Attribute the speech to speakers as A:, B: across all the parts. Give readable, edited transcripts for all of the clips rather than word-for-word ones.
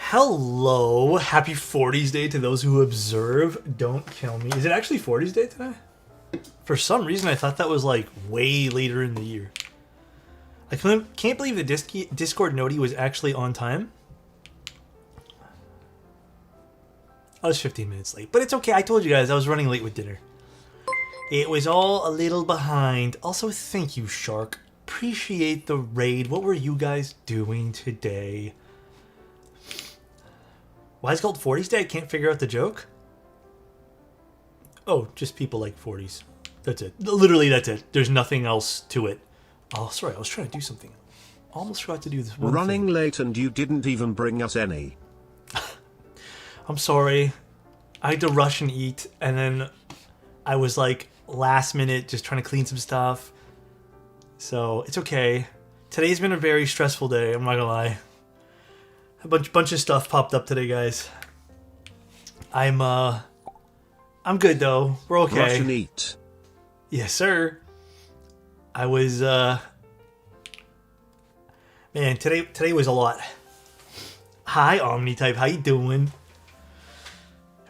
A: Hello, happy 40s day to those who observe. Don't kill me. Is it actually 40s day today? For some reason, I thought that was like way later in the year. I can't believe the Discord noti was actually on time. I was 15 minutes late, but it's okay. I told you guys I was running late with dinner. It was all a little behind. Also, thank you, Shark. Appreciate the raid. What were you guys doing today? Why is it called 40s Day? I can't figure out the joke. Oh, just people like 40s. That's it. Literally, that's it. There's nothing else to it. Oh, sorry. I was trying to do something. Almost forgot to do this one
B: Running
A: thing.
B: late and you didn't even bring us any.
A: I'm sorry. I had to rush and eat, and then I was like last minute just trying to clean some stuff. So it's okay. Today's been a very stressful day. I'm not gonna lie. A bunch of stuff popped up today, guys. I'm good though. We're okay.
B: Rush and eat.
A: Yes, sir. I was man, today was a lot. Hi, Omnitype. How you doing?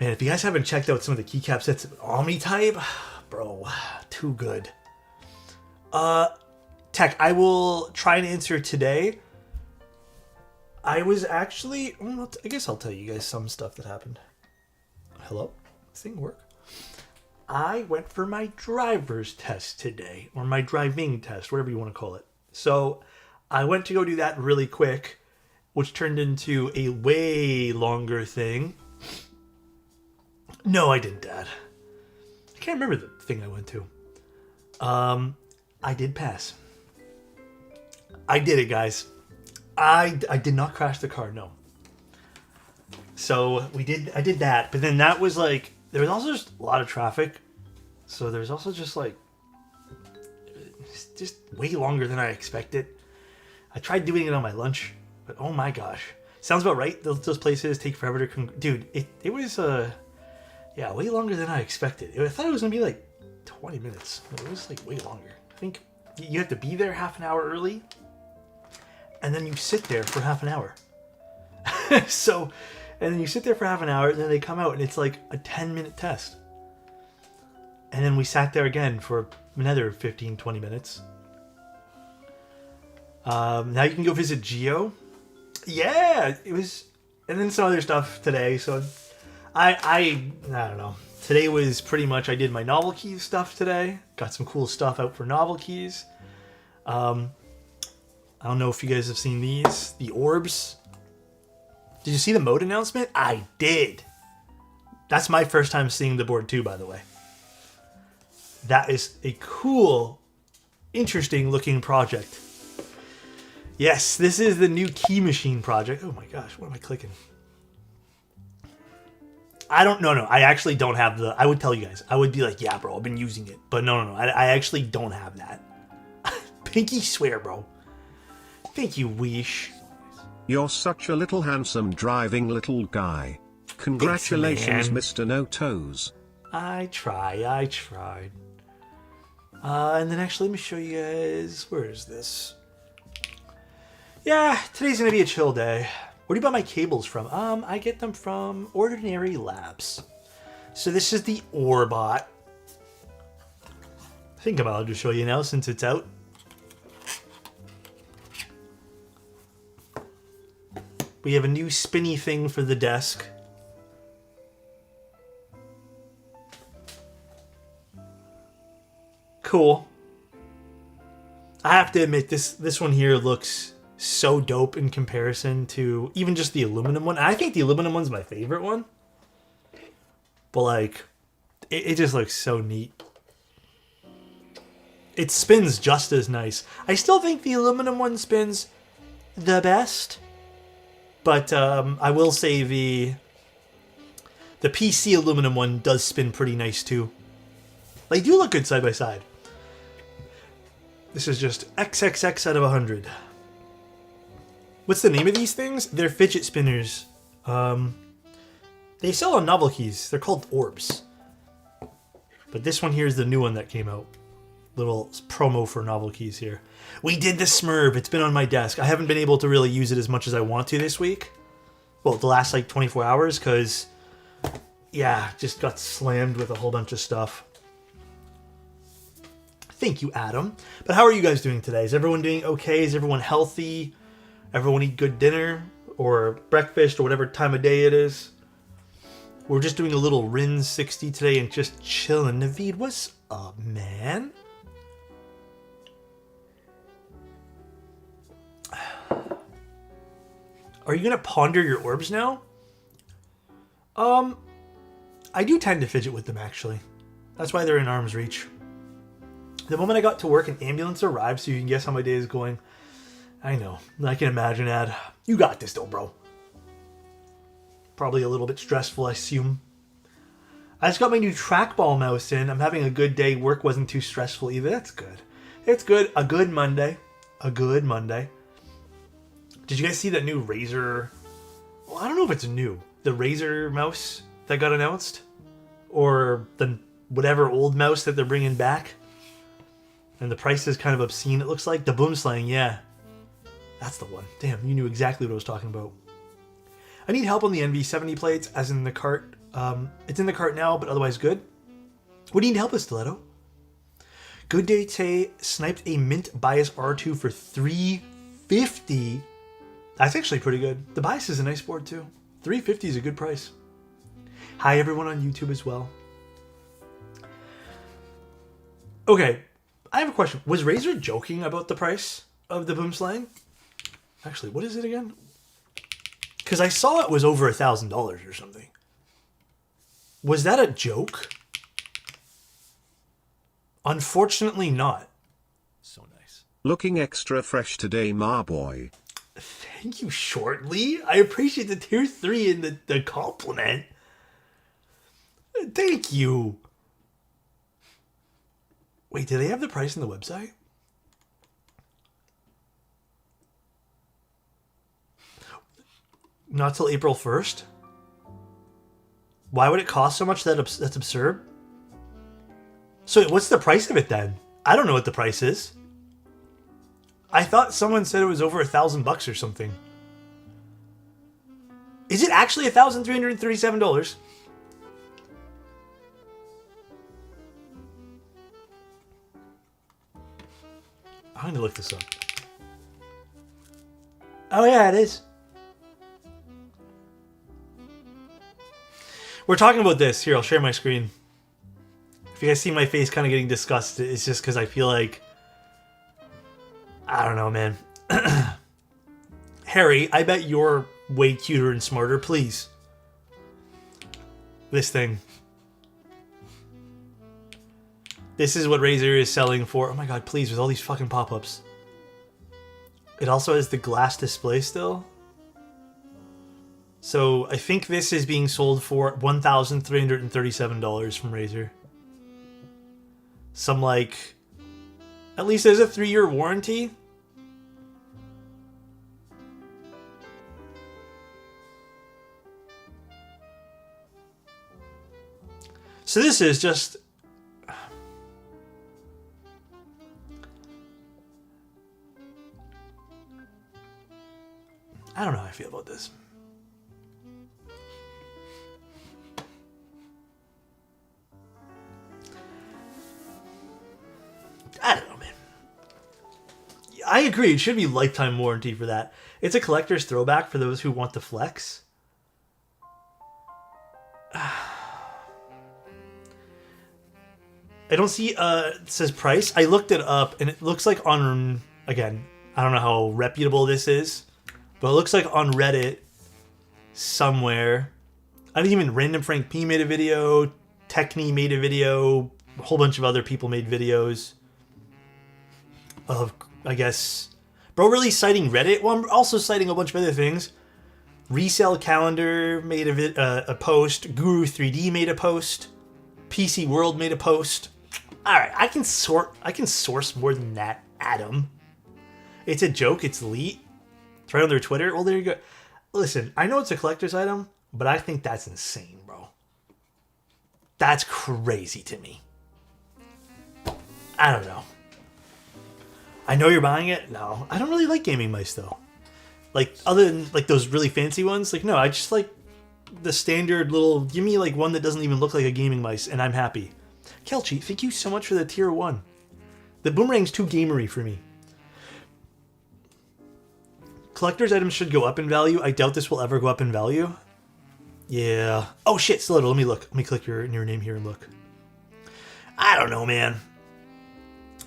A: Man, if you guys haven't checked out some of the keycap sets of Omnitype, bro, too good. Tech, I will try and answer today. I was actually, I guess I'll tell you guys some stuff that happened. Hello? This thing work? I went for my driver's test today, or my driving test, whatever you want to call it. So I went to go do that really quick, which turned into a way longer thing. No, I didn't, Dad. I can't remember the thing I went to. I did pass. I did it, guys. I did not crash the car, no. So I did that, but then that was like, there was also just a lot of traffic. So there's also just like, just way longer than I expected. I tried doing it on my lunch, but oh my gosh. Sounds about right. Those places take forever to dude, it was, yeah, way longer than I expected. I thought it was going to be like 20 minutes. It was like way longer. I think you have to be there half an hour early, and then you sit there for half an hour. So, and then you sit there for half an hour, and then they come out, and it's like a 10-minute test. And then we sat there again for another 15, 20 minutes. Now you can go visit Geo. Yeah, it was, and then some other stuff today, so I don't know. Today was pretty much, I did my novel keys stuff today. Got some cool stuff out for novel keys. I don't know if you guys have seen these. The orbs. Did you see the mode announcement? I did. That's my first time seeing the board too, by the way. That is a cool, interesting looking project. Yes, this is the new key machine project. Oh my gosh, what am I clicking? I don't know. I actually don't have the, I would tell you guys. I would be like, yeah, bro, I've been using it. But no. I actually don't have that. Pinky swear, bro. Thank you, Weesh.
B: You're such a little handsome driving little guy. Congratulations,
A: Thanks,
B: Mr. No Toes.
A: I tried. And then actually, let me show you guys. Where is this? Yeah, today's going to be a chill day. Where do you buy my cables from? I get them from Ordinary Labs. So this is the Orbot. I think I'm about to show you now since it's out. We have a new spinny thing for the desk. Cool. I have to admit, this one here looks so dope in comparison to even just the aluminum one. I think the aluminum one's my favorite one. But like, it just looks so neat. It spins just as nice. I still think the aluminum one spins the best. But I will say the PC aluminum one does spin pretty nice too. They do look good side by side. This is just XXX out of 100. What's the name of these things? They're fidget spinners. They sell on novel keys. They're called orbs. But this one here is the new one that came out. Little promo for novel keys here. We did the Smurf. It's been on my desk. I haven't been able to really use it as much as I want to this week. Well, the last like 24 hours, because yeah, just got slammed with a whole bunch of stuff. Thank you, Adam. But how are you guys doing today? Is everyone doing okay? Is everyone healthy? Everyone eat good dinner or breakfast or whatever time of day it is? We're just doing a little Rin60 today and just chilling. Naveed, what's up, man? Are you gonna ponder your orbs now? I do tend to fidget with them, actually. That's why they're in arm's reach. The moment I got to work, an ambulance arrived, so you can guess how my day is going. I know. I can imagine, Ad. You got this, though, bro. Probably a little bit stressful, I assume. I just got my new trackball mouse in. I'm having a good day. Work wasn't too stressful either. That's good. It's good. A good Monday. A good Monday. Did you guys see that new Razer? Well, I don't know if it's new. The Razer mouse that got announced? Or the whatever old mouse that they're bringing back? And the price is kind of obscene, it looks like. The Boomslang, yeah. That's the one. Damn, you knew exactly what I was talking about. I need help on the NV70 plates, as in the cart. It's in the cart now, but otherwise good. What do you need help with, Stiletto? Good Day Tay sniped a Mint Bias R2 for $350. That's actually pretty good. The Bias is a nice board, too. $350 is a good price. Hi, everyone on YouTube as well. Okay. I have a question. Was Razer joking about the price of the Boomslang? Actually, what is it again? Because I saw it was over $1,000 or something. Was that a joke? Unfortunately not. So nice.
B: Looking extra fresh today, ma boy.
A: Thank you, Shortly. I appreciate the tier 3 and the compliment. Thank you. Wait, do they have the price on the website? Not till April 1st? Why would it cost so much? That's absurd. So what's the price of it then? I don't know what the price is. I thought someone said it was over $1,000 or something. Is it actually $1,337? I'm gonna look this up. Oh yeah, it is. We're talking about this. Here, I'll share my screen. If you guys see my face kind of getting disgusted, it's just because I feel like... I don't know, man. Harry, I bet you're way cuter and smarter. Please. This thing. This is what Razer is selling for. Oh my god, please, with all these fucking pop-ups. It also has the glass display still. So I think this is being sold for $1,337 from Razer. Some like... At least there's a 3-year warranty. So this is just... I don't know how I feel about this. I don't know, man. I agree. It should be lifetime warranty for that. It's a collector's throwback for those who want to flex. I don't see, it says price. I looked it up, and it looks like on, again, I don't know how reputable this is, but it looks like on Reddit somewhere. I think even Random Frank P made a video, Techne made a video, a whole bunch of other people made videos of, I guess, bro, really citing Reddit. Well, I'm also citing a bunch of other things. Resale Calendar made a post. Guru 3D made a post. PC World made a post. All right, I can source more than that, Adam. It's a joke. It's elite. It's right on their Twitter. Well, there you go. Listen, I know it's a collector's item, but I think that's insane, bro. That's crazy to me. I don't know. I know you're buying it. No, I don't really like gaming mice, though. Like, other than, like, those really fancy ones, like, no, I just like the standard little, give me, like, one that doesn't even look like a gaming mice, and I'm happy. Kelchi, thank you so much for the tier 1. The boomerang's too gamery for me. Collector's items should go up in value. I doubt this will ever go up in value. Yeah. Oh, shit, Stiletto, let me look. Let me click your name here and look. I don't know, man.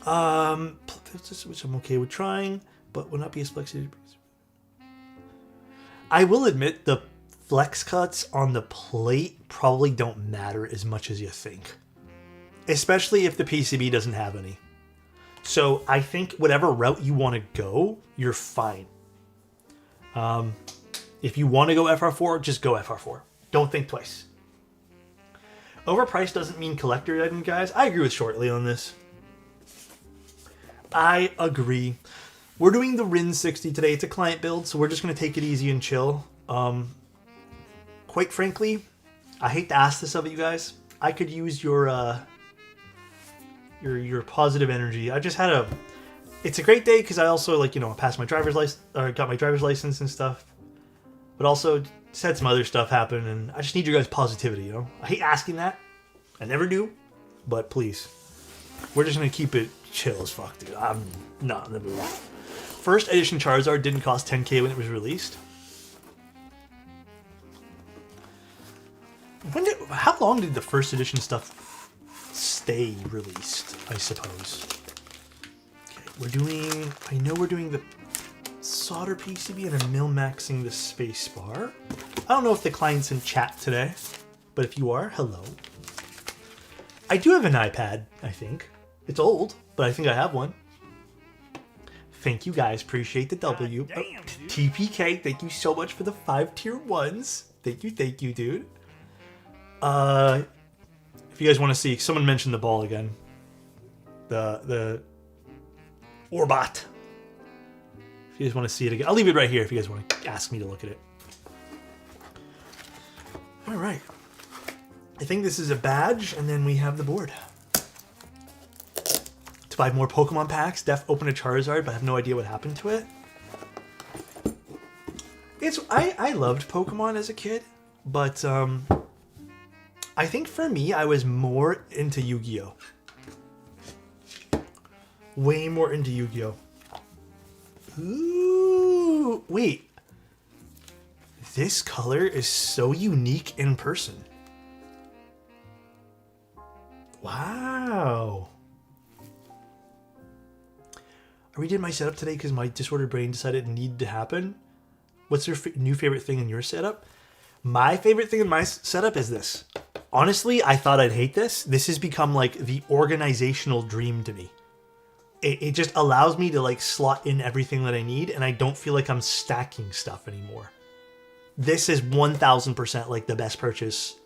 A: Which I'm okay with trying, but will not be as flexible. I will admit the flex cuts on the plate probably don't matter as much as you think. Especially if the PCB doesn't have any. So I think whatever route you want to go, you're fine. If you want to go FR4, just go FR4. Don't think twice. Overpriced doesn't mean collector item, guys. I agree with Shortly on this. I agree. We're doing the Rin60 today. It's a client build, so we're just going to take it easy and chill. Quite frankly, I hate to ask this of you guys. I could use your positive energy. I just had it's a great day because I also, like, you know, passed my driver's license, or got my driver's license and stuff. But also just had some other stuff happen, and I just need your guys' positivity, you know? I hate asking that. I never do. But please. We're just going to keep it chill as fuck, dude. I'm not in the mood. First edition Charizard didn't cost 10k when it was released. How long did the first edition stuff stay released, I suppose? Okay, I know we're doing the solder PCB and I'm mil-maxing the spacebar. I don't know if the client's in chat today, but if you are, hello. I do have an iPad, I think. It's old, but I think I have one. Thank you guys, appreciate the W.
C: Damn,
A: TPK, thank you so much for the 5 tier 1s. Thank you, dude. If you guys want to see, someone mentioned the ball again. The Orbot. If you guys want to see it again, I'll leave it right here if you guys want to ask me to look at it. All right. I think this is a badge, and then we have the board. To buy more Pokemon packs, Def opened a Charizard, but I have no idea what happened to it. I loved Pokemon as a kid, but I think for me, I was more into Yu-Gi-Oh! Way more into Yu-Gi-Oh! Ooh, wait. This color is so unique in person. Wow. I redid my setup today because my disordered brain decided it needed to happen. What's your new favorite thing in your setup? My favorite thing in my setup is this. Honestly, I thought I'd hate this. This has become like the organizational dream to me. It just allows me to like slot in everything that I need, and I don't feel like I'm stacking stuff anymore. This is 1000% like the best purchase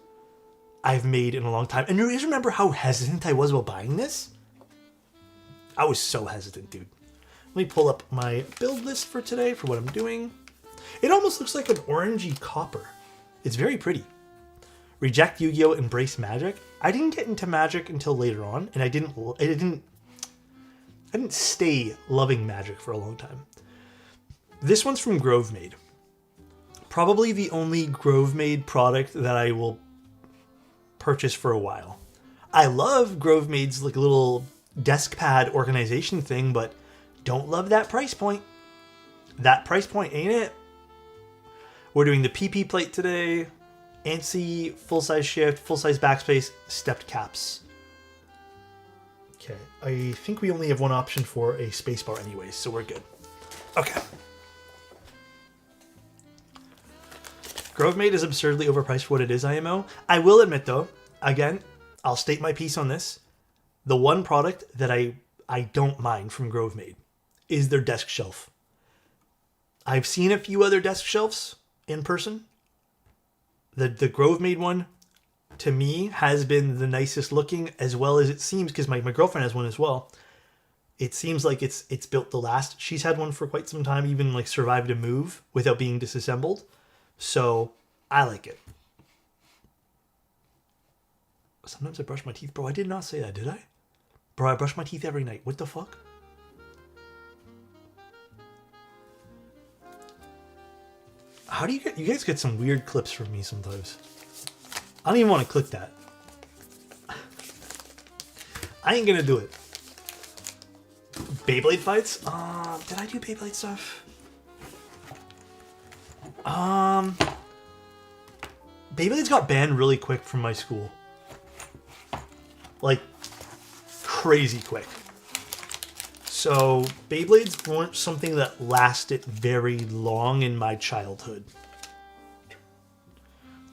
A: I've made in a long time. And you guys remember how hesitant I was about buying this? I was so hesitant, dude. Let me pull up my build list for today for what I'm doing. It almost looks like an orangey copper. It's very pretty. Reject Yu-Gi-Oh! Embrace Magic. I didn't get into Magic until later on, and I didn't stay loving Magic for a long time. This one's from Grovemade. Probably the only Grovemade product that I will purchase for a while. I love Grovemade's like little desk pad organization thing, but don't love that price point. That price point, ain't it? We're doing the PP plate today. ANSI, full-size shift, full-size backspace, stepped caps. Okay, I think we only have one option for a spacebar anyways, so we're good. Okay. Grovemade is absurdly overpriced for what it is, IMO. I will admit though, again, I'll state my piece on this. The one product that I don't mind from Grovemade is their desk shelf. I've seen a few other desk shelves in person. The Grovemade one, to me, has been the nicest looking, as well as it seems, because my girlfriend has one as well. It seems like it's built to last. She's had one for quite some time, even like survived a move without being disassembled. So I like it. Sometimes I brush my teeth. Bro, I did not say that, did I? Bro, I brush my teeth every night. What the fuck? How do you guys get some weird clips from me sometimes? I don't even want to click that. I ain't gonna do it. Beyblade fights? Did I do Beyblade stuff? Beyblades got banned really quick from my school. Like, crazy quick. So, Beyblades weren't something that lasted very long in my childhood.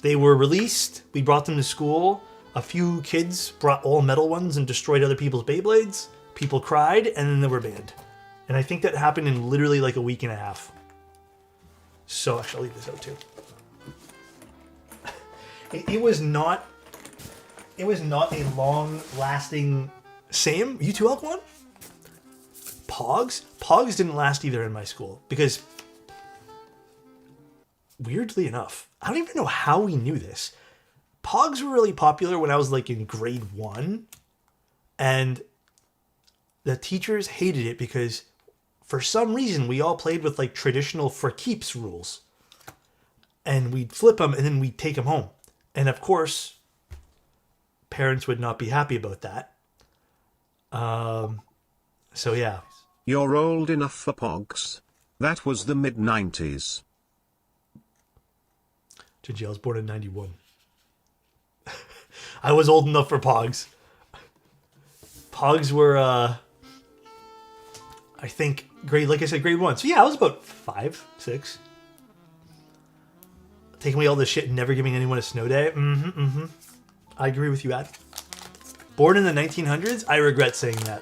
A: They were released, we brought them to school, a few kids brought all metal ones and destroyed other people's Beyblades, people cried, and then they were banned. And I think that happened in literally like a week and a half. So, actually, I'll leave this out too. It was not a long-lasting... Same? You too, Alquan? Pogs? Pogs didn't last either in my school because, weirdly enough, I don't even know how we knew this. Pogs were really popular when I was like in grade 1, and the teachers hated it because for some reason we all played with like traditional for keeps rules, and we'd flip them and then we'd take them home. And of course, parents would not be happy about that. So yeah.
B: You're old enough for Pogs. That was the mid-90s.
A: Gingy, I was born in 91. I was old enough for Pogs. Pogs were, I think, like I said, grade 1. So yeah, I was about 5, 6. Taking away all this shit and never giving anyone a snow day. I agree with you, Ad. Born in the 1900s? I regret saying that.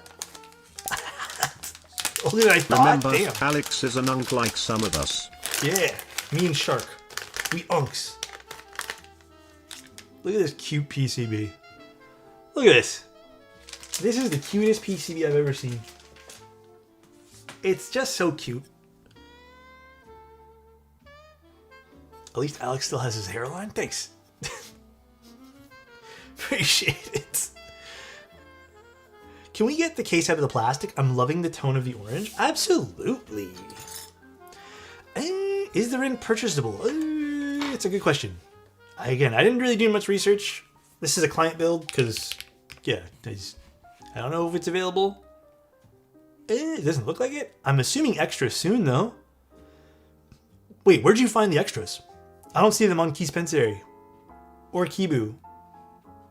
A: Older than I thought.
B: Remember,
A: damn.
B: Alex is an unk like some of us.
A: Yeah, me and Shark. We unks. Look at this cute PCB. Look at this. This is the cutest PCB I've ever seen. It's just so cute. At least Alex still has his hairline. Thanks. Appreciate it. Can we get the case out of the plastic? I'm loving the tone of the orange. Absolutely. Is the Rin purchasable? It's a good question. Again, I didn't really do much research. This is a client build because, yeah, I don't know if it's available. It doesn't look like it. I'm assuming extras soon, though. Wait, where'd you find the extras? I don't see them on Key Spencer or Kibu.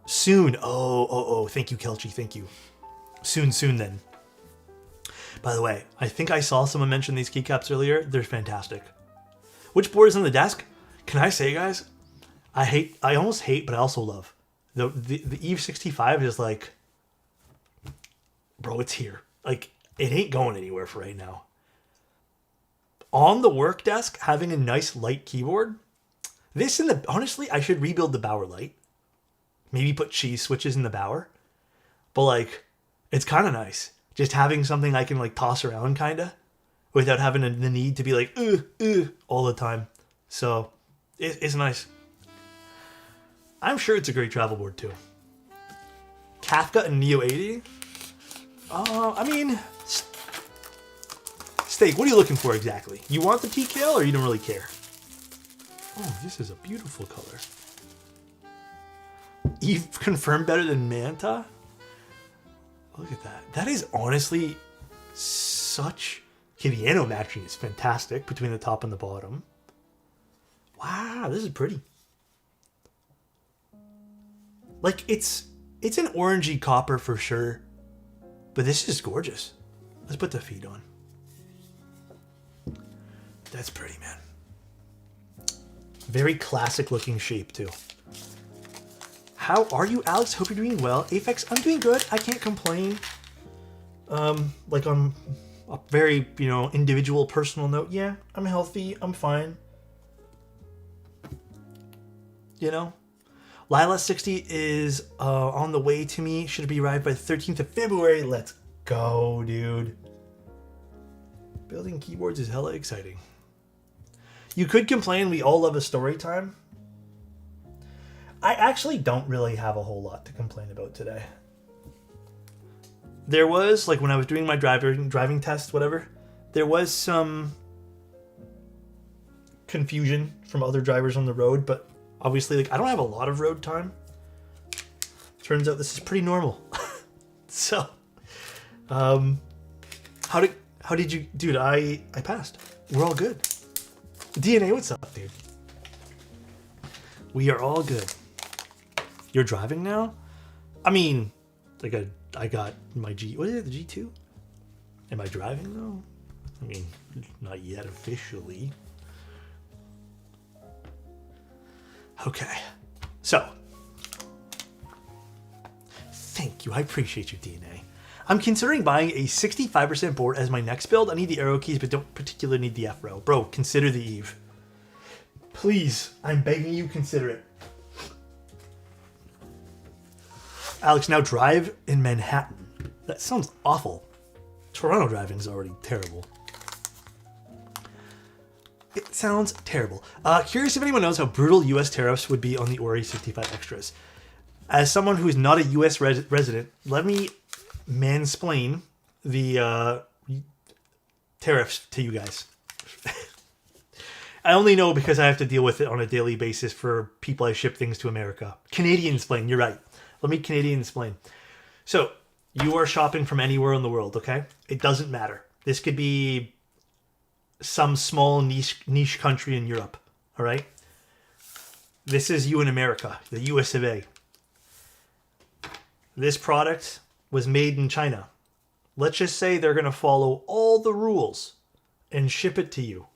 A: Soon. Oh. Thank you, Kelchi. Thank you. Soon then. By the way, I think I saw someone mention these keycaps earlier. They're fantastic. Which board is on the desk? Can I say, guys? I almost hate, but I also love. The Eve 65 is like, bro, it's here. Like, it ain't going anywhere for right now. On the work desk, having a nice light keyboard. This in the, honestly, I should rebuild the Bower light. Maybe put cheese switches in the Bower. But like, it's kind of nice. Just having something I can like toss around kind of. Without having the need to be like, all the time. So, it's nice. I'm sure it's a great travel board too. Kafka and Neo 80? I mean, Steak, what are you looking for exactly? You want the TKL or you don't really care? Oh, this is a beautiful color. Eve confirmed better than Manta? Look at that. That is honestly such... Okay, the anno matching is fantastic between the top and the bottom. Wow, this is pretty. Like, it's an orangey copper for sure. But this is gorgeous. Let's put the feet on. That's pretty, man. Very classic looking shape, too. How are you, Alex? Hope you're doing well. Aphex, I'm doing good. I can't complain. Like on a very, individual, personal note. Yeah, I'm healthy. I'm fine. Lila60 is on the way to me. Should be arrived by the 13th of February. Let's go, dude. Building keyboards is hella exciting. You could complain we all love a story time. I actually don't really have a whole lot to complain about today. There was, like when I was doing my driving test, whatever, there was some confusion from other drivers on the road, but obviously, like, I don't have a lot of road time. Turns out this is pretty normal. So, how did you, dude? I passed. We're all good. DNA, what's up, dude? We are all good. You're driving now? I mean, like I got my what is it, the G2? Am I driving though? I mean, not yet officially. Okay. So, thank you. I appreciate your DNA. I'm considering buying a 65% board as my next build. I need the arrow keys, but don't particularly need the F row. Bro, consider the Eve. Please, I'm begging you, consider it. Alex, now drive in Manhattan. That sounds awful. Toronto driving is already terrible. It sounds terrible. Curious if anyone knows how brutal US tariffs would be on the Ori 65 extras. As someone who is not a US resident, let me mansplain the tariffs to you guys. I only know because I have to deal with it on a daily basis for people I ship things to America. Canadian explain, you're right. Let me Canadian explain. So, you are shopping from anywhere in the world, okay? It doesn't matter. This could be some small niche country in Europe, all right? This is you in America, the US of A. This product was made in China. Let's just say they're going to follow all the rules and ship it to you.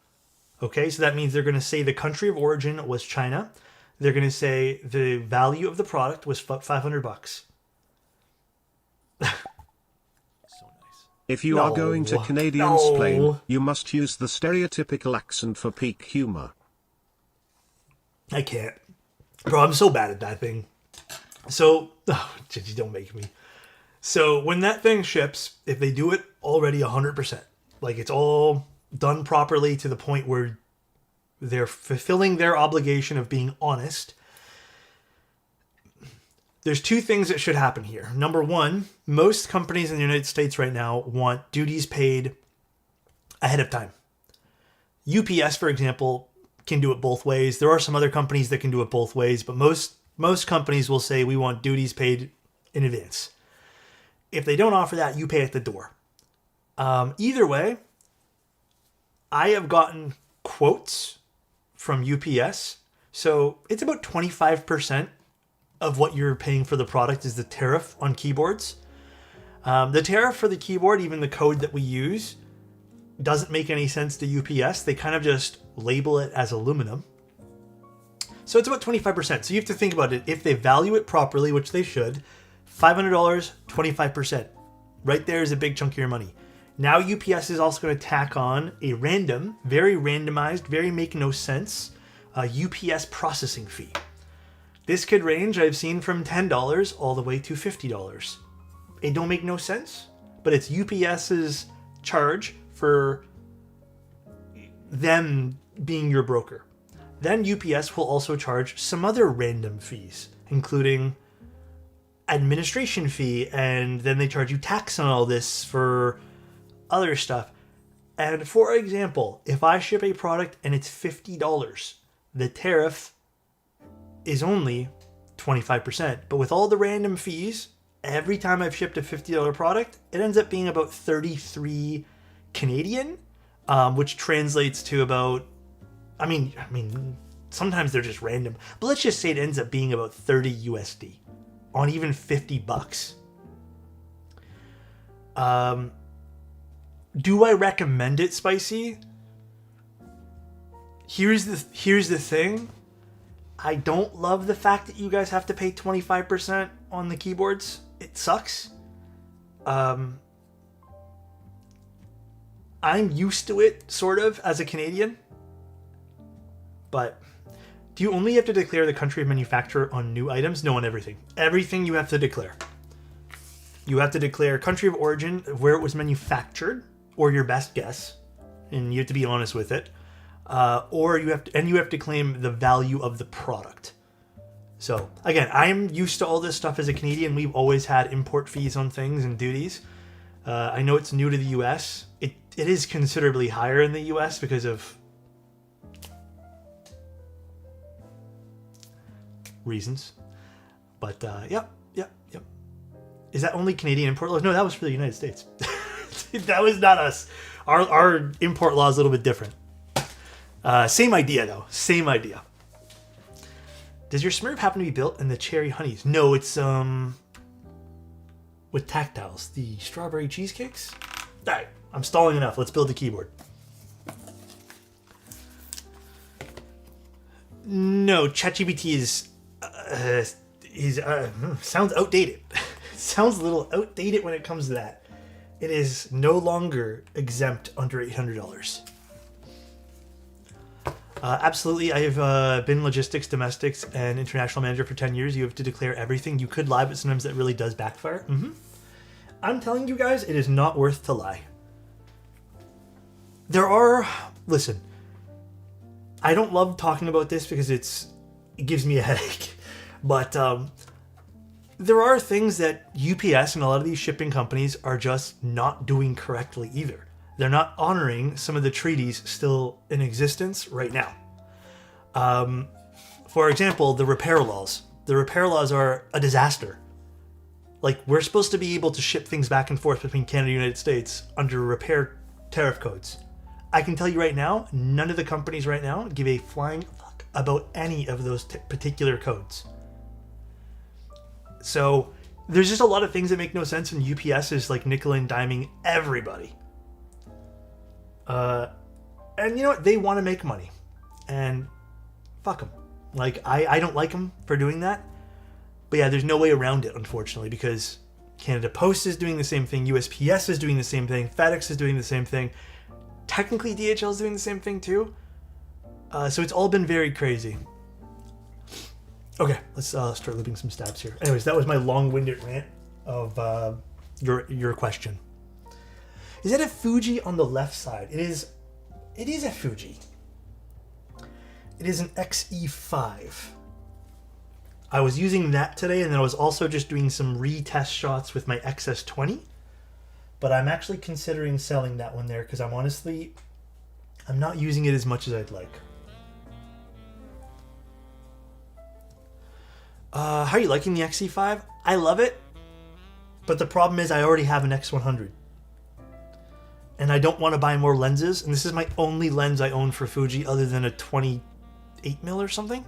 A: Okay, so that means they're going to say the country of origin was China. They're going to say the value of the product was $500. So nice.
B: If you are going to Canadian-splain, you must use the stereotypical accent for peak humor.
A: I can't. Bro, I'm so bad at that thing. So, oh, Gigi, don't make me. So, when that thing ships, if they do it already 100%, like it's all done properly to the point where they're fulfilling their obligation of being honest, there's two things that should happen here. Number one, most companies in the United States right now want duties paid ahead of time. UPS, for example, can do it both ways. There are some other companies that can do it both ways, but most companies will say we want duties paid in advance. If they don't offer that, you pay at the door. Either way, I have gotten quotes from UPS. So it's about 25% of what you're paying for the product is the tariff on keyboards. The tariff for the keyboard, even the code that we use, doesn't make any sense to UPS. They kind of just label it as aluminum. So it's about 25%. So you have to think about it. If they value it properly, which they should, $500, 25%. Right there is a big chunk of your money. Now UPS is also going to tack on a random, very randomized, very make no sense UPS processing fee. This could range, I've seen, from $10 all the way to $50. It don't make no sense, but it's UPS's charge for them being your broker. Then UPS will also charge some other random fees, including administration fee, and then they charge you tax on all this for other stuff. And for example, if I ship a product and it's $50, the tariff is only 25%. But with all the random fees, every time I've shipped a $50 product, it ends up being about 33 Canadian, which translates to about, I mean, sometimes they're just random, but let's just say it ends up being about 30 USD on even $50. Do I recommend it, Spicy? Here's the thing. I don't love the fact that you guys have to pay 25% on the keyboards. It sucks. I'm used to it, sort of, as a Canadian. But do you only have to declare the country of manufacture on new items? No, on everything. Everything you have to declare. You have to declare country of origin, where it was manufactured, or your best guess, and you have to be honest with it. Or you have to claim the value of the product. So again, I'm used to all this stuff as a Canadian. We've always had import fees on things and duties. I know it's new to the US. It is considerably higher in the US because of reasons. But yep. Is that only Canadian import laws? No, that was for the United States. That was not us. Our import law is a little bit different. Same idea though. Same idea. Does your Smurf happen to be built in the cherry honeys? No, it's with tactiles. The strawberry cheesecakes? Alright, I'm stalling enough. Let's build the keyboard. No, ChatGPT sounds outdated. Sounds a little outdated when it comes to that. It is no longer exempt under $800. Absolutely. I have been logistics, domestics, and international manager for 10 years. You have to declare everything. You could lie, but sometimes that really does backfire. I'm telling you guys, it is not worth to lie. Listen, I don't love talking about this because it gives me a headache. But there are things that UPS and a lot of these shipping companies are just not doing correctly either. They're not honoring some of the treaties still in existence right now. For example, the repair laws. The repair laws are a disaster. Like, we're supposed to be able to ship things back and forth between Canada and the United States under repair tariff codes. I can tell you right now, none of the companies right now give a flying fuck about any of those particular codes. So there's just a lot of things that make no sense, and UPS is like nickel and diming everybody. And you know what? They want to make money. And fuck them. Like, I don't like them for doing that. But yeah, there's no way around it, unfortunately, because Canada Post is doing the same thing, USPS is doing the same thing, FedEx is doing the same thing. Technically, DHL is doing the same thing too. So it's all been very crazy. Okay, let's start looping some stabs here. Anyways, that was my long-winded rant of your question. Is that a Fuji on the left side? It is a Fuji. It is an XE5. I was using that today, and then I was also just doing some retest shots with my XS20. But I'm actually considering selling that one there because I'm not using it as much as I'd like. How are you liking the XE5? I love it, but the problem is I already have an X100. And I don't want to buy more lenses, and this is my only lens I own for Fuji other than a 28mm or something.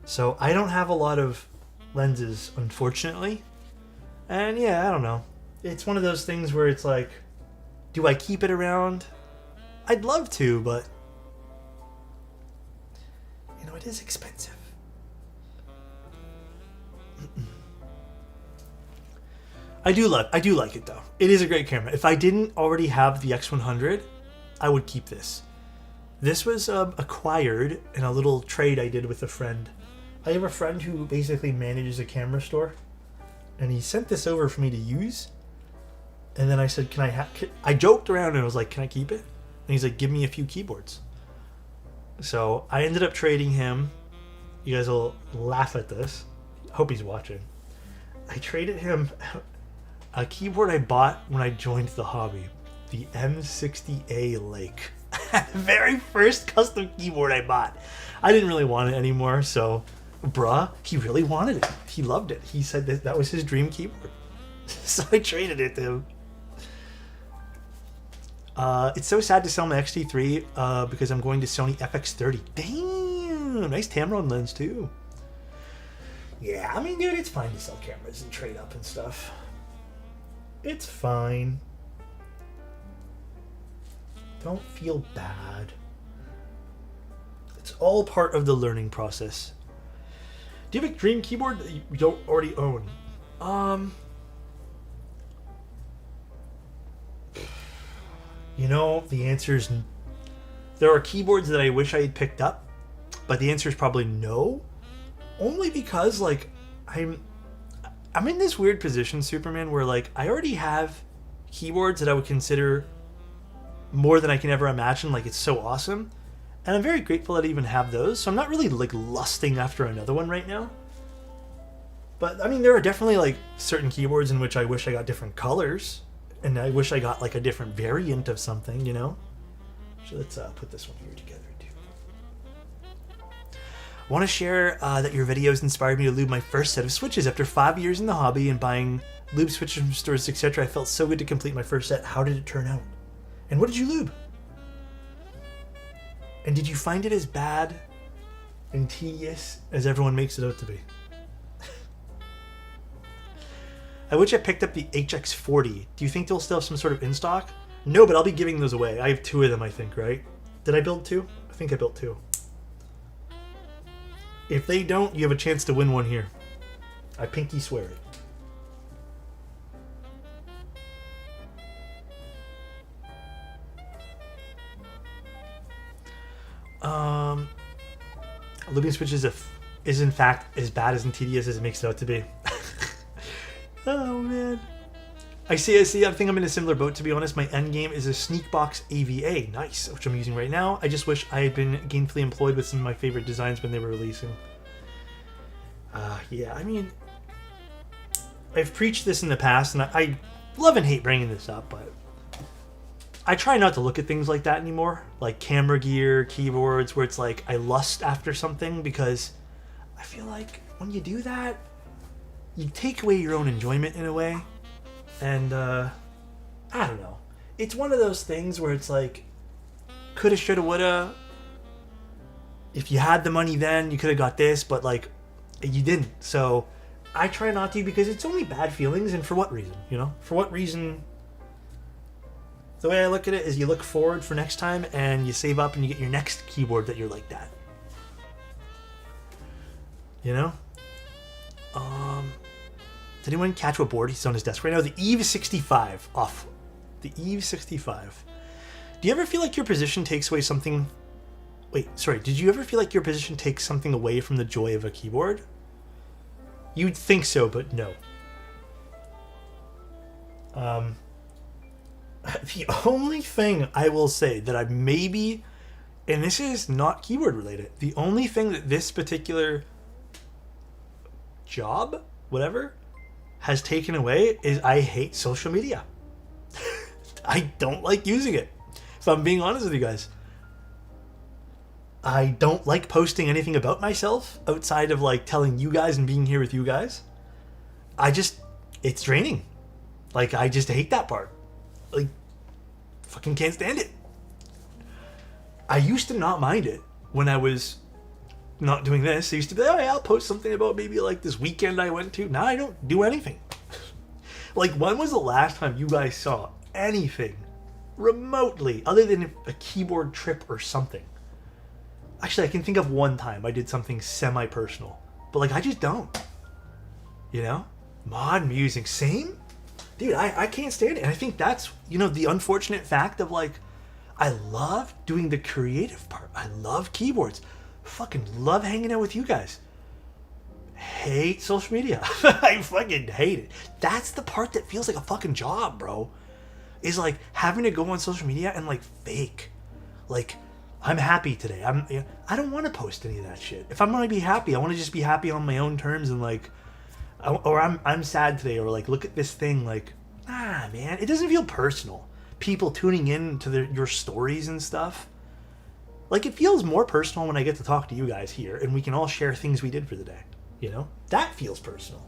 A: So I don't have a lot of lenses, unfortunately. And yeah, I don't know. It's one of those things where it's like, do I keep it around? I'd love to, but you know, it is expensive. I do like it though. It is a great camera. If I didn't already have the X100, I would keep this. This was acquired in a little trade I did with a friend. I have a friend who basically manages a camera store, and he sent this over for me to use. And then I said, I joked around and I was like, can I keep it? And he's like, give me a few keyboards. So I ended up trading him. You guys will laugh at this. Hope he's watching. I traded him a keyboard I bought when I joined the hobby. The M60A Lake. Very first custom keyboard I bought. I didn't really want it anymore, so bruh, he really wanted it. He loved it. He said that was his dream keyboard. So I traded it to him. It's so sad to sell my XT3 because I'm going to Sony FX30. Damn, nice Tamron lens too. Yeah, I mean, dude, it's fine to sell cameras and trade up and stuff. It's fine. Don't feel bad. It's all part of the learning process. Do you have a dream keyboard that you don't already own? You know, the answer is... There are keyboards that I wish I had picked up, but the answer is probably no. Only because, like, I'm in this weird position, Superman, where, like, I already have keyboards that I would consider more than I can ever imagine. Like, it's so awesome. And I'm very grateful that I even have those. So I'm not really, like, lusting after another one right now. But, I mean, there are definitely, like, certain keyboards in which I wish I got different colors. And I wish I got, like, a different variant of something, you know? So let's put this one here together, too. Want to share that your videos inspired me to lube my first set of switches. After 5 years in the hobby and buying lube switches from stores, etc., I felt so good to complete my first set. How did it turn out? And what did you lube? And did you find it as bad and tedious as everyone makes it out to be? I wish I picked up the HX40. Do you think they'll still have some sort of in stock? No, but I'll be giving those away. I have 2 of them, I think, right? Did I build 2? I think I built 2. If they don't, you have a chance to win one here. I pinky swear it. Lubing switch is in fact as bad as and tedious as it makes it out to be. Oh man. I see. I think I'm in a similar boat, to be honest. My end game is a Sneakbox AVA. Nice. Which I'm using right now. I just wish I had been gainfully employed with some of my favorite designs when they were releasing. Yeah, I mean, I've preached this in the past, and I love and hate bringing this up, but I try not to look at things like that anymore. Like camera gear, keyboards, where it's like I lust after something, because I feel like when you do that, you take away your own enjoyment in a way. And, I don't know. It's one of those things where it's like, coulda, shoulda, woulda. If you had the money then, you could have got this, but, like, you didn't. So, I try not to, because it's only bad feelings, and for what reason, you know? For what reason? The way I look at it is you look forward for next time, and you save up, and you get your next keyboard that you're like that. You know? Did anyone catch what board he's on his desk right now? The Eve 65 off. The Eve 65. Do you ever feel like your position takes away something? Wait, sorry. Did you ever feel like your position takes something away from the joy of a keyboard? You'd think so, but no. The only thing I will say that I maybe, and this is not keyboard related, the only thing that this particular job, whatever, has taken away is I hate social media. I don't like using it. If I'm being honest with you guys. I don't like posting anything about myself outside of like telling you guys and being here with you guys. It's draining. Like, I just hate that part. Like, fucking can't stand it. I used to not mind it when I was not doing this. I used to be like, oh yeah, I'll post something about maybe like this weekend I went to. Now I don't do anything. Like, when was the last time you guys saw anything remotely other than a keyboard trip or something? Actually, I can think of one time I did something semi-personal, but like, I just don't, you know? Mod music, same? Dude, I can't stand it. And I think that's, you know, the unfortunate fact of like, I love doing the creative part. I love keyboards. Fucking love hanging out with you guys. Hate social media. I fucking hate it. That's the part that feels like a fucking job, bro. Is like having to go on social media and like fake. Like, I'm happy today. I don't want to post any of that shit. If I'm gonna be happy, I want to just be happy on my own terms, and like, or I'm sad today, or like, look at this thing. Like, man, it doesn't feel personal. People tuning in to your stories and stuff. Like, it feels more personal when I get to talk to you guys here, and we can all share things we did for the day. You know? That feels personal.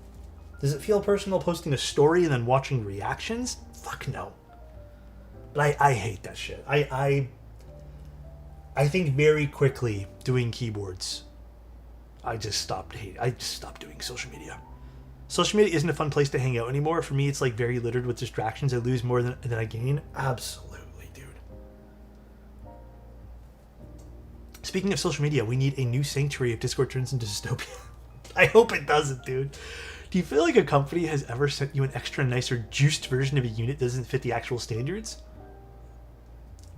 A: Does it feel personal posting a story and then watching reactions? Fuck no. But I hate that shit. I think very quickly doing keyboards, I just stopped doing social media. Social media isn't a fun place to hang out anymore. For me, it's like very littered with distractions. I lose more than I gain. Absolutely, dude. Speaking of social media, we need a new sanctuary if Discord turns into dystopia. I hope it doesn't, dude. Do you feel like a company has ever sent you an extra nicer juiced version of a unit that doesn't fit the actual standards?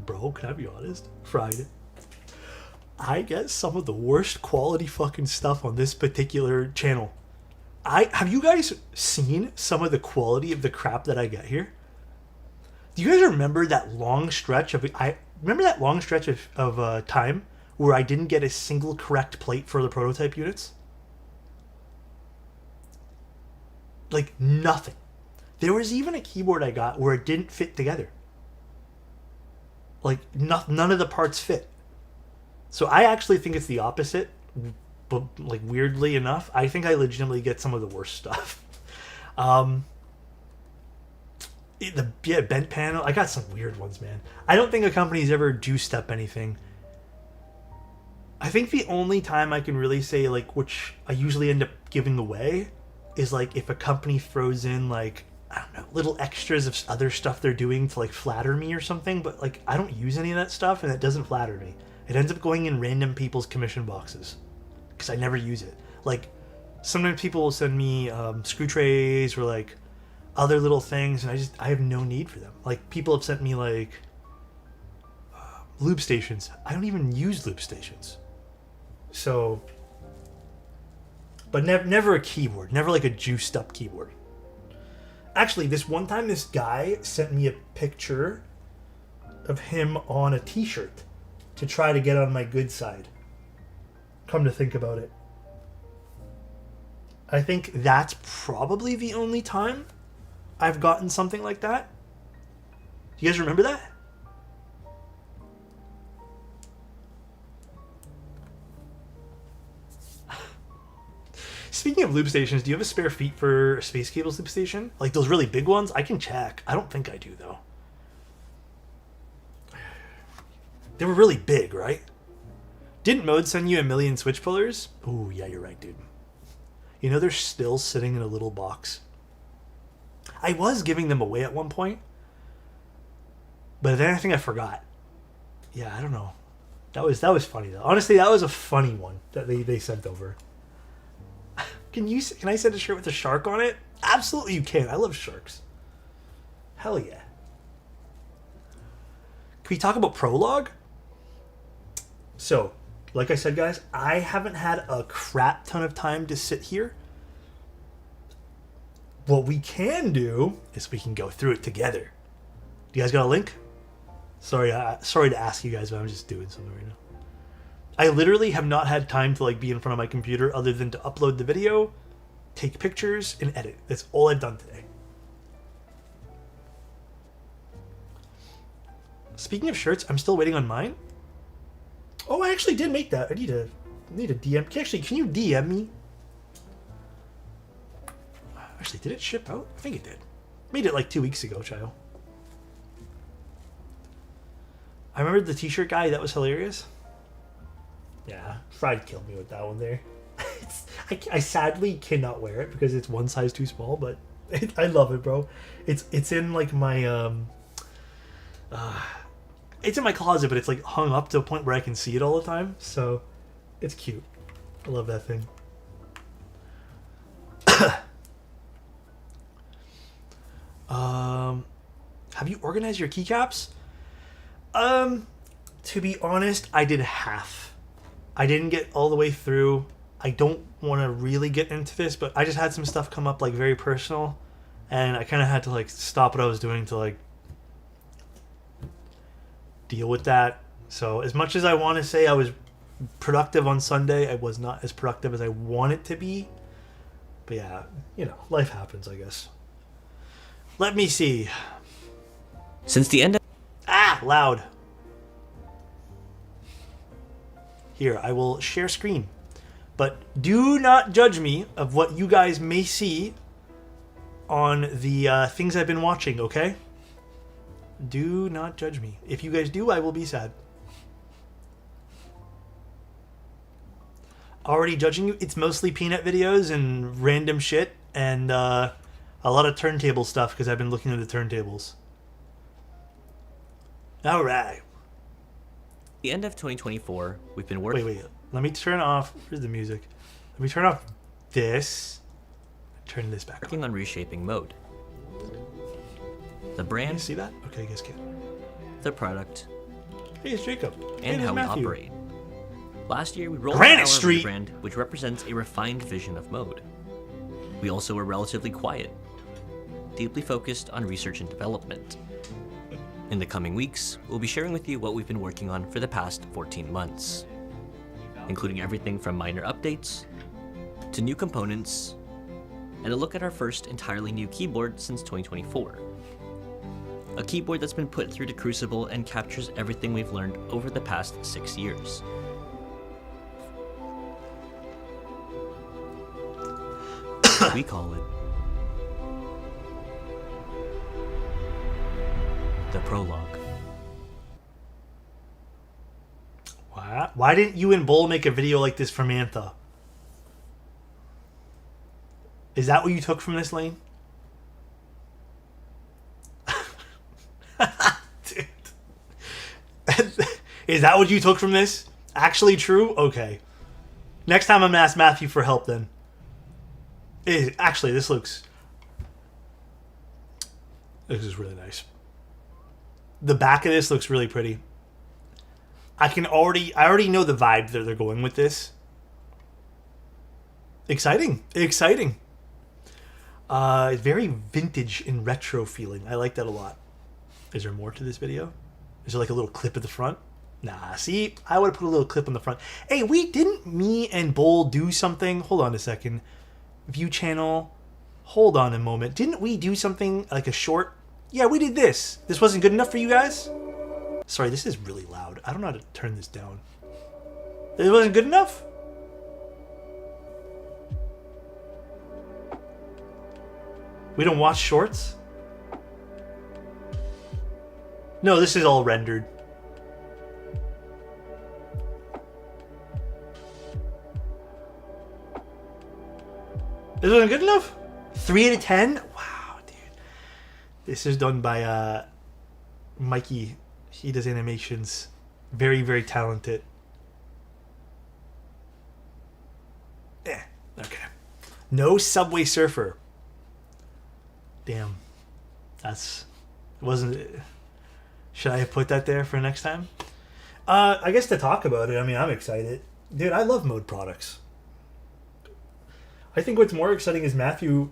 A: Bro, can I be honest? Fried. I get some of the worst quality fucking stuff on this particular channel. Have you guys seen some of the quality of the crap that I get here? Do you guys remember that long stretch of time where I didn't get a single correct plate for the prototype units? Like, nothing. There was even a keyboard I got where it didn't fit together. Like, none of the parts fit. So I actually think it's the opposite. but like weirdly enough, I think I legitimately get some of the worst stuff. Bent panel. I got some weird ones, man. I don't think a company's ever juiced up anything. I think the only time I can really say, like, which I usually end up giving away, is like if a company throws in, like, I don't know, little extras of other stuff they're doing to like flatter me or something. But like, I don't use any of that stuff, and it doesn't flatter me. It ends up going in random people's commission boxes because I never use it. Like, sometimes people will send me screw trays or like other little things, and I have no need for them. Like, people have sent me like lube stations. I don't even use lube stations. So, but never a keyboard, never like a juiced up keyboard. Actually, this one time, this guy sent me a picture of him on a t-shirt to try to get on my good side. Come to think about it, I think that's probably the only time I've gotten something like that. Do you guys remember that? Speaking of loop stations, do you have a spare feet for a Space Cables loop station? Like those really big ones? I can check. I don't think I do, though. They were really big, right? Didn't Mode send you a million switch pullers? Ooh, yeah, you're right, dude. You know, they're still sitting in a little box. I was giving them away at one point, but then I think I forgot. Yeah, I don't know. That was funny though. Honestly, that was a funny one that they sent over. Can I send a shirt with a shark on it? Absolutely, you can. I love sharks. Hell yeah. Can we talk about Prologue? So, like I said, guys, I haven't had a crap ton of time to sit here. What we can do is we can go through it together. Do you guys got a link? Sorry to ask you guys, but I'm just doing something right now. I literally have not had time to like be in front of my computer other than to upload the video, take pictures, and edit. That's all I've done today. Speaking of shirts, I'm still waiting on mine. Oh, I actually did make that. I need a DM. Actually, can you DM me? Actually, did it ship out? I think it did. Made it like 2 weeks ago, child. I remember the t-shirt guy. That was hilarious. Yeah, Fried killed me with that one there. I sadly cannot wear it because it's one size too small, but I love it, bro. It's in like my it's in my closet, but it's like hung up to a point where I can see it all the time. So it's cute. I love that thing. Have you organized your keycaps? To be honest, I did half. I didn't get all the way through. I don't want to really get into this, but I just had some stuff come up like very personal, and I kind of had to like stop what I was doing to like deal with that. So as much as I want to say I was productive on Sunday, I was not as productive as I want it to be. But yeah, you know, life happens, I guess. Let me see.
C: Since the end of...
A: Loud. Here, I will share screen. But do not judge me of what you guys may see on the things I've been watching, okay? Do not judge me. If you guys do, I will be sad. Already judging you? It's mostly peanut videos and random shit and a lot of turntable stuff because I've been looking at the turntables. All right.
C: the end of 2024, we've been working...
A: Wait. Let me turn off... Where's the music? Let me turn off this. Turn this back
C: on reshaping Mode. The brand...
A: Can you see that? Okay, you guys can.
C: The product...
A: Hey, it's Jacob.
C: And
A: hey,
C: how
A: Matthew.
C: we operate. Last year, we rolled out
A: Granite
C: our
A: Street
C: rebrand, which represents a refined vision of Mode. We also were relatively quiet, deeply focused on research and development. In the coming weeks, we'll be sharing with you what we've been working on for the past 14 months, including everything from minor updates to new components and a look at our first entirely new keyboard since 2024. A keyboard that's been put through the crucible and captures everything we've learned over the past 6 years. We call it the prologue.
A: Why didn't you and Bull make a video like this for Mantha? Is that what you took from this, Lane? Dude. Is that what you took from this? Actually true? Okay. Next time I'm going to ask Matthew for help then. Actually, this is really nice. The back of this looks really pretty. I already know the vibe that they're going with this. Exciting. Exciting. Very vintage and retro feeling. I like that a lot. Is there more to this video? Is there like a little clip at the front? Nah, see? I would have put a little clip on the front. Hey, didn't me and Bull do something? Hold on a second. View channel. Hold on a moment. Didn't we do something like a short? Yeah, we did this. This wasn't good enough for you guys? Sorry, this is really loud. I don't know how to turn this down. It wasn't good enough? We don't watch shorts? No, this is all rendered. This wasn't good enough? 3 out of 10? Wow, dude. This is done by Mikey. He does animations. Very, very talented. Okay. No Subway Surfer. Damn. Should I have put that there for next time? I guess to talk about it, I mean, I'm excited. Dude, I love mode products. I think what's more exciting is Matthew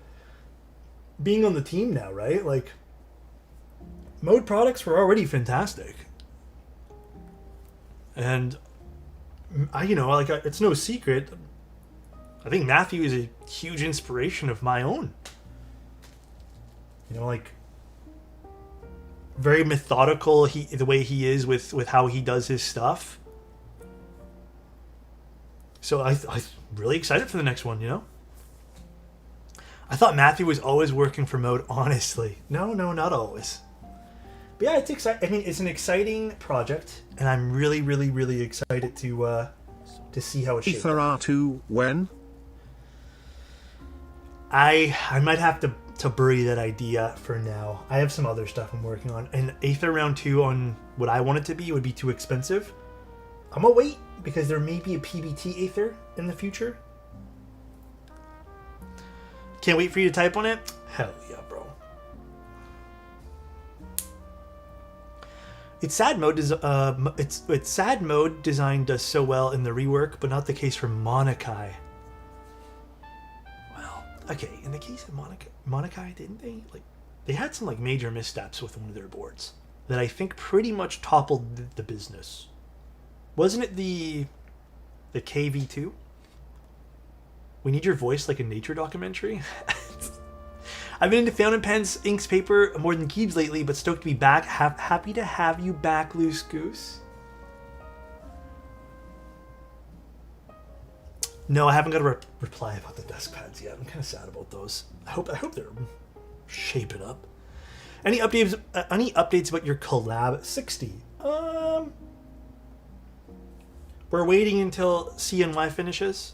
A: being on the team now, right? Like, mode products were already fantastic. And, it's no secret. I think Matthew is a huge inspiration of my own. Very methodical, the way he is with how he does his stuff. So I'm really excited for the next one, I thought Matthew was always working for mode, honestly. No, not always. But yeah, it's exciting. I mean, it's an exciting project, and I'm really, really, really excited to see how it shapes
B: Ether R2 when?
A: I might have to bury that idea for now. I have some other stuff I'm working on, and Aether Round 2 on what I want it to be would be too expensive. I'm gonna wait because there may be a PBT Aether in the future. Can't wait for you to type on it. Hell yeah, bro. It's sad mode. It's sad mode design does so well in the rework, but not the case for Monakai. Well, okay. In the case of Monakai, didn't they they had some major missteps with one of their boards that I think pretty much toppled the business. Wasn't it the KV2? We need your voice like a nature documentary. I've been into fountain pens, inks, paper more than keys lately, but stoked to be back. Happy to have you back, Loose Goose. No, I haven't got a reply about the desk pads yet. I'm kind of sad about those. I hope they're shaping up. Any updates about your collab 60? We're waiting until CNY finishes,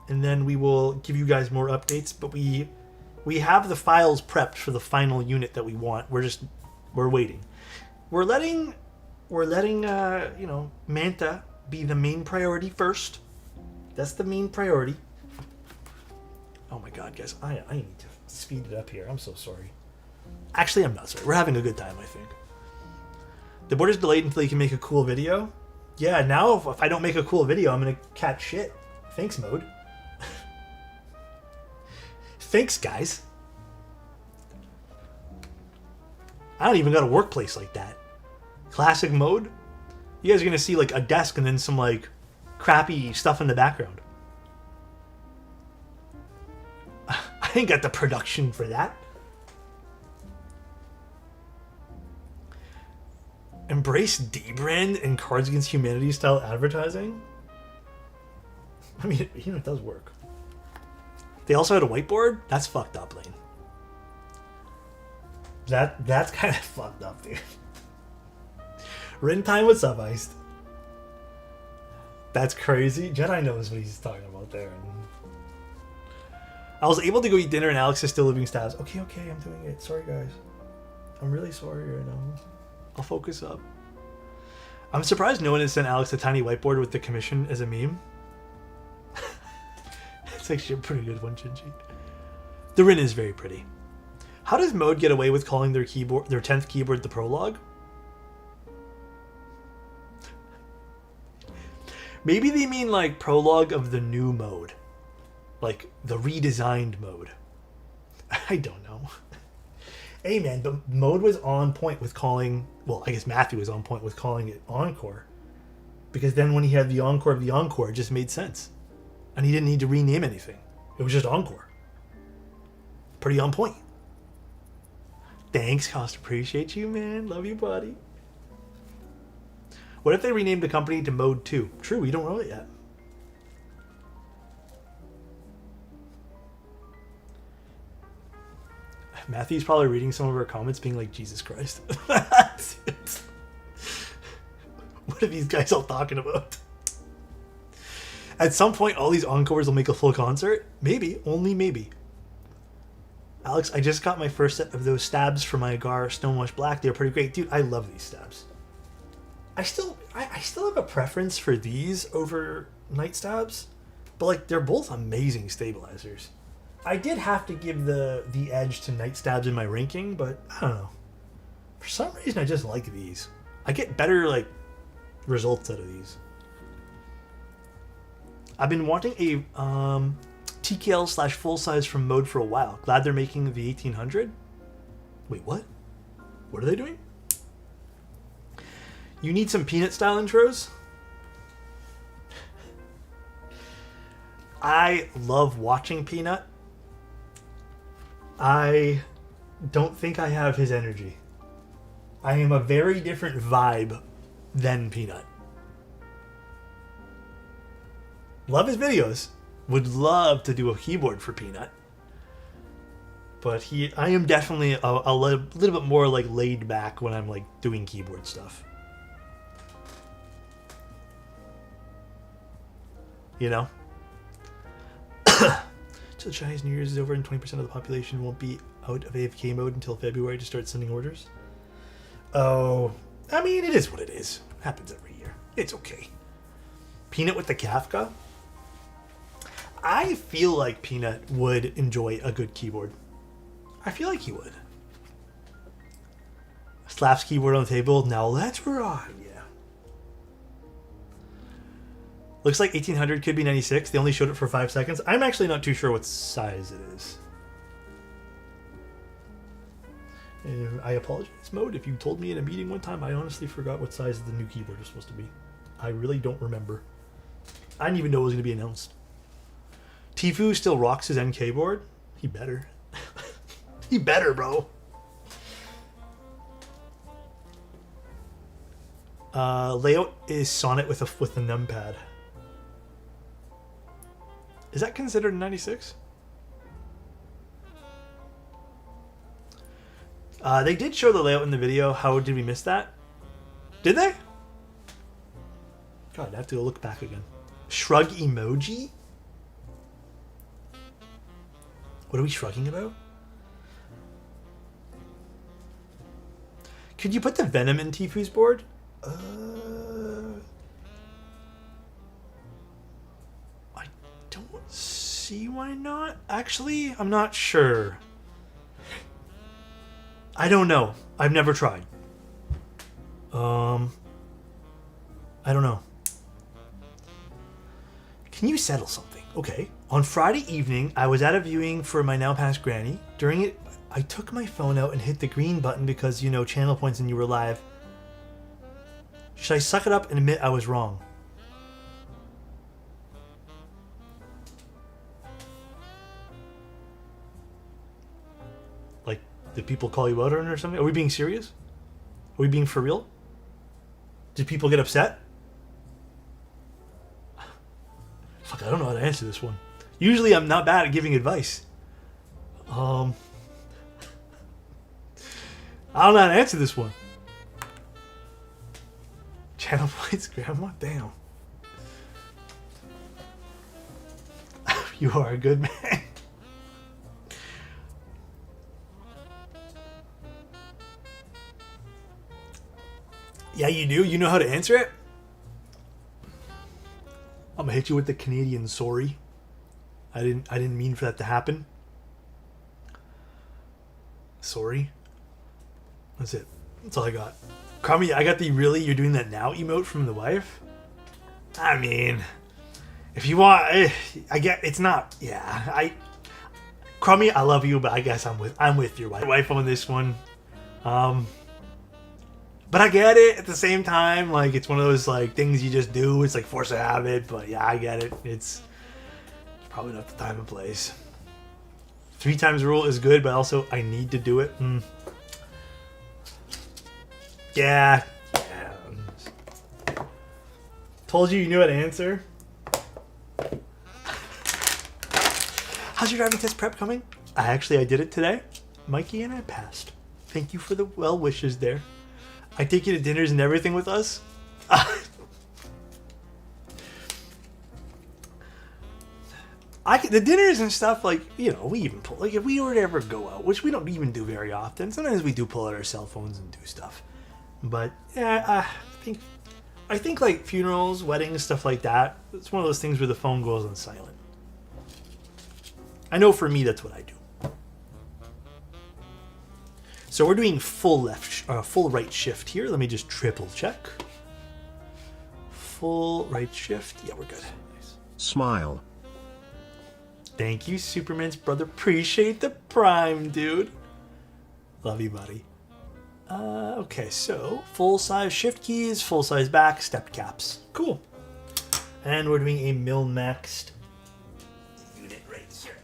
A: and then we will give you guys more updates. But we have the files prepped for the final unit that we want. We're waiting. We're letting Manta be the main priority first. That's the main priority. Oh my god, guys, I need to speed it up here. I'm so sorry. Actually, I'm not sorry. We're having a good time, I think. The board is delayed until you can make a cool video. Yeah, now if I don't make a cool video, I'm gonna catch shit. Thanks, mode. Thanks, guys. I don't even got a workplace like that. Classic mode? You guys are gonna see a desk and then some crappy stuff in the background. I ain't got the production for that. Embrace D-brand and Cards Against Humanity style advertising? I mean, it does work. They also had a whiteboard? That's fucked up, Lane. That's kind of fucked up, dude. Rin time, what's up, Iced? That's crazy. Jedi knows what he's talking about there. I was able to go eat dinner and Alex is still leaving stabs. Okay, I'm doing it. Sorry, guys. I'm really sorry right now. I'll focus up. I'm surprised no one has sent Alex a tiny whiteboard with the commission as a meme. It's actually a pretty good one, Shinji. The Rin is very pretty. How does Mode get away with calling their 10th keyboard the prologue? Maybe they mean like prologue of the new mode. Like the redesigned mode. I don't know. Hey man, but Mode was on point with calling, well, I guess Matthew was on point with calling it Encore. Because then when he had the Encore of the Encore, it just made sense. And he didn't need to rename anything. It was just Encore. Pretty on point. Thanks, Cost. Appreciate you, man. Love you, buddy. What if they renamed the company to Mode 2? True, we don't know it yet. Matthew's probably reading some of our comments being like, Jesus Christ. What are these guys all talking about? At some point, all these encores will make a full concert? Maybe. Only maybe. Alex, I just got my first set of those stabs for my Agar Stonewash Black. They're pretty great. Dude, I love these stabs. I still have a preference for these over Night Stabs. But, like, they're both amazing stabilizers. I did have to give the edge to Night Stabs in my ranking, but I don't know. For some reason, I just like these. I get better, like, results out of these. I've been wanting a TKL / full size from Mode for a while. Glad they're making the 1800. Wait, what? What are they doing? You need some Peanut style intros? I love watching Peanut. I don't think I have his energy. I am a very different vibe than Peanut. Love his videos. Would love to do a keyboard for Peanut. But I am definitely a little bit more like laid back when I'm like doing keyboard stuff. You know? So Chinese New Year's is over and 20% of the population won't be out of AFK mode until February to start sending orders. Oh, I mean, it is what it is. It happens every year. It's okay. Peanut with the Kafka? I feel like Peanut would enjoy a good keyboard. I feel like he would. Slaps keyboard on the table. Now let's ride. Yeah. Looks like 1800 could be 96. They only showed it for 5 seconds. I'm actually not too sure what size it is. And I apologize, Mode. If you told me in a meeting one time, I honestly forgot what size the new keyboard was supposed to be. I really don't remember. I didn't even know it was going to be announced. Tifu still rocks his NK board? He better. He better, bro. Layout is Sonnet with a numpad. Is that considered a 96? They did show the layout in the video. How did we miss that? Did they? God, I have to go look back again. Shrug emoji? What are we shrugging about? Could you put the Venom in Tifu's board? I don't see why not. Actually, I'm not sure. I don't know. I've never tried. I don't know. Can you settle something? Okay. On Friday evening, I was at a viewing for my now past granny. During it, I took my phone out and hit the green button because, you know, channel points and you were live. Should I suck it up and admit I was wrong? Like, did people call you out on it or something? Are we being serious? Are we being for real? Did people get upset? Fuck, I don't know how to answer this one. Usually I'm not bad at giving advice. I don't know how to answer this one. Channel points, grandma? Damn. You are a good man. Yeah, you do? You know how to answer it? I'm gonna hit you with the Canadian sorry. I didn't mean for that to happen. Sorry. That's it. That's all I got. Crummy, I got the really you're doing that now emote from the wife. I mean, if you want, I get it's not. Yeah, Crummy, I love you, but I guess I'm with your wife on this one. But I get it at the same time. Like, it's one of those like things you just do. It's like force of habit. But yeah, I get it. It's probably not the time and place. 3 times rule is good, but also I need to do it. Yeah. Told you knew how to answer. How's your driving test prep coming? I did it today. Mikey and I passed. Thank you for the well wishes there. I take you to dinners and everything with us. The dinners and stuff, like, you know, we even pull, like, if we were to ever go out, which we don't even do very often, sometimes we do pull out our cell phones and do stuff. But yeah, I think like funerals, weddings, stuff like that, it's one of those things where the phone goes on silent. I know for me that's what I do. So we're doing full right shift here. Let me just triple check. Full right shift. Yeah, we're good. Nice.
B: Smile.
A: Thank you, Superman's brother. Appreciate the prime, dude. Love you, buddy. Okay, so full size shift keys, full size back, step caps. Cool. And we're doing a mil-maxed unit right here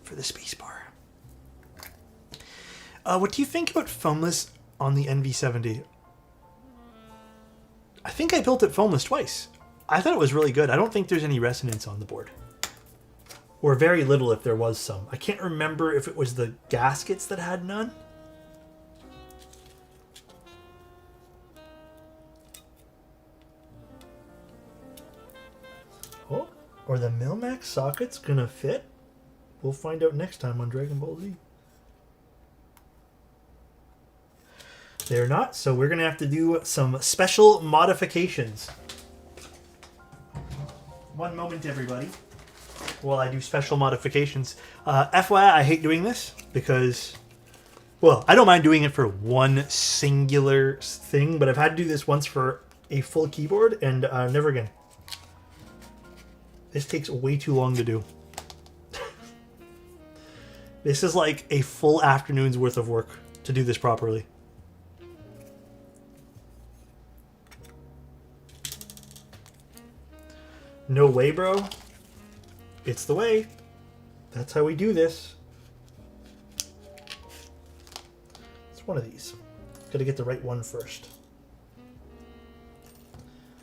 A: for the space bar. What do you think about foamless on the NV70? I think I built it foamless twice. I thought it was really good. I don't think there's any resonance on the board. Or very little if there was some. I can't remember if it was the gaskets that had none. Oh, or the Milmax socket's gonna fit? We'll find out next time on Dragon Ball Z. They're not, so we're gonna have to do some special modifications. One moment, everybody, while I do special modifications. FYI, I hate doing this because, well, I don't mind doing it for one singular thing, but I've had to do this once for a full keyboard, and never again. This takes way too long to do. This is like a full afternoon's worth of work to do this properly. No way, bro. It's the way. That's how we do this. It's one of these. Gotta get the right one first.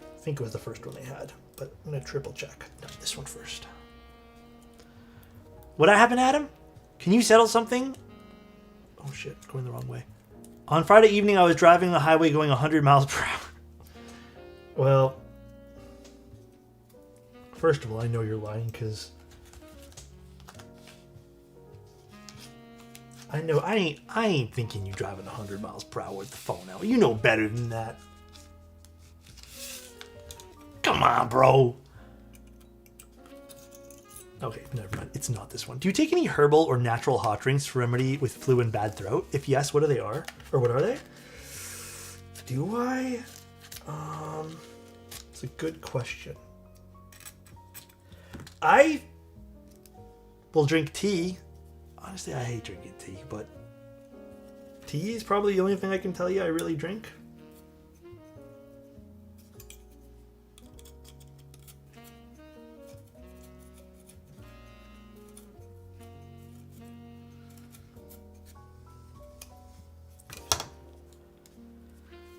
A: I think it was the first one they had, but I'm gonna triple check. No, this one first. What happened, Adam? Can you settle something? Oh shit, it's going the wrong way. On Friday evening, I was driving the highway going 100 miles per hour. Well, first of all, I know you're lying because I know I ain't thinking you driving 100 miles per hour with the phone out. You know better than that. Come on, bro. Okay, never mind. It's not this one. Do you take any herbal or natural hot drinks to remedy with flu and bad throat? If yes, what are they? Or what are they? Do I? It's a good question. I will drink tea. Honestly, I hate drinking tea, but tea is probably the only thing I can tell you I really drink.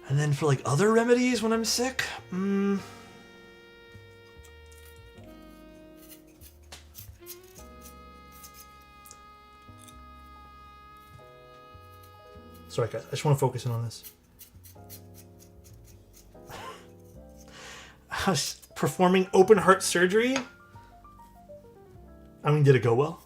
A: And then for like other remedies when I'm sick, Sorry, guys. I just want to focus in on this. Performing open heart surgery. I mean, did it go well?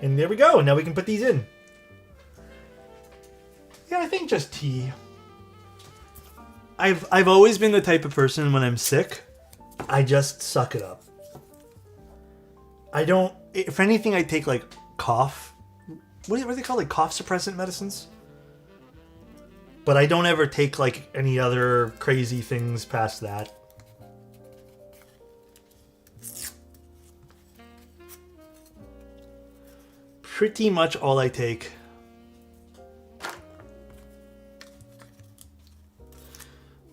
A: And there we go. Now we can put these in. Yeah, I think just tea. I've always been the type of person when I'm sick, I just suck it up. I don't. If anything, I take like cough. What are they called? Like cough suppressant medicines. But I don't ever take like any other crazy things past that. Pretty much all I take.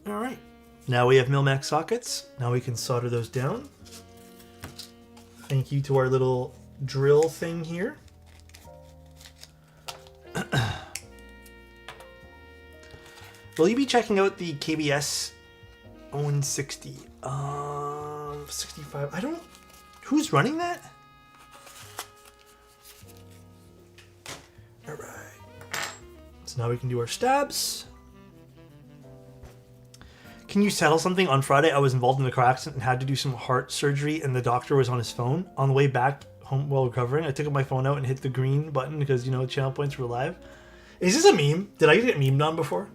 A: All right. Now we have Milmax sockets. Now we can solder those down. Thank you to our little drill thing here. Will you be checking out the KBS Rin60? 65. I don't. Who's running that? All right. So now we can do our stabs. Can you settle something? On Friday, I was involved in a car accident and had to do some heart surgery, and the doctor was on his phone. On the way back home while recovering, I took my phone out and hit the green button because, you know, channel points were live. Is this a meme? Did I get memed on before?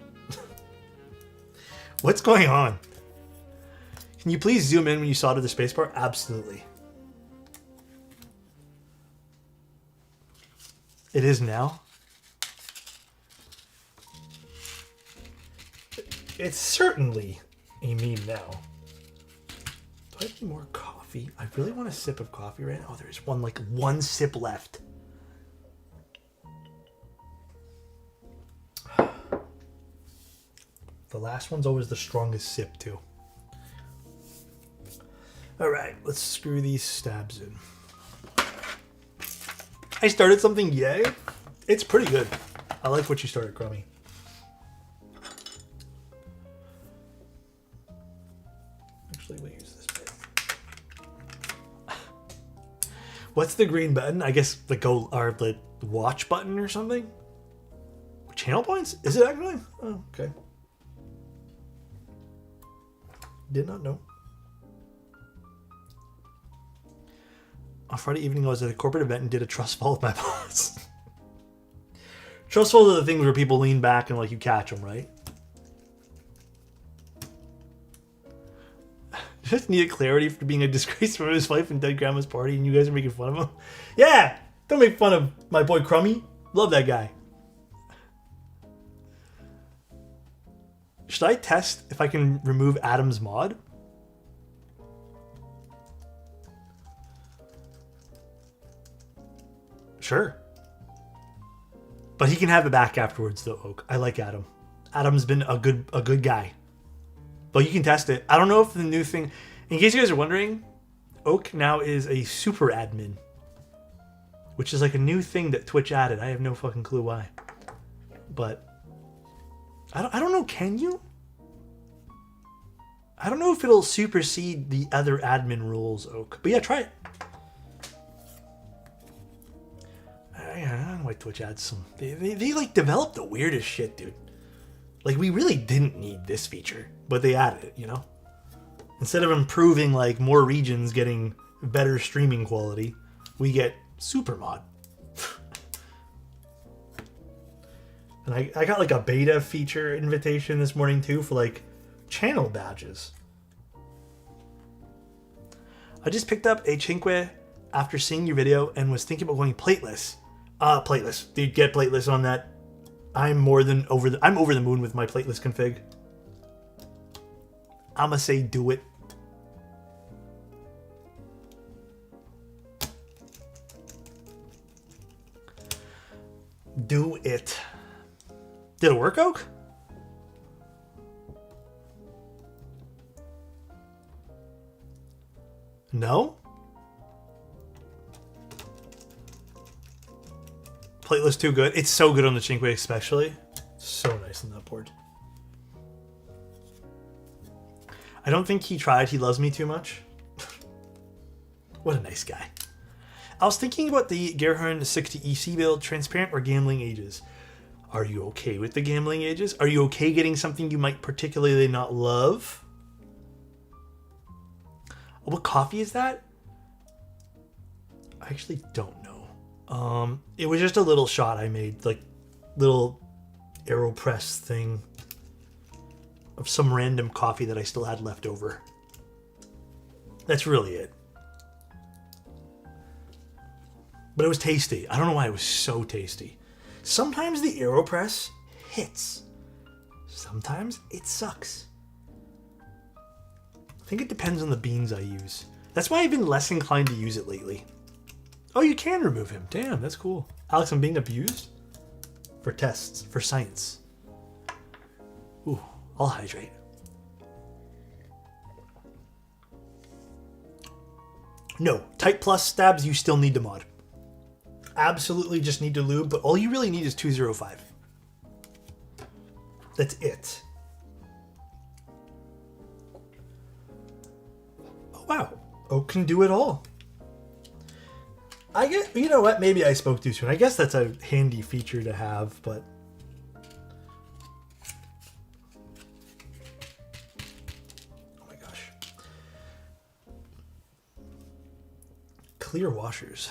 A: What's going on? Can you please zoom in when you solder the spacebar? Absolutely. It is now. It's certainly a meme now. Do I need more coffee? I really want a sip of coffee right now. Oh, there's one sip left. The last one's always the strongest sip too. All right, let's screw these stabs in. I started something, yay. It's pretty good. I like what you started, Crummy. Actually, we'll use this bit. What's the green button? I guess the go or the watch button or something? Channel points? Is it actually? Oh, okay. Did not know. On Friday evening, I was at a corporate event and did a trust fall with my boss. Trust falls are the things where people lean back and like you catch them, right? Just needed clarity for being a disgrace from his wife and dead grandma's party, and you guys are making fun of him. Yeah, don't make fun of my boy Crummy. Love that guy. Should I test if I can remove Adam's mod? Sure. But he can have it back afterwards though, Oak. I like Adam. Adam's been a good guy. But you can test it. I don't know if the new thing, in case you guys are wondering, Oak now is a super admin, which is like a new thing that Twitch added. I have no fucking clue why. But I don't know, can you? I don't know if it'll supersede the other admin rules, Oak. But yeah, try it. I don't know why Twitch adds some. They like developed the weirdest shit, dude. Like, we really didn't need this feature, but they added it, you know? Instead of improving, like, more regions getting better streaming quality, we get super mod. And I got, like, a beta feature invitation this morning, too, for, like, channel badges. I just picked up a Cinque after seeing your video and was thinking about going plateless. Plateless. Dude, get plateless on that. I'm over the moon with my plateless config. I'ma say do it. Do it. Did it work, Oak? No? Plateless too good. It's so good on the Cinque especially. So nice on that board. I don't think he tried. He loves me too much. What a nice guy. I was thinking about the Rin60 EC build, transparent or gambling ages. Are you okay with the gambling ages? Are you okay getting something you might particularly not love? What coffee is that? I actually don't know. It was just a little shot I made, like little AeroPress thing of some random coffee that I still had left over. That's really it. But it was tasty. I don't know why it was so tasty. Sometimes the AeroPress hits. Sometimes it sucks. I think it depends on the beans I use. That's why I've been less inclined to use it lately. Oh, you can remove him. Damn, that's cool. Alex, I'm being abused? For tests, for science. Ooh, I'll hydrate. No, Type Plus stabs you still need to mod. Absolutely just need to lube, but all you really need is 205. That's it. Oh, wow. Oak can do it all. I guess, you know what? Maybe I spoke too soon. I guess that's a handy feature to have, but... Oh my gosh. Clear washers.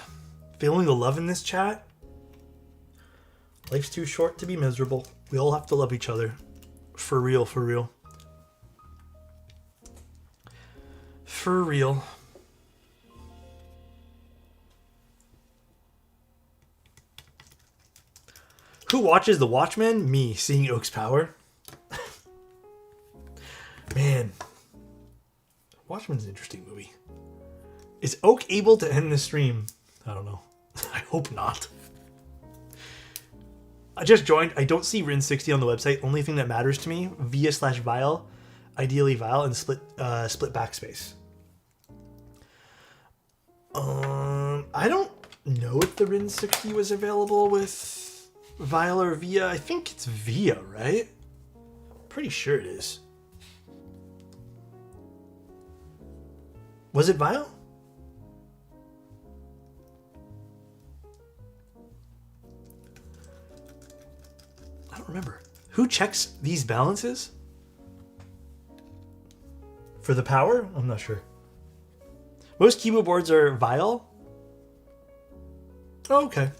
A: Feeling the love in this chat? Life's too short to be miserable. We all have to love each other. For real, for real. For real. Who watches The Watchmen? Me, seeing Oak's power. Man. Watchmen's an interesting movie. Is Oak able to end the stream? I don't know. I hope not. I just joined. I don't see Rin60 on the website. Only thing that matters to me, via/vile, ideally vile, and split backspace. I don't know if the Rin60 was available with vile or via. I think it's via, right? Pretty sure it is. Was it vile? I don't remember. Who checks these balances? For the power? I'm not sure. Most Kibo boards are vile. Oh, okay.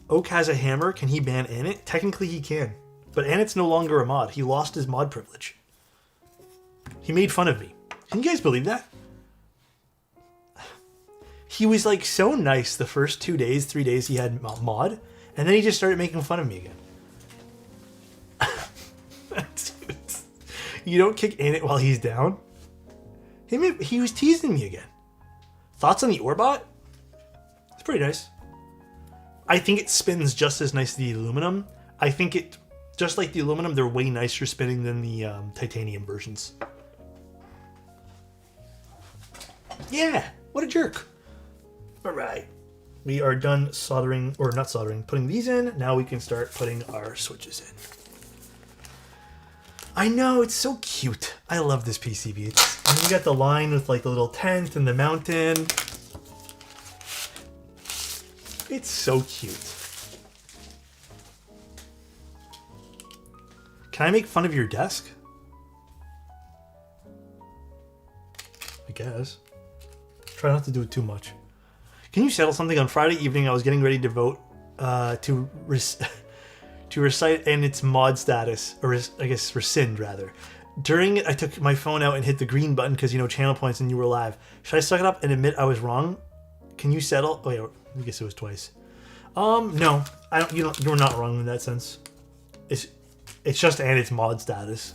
A: Oak has a hammer. Can he ban Anit? Technically he can. But Anit's no longer a mod. He lost his mod privilege. He made fun of me. Can you guys believe that? He was like so nice the first 2 days, 3 days he had mod. And then he just started making fun of me again. You don't kick Anit while he's down? He was teasing me again. Thoughts on the Orbot? It's pretty nice. I think it spins just as nice as the aluminum. I think it, just like the aluminum, they're way nicer spinning than the titanium versions. Yeah, what a jerk. All right. We are done soldering, or not soldering, putting these in. Now we can start putting our switches in. I know, it's so cute. I love this PCB. And you got the line with like the little tent and the mountain. It's so cute. Can I make fun of your desk? I guess. Try not to do it too much. Can you settle something? On Friday evening, I was getting ready to vote to recite and its mod status, or I guess rescind rather. During it, I took my phone out and hit the green button because, you know, channel points and you were live. Should I suck it up and admit I was wrong? Can you settle? Oh yeah, I guess it was twice. No, I don't. You're not wrong in that sense. It's just and its mod status.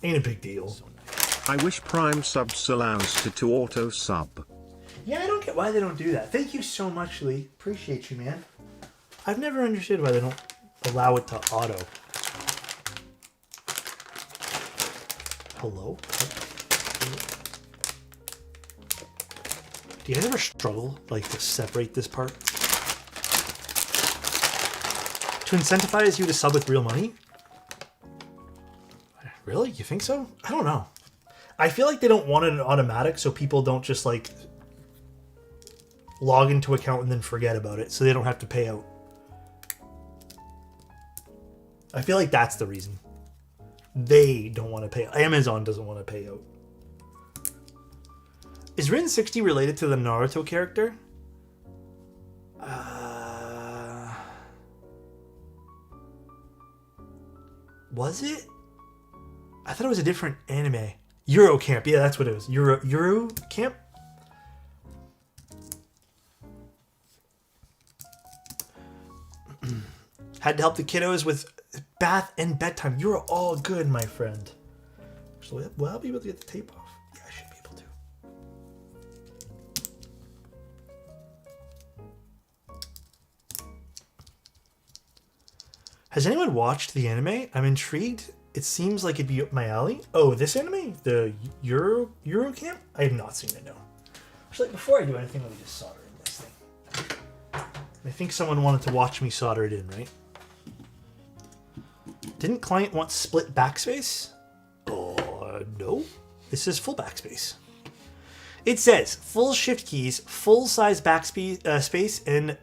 A: Ain't a big deal.
B: I wish Prime subs allows to auto sub.
A: Yeah, I don't get why they don't do that. Thank you so much, Lee. Appreciate you, man. I've never understood why they don't allow it to auto. Hello? Do you guys ever struggle, like, to separate this part? To incentivize you to sub with real money? Really? You think so? I don't know. I feel like they don't want it in automatic so people don't just, like, log into account and then forget about it so they don't have to pay out. I feel like that's the reason. They don't want to pay. Amazon doesn't want to pay out. Is Rin60 related to the Naruto character? Was it? I thought it was a different anime. Eurocamp. Yeah, that's what it was. Eurocamp? Had to help the kiddos with bath and bedtime. You're all good, my friend. So will I be able to get the tape off? Yeah, I should be able to. Has anyone watched the anime? I'm intrigued. It seems like it'd be up my alley. Oh, this anime? The Eurocamp? I have not seen it, no. Actually, before I do anything, let me just solder in this thing. I think someone wanted to watch me solder it in, right? Didn't client want split backspace? No. This is full backspace. It says full shift keys, full size backspace, space, and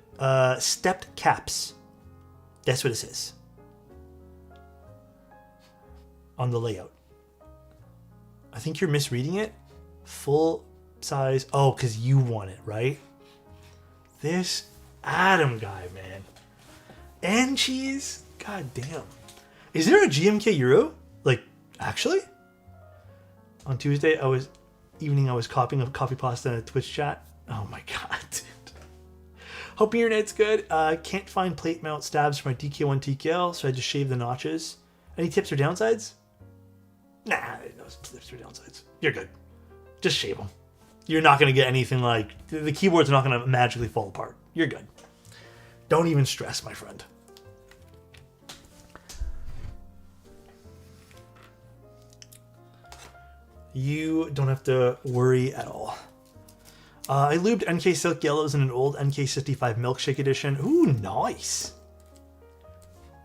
A: stepped caps. That's what it says on the layout. I think you're misreading it. Full size. Oh, because you want it, right? This Adam guy, man. And cheese. God damn. Is there a GMK Euro? Like, actually? On Tuesday, I was copying a coffee pasta in a Twitch chat. Oh my god, dude. Hope your internet's good. Can't find plate mount stabs for my DK1 TKL, so I just shave the notches. Any tips or downsides? Nah, no tips or downsides. You're good. Just shave them. You're not going to get anything like... The keyboard's not going to magically fall apart. You're good. Don't even stress, my friend. You don't have to worry at all. I lubed NK Silk Yellows in an old NK65 Milkshake Edition. Ooh, nice.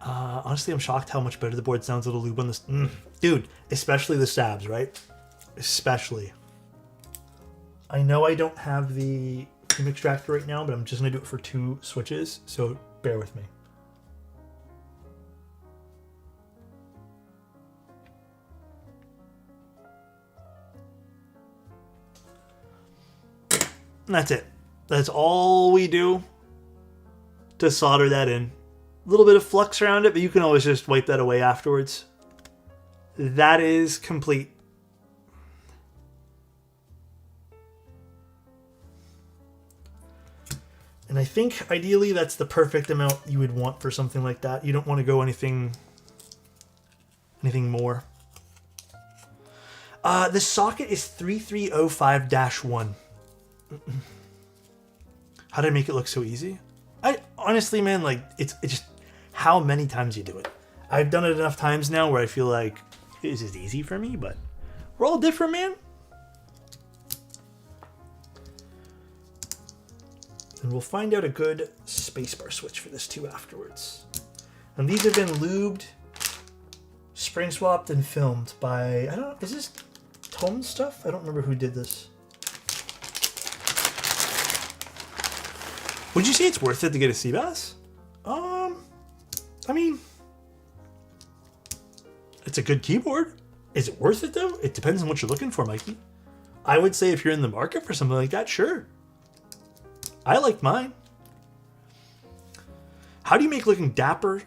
A: Honestly, I'm shocked how much better the board sounds with a lube on this. Dude, especially the stabs, right? Especially. I know I don't have the cream extractor right now, but I'm just going to do it for 2 switches, so bear with me. And that's it. That's all we do to solder that in. A little bit of flux around it, but you can always just wipe that away afterwards. That is complete. And I think ideally that's the perfect amount you would want for something like that. You don't want to go anything more. The socket is 3305-1. How did I make it look so easy? I honestly, man, like it's just how many times you do it. I've done it enough times now where I feel like it's just easy for me, but we're all different, man. And we'll find out a good spacebar switch for this too afterwards. And these have been lubed, spring swapped, and filmed by, I don't know, is this Tom stuff? I don't remember who did this. Would you say it's worth it to get a Seabass? I mean, it's a good keyboard. Is it worth it though? It depends on what you're looking for, Mikey. I would say if you're in the market for something like that, sure. I like mine. How do you make looking dapper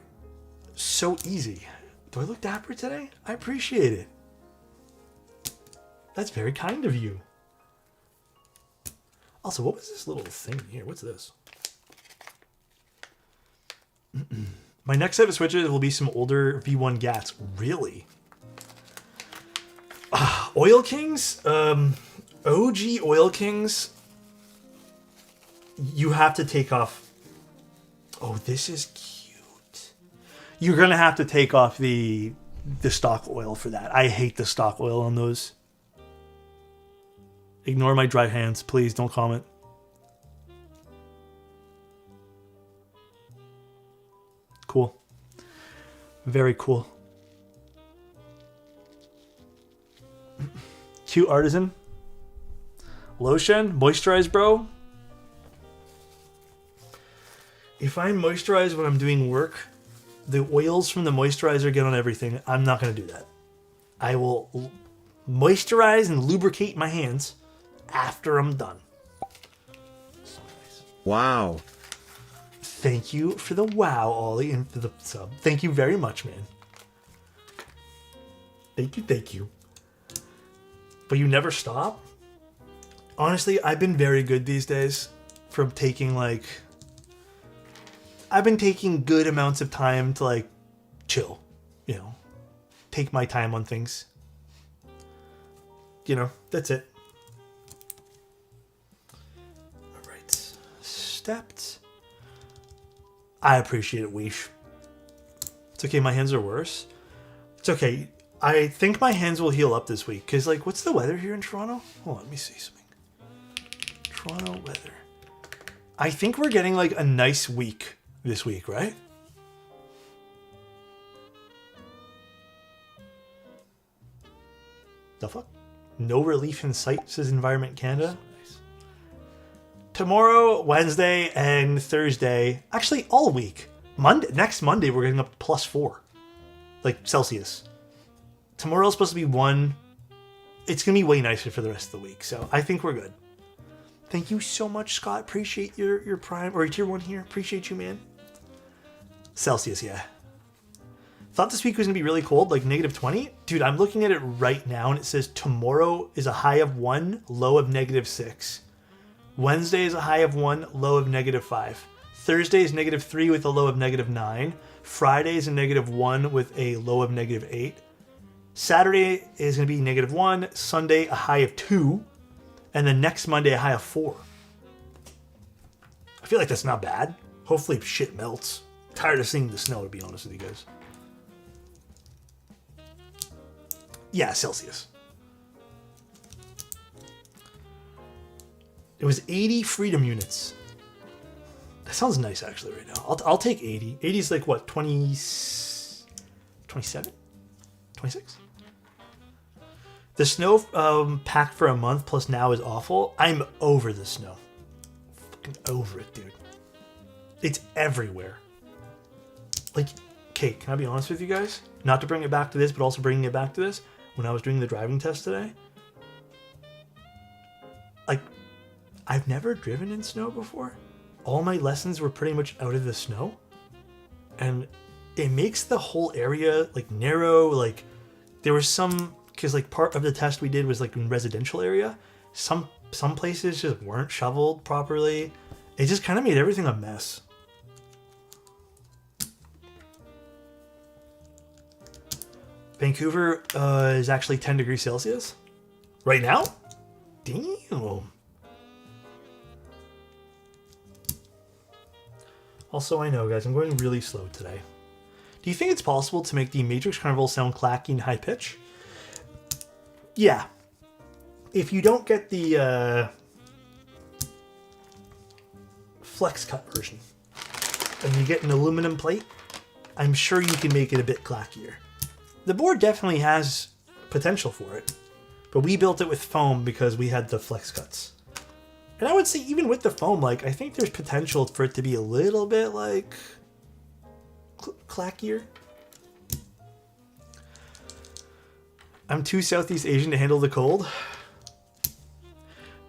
A: so easy? Do I look dapper today? I appreciate it. That's very kind of you. Also, what was this little thing here? What's this? My next set of switches will be some older V1 GATs. Really? Oil Kings? OG Oil Kings. You have to take off. Oh, this is cute. You're going to have to take off the stock oil for that. I hate the stock oil on those. Ignore my dry hands. Please don't comment. Cool. Very cool. Cute artisan. Lotion. Moisturize, bro. If I moisturize when I'm doing work, the oils from the moisturizer get on everything. I'm not going to do that. I will moisturize and lubricate my hands after I'm done. So nice.
B: Wow.
A: Thank you for the wow, Ollie, and for the sub. Thank you very much, man. Thank you. But you never stop? Honestly, I've been very good these days from taking, like... I've been taking good amounts of time to, like, chill. You know, take my time on things. You know, that's it. Alright. Stepped. I appreciate it, Weesh. It's okay, my hands are worse. It's okay. I think my hands will heal up this week. Because, like, what's the weather here in Toronto? Hold on, let me see something. Toronto weather. I think we're getting, like, a nice week this week, right? The fuck? No relief in sight, says Environment Canada. Nice. Tomorrow, Wednesday, and Thursday. Actually, all week. Next Monday, we're getting up to +4. Like, Celsius. Tomorrow's supposed to be 1. It's going to be way nicer for the rest of the week. So, I think we're good. Thank you so much, Scott. Appreciate your Prime, or Tier 1 here. Appreciate you, man. Celsius, yeah. Thought this week was going to be really cold, like -20. Dude, I'm looking at it right now, and it says tomorrow is a high of 1, low of -6. Wednesday is a high of 1, low of -5. Thursday is -3 with a low of -9. Friday is a -1 with a low of -8. Saturday is going to be -1. Sunday, a high of 2. And then next Monday, a high of 4. I feel like that's not bad. Hopefully shit melts. Tired of seeing the snow, to be honest with you guys. Yeah, Celsius. It was 80 freedom units. That sounds nice, actually, right now. I'll take 80. 80 is like, what, 27? 26? The snow packed for a month plus now is awful. I'm over the snow. Fucking over it, dude. It's everywhere. Like, okay, can I be honest with you guys? Not to bring it back to this, but also bringing it back to this. When I was doing the driving test today, like, I've never driven in snow before. All my lessons were pretty much out of the snow. And it makes the whole area, like, narrow. Like, there was some... Because, like, part of the test we did was, like, in residential area. Some places just weren't shoveled properly. It just kind of made everything a mess. Vancouver is actually 10 degrees Celsius. Right now? Damn. Also, I know, guys, I'm going really slow today. Do you think it's possible to make the Matrix Carnival sound clacky and high pitch? Yeah. If you don't get the flex cut version and you get an aluminum plate, I'm sure you can make it a bit clackier. The board definitely has potential for it, but we built it with foam because we had the flex cuts. And I would say even with the foam, like, I think there's potential for it to be a little bit, like, clackier. I'm too Southeast Asian to handle the cold.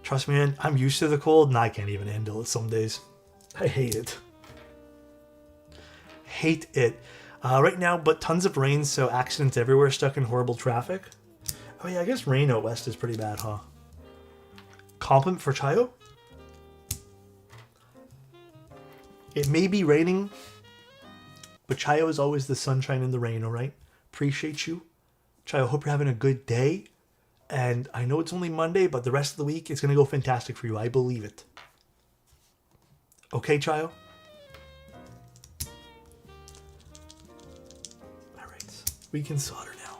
A: Trust me, man, I'm used to the cold and I can't even handle it some days. I hate it. Hate it. Right now, but tons of rain, so accidents everywhere, stuck in horrible traffic. Oh yeah, I guess rain out west is pretty bad, huh? Compliment for Chayo? It may be raining, but Chayo is always the sunshine in the rain, alright? Appreciate you. Chayo, hope you're having a good day. And I know it's only Monday, but the rest of the week is going to go fantastic for you. I believe it. Okay, Chayo? Alright, we can solder now.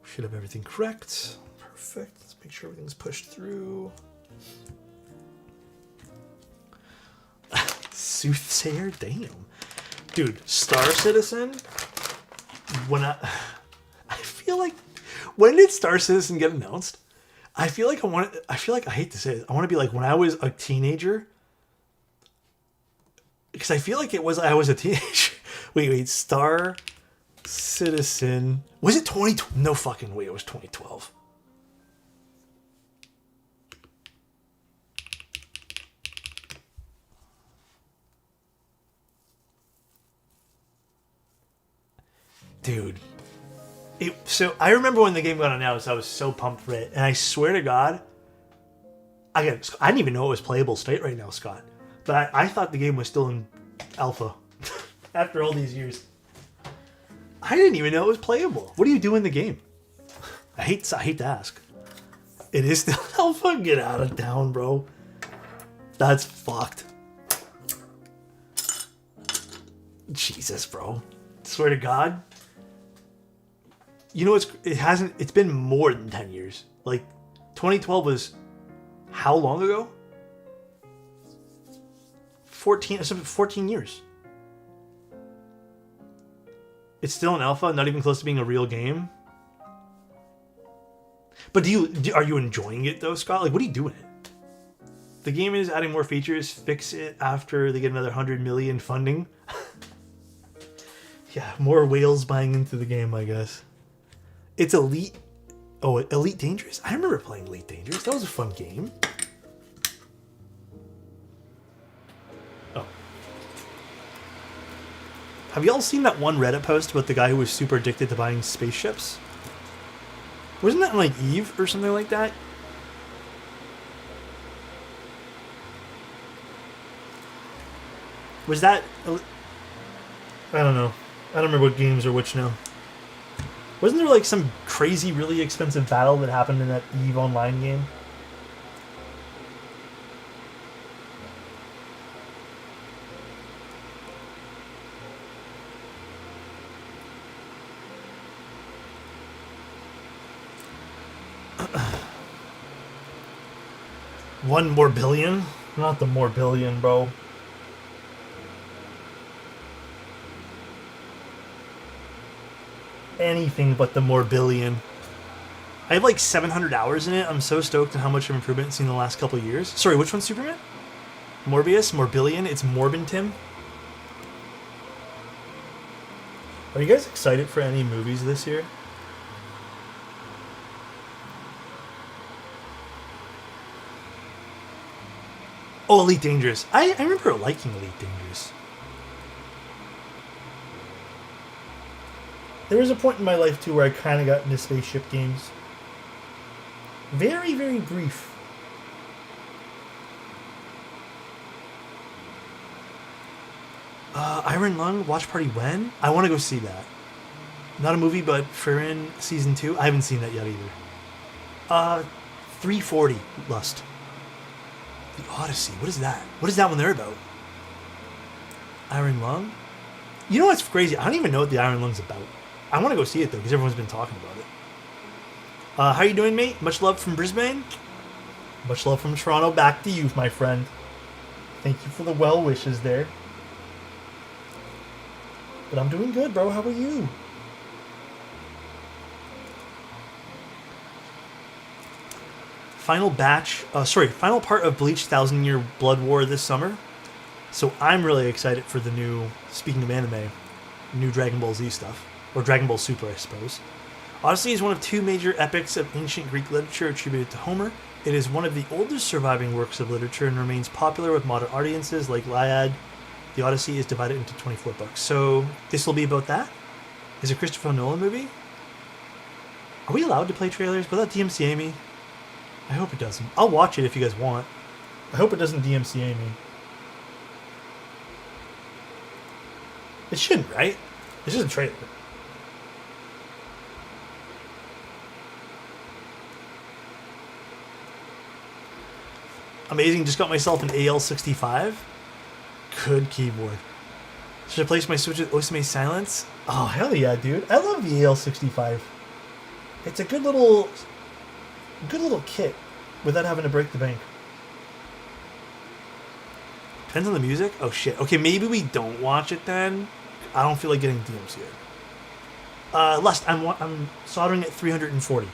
A: We should have everything correct. Perfect. Let's make sure everything's pushed through. Soothsayer? Damn. Dude, Star Citizen? I feel like, when did Star Citizen get announced? I feel like I hate to say it, I want to be like when I was a teenager. Because I feel like I was a teenager. Wait, Star Citizen. Was it 2012? No fucking way, it was 2012. Dude. So I remember when the game got announced, I was so pumped for it. And I swear to God, I didn't even know it was playable state right now, Scott. But I thought the game was still in alpha after all these years. I didn't even know it was playable. What do you do in the game? I hate to ask. It is still alpha? Get out of town, bro. That's fucked. Jesus, bro. Swear to God. You know, it's been more than 10 years. Like, 2012 was how long ago? 14 years. It's still an alpha, not even close to being a real game. But are you enjoying it though, Scott? Like, what are you doing it? The game is adding more features. Fix it after they get another 100 million funding. Yeah, more whales buying into the game, I guess. It's Elite. Oh, Elite Dangerous? I remember playing Elite Dangerous. That was a fun game. Oh. Have y'all seen that one Reddit post about the guy who was super addicted to buying spaceships? Wasn't that like Eve or something like that? Was that... I don't know. I don't remember what games are which now. Wasn't there like some crazy, really expensive battle that happened in that EVE Online game? One more billion? Not the more billion, bro. Anything but the more billion. I have like 700 hours in it. I'm so stoked at how much of improvement I've seen in the last couple of years. Sorry, which one's Superman? Morbius? Morbillion? It's Morbin Tim. Are you guys excited for any movies this year? Oh, Elite Dangerous. I remember liking Elite Dangerous. There was a point in my life, too, where I kind of got into spaceship games. Very, very brief. Iron Lung, Watch Party when? I want to go see that. Not a movie, but Farron Season 2. I haven't seen that yet either. 340 Lust. The Odyssey. What is that? What is that one there about? Iron Lung? You know what's crazy? I don't even know what the Iron Lung's about. I want to go see it, though, because everyone's been talking about it. How you doing, mate? Much love from Brisbane. Much love from Toronto. Back to you, my friend. Thank you for the well wishes there. But I'm doing good, bro. How about you? Final part of Bleach 1,000 Year Blood War this summer. So I'm really excited for the new, speaking of anime, new Dragon Ball Z stuff. Or Dragon Ball Super, I suppose. Odyssey is one of two major epics of ancient Greek literature attributed to Homer. It is one of the oldest surviving works of literature and remains popular with modern audiences like Iliad. The Odyssey is divided into 24 books. So this will be about that? Is it a Christopher Nolan movie? Are we allowed to play trailers? Will that DMCA me? I hope it doesn't. I'll watch it if you guys want. I hope it doesn't DMCA me. It shouldn't, right? It's just a trailer. Amazing, just got myself an AL65. Good keyboard. Should I place my Switch with Osame Silence? Oh, hell yeah, dude. I love the AL65. It's a good little kit without having to break the bank. Depends on the music? Oh, shit. Okay, maybe we don't watch it then. I don't feel like getting DMCA. Lust, I'm soldering at 340.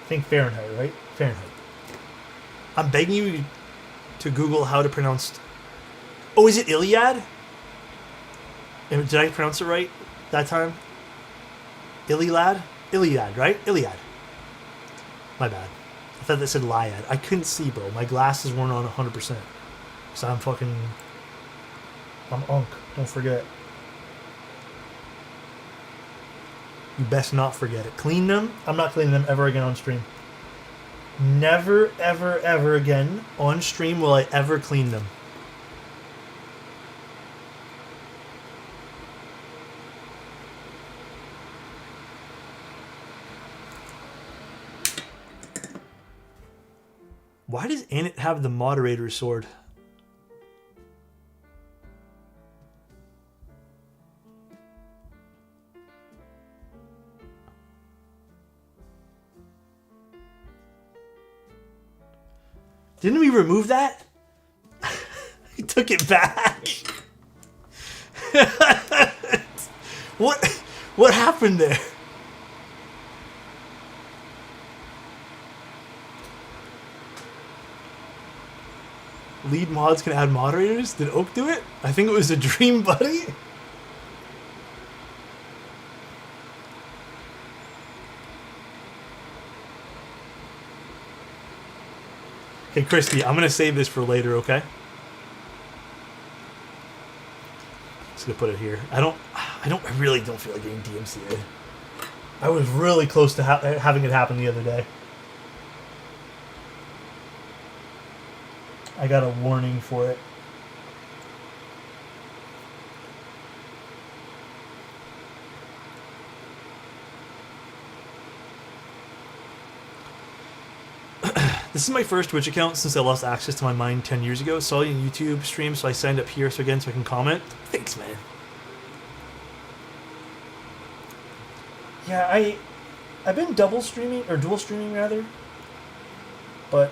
A: I think Fahrenheit, right? Fahrenheit. I'm begging you to Google how to pronounce... Oh, is it Iliad? Did I pronounce it right that time? Iliad? Iliad, right? Iliad. My bad. I thought that said Liad. I couldn't see, bro. My glasses weren't on 100%. So I'm fucking... I'm unk. Don't forget. You best not forget it. Clean them. I'm not cleaning them ever again on stream. Never, ever, ever again on stream will I ever clean them. Why does Annette have the moderator sword? Didn't we remove that? He took it back. What happened there? Lead mods can add moderators? Did Oak do it? I think it was a dream, buddy. Hey, Christy, I'm gonna save this for later, okay? Just gonna put it here. I really don't feel like getting DMCA'd. I was really close to having it happen the other day. I got a warning for it. This is my first Twitch account since I lost access to my mine 10 years ago. Saw you on YouTube stream, so I signed up here so I can comment. Thanks, man. Yeah, I've been double streaming, or dual streaming rather. But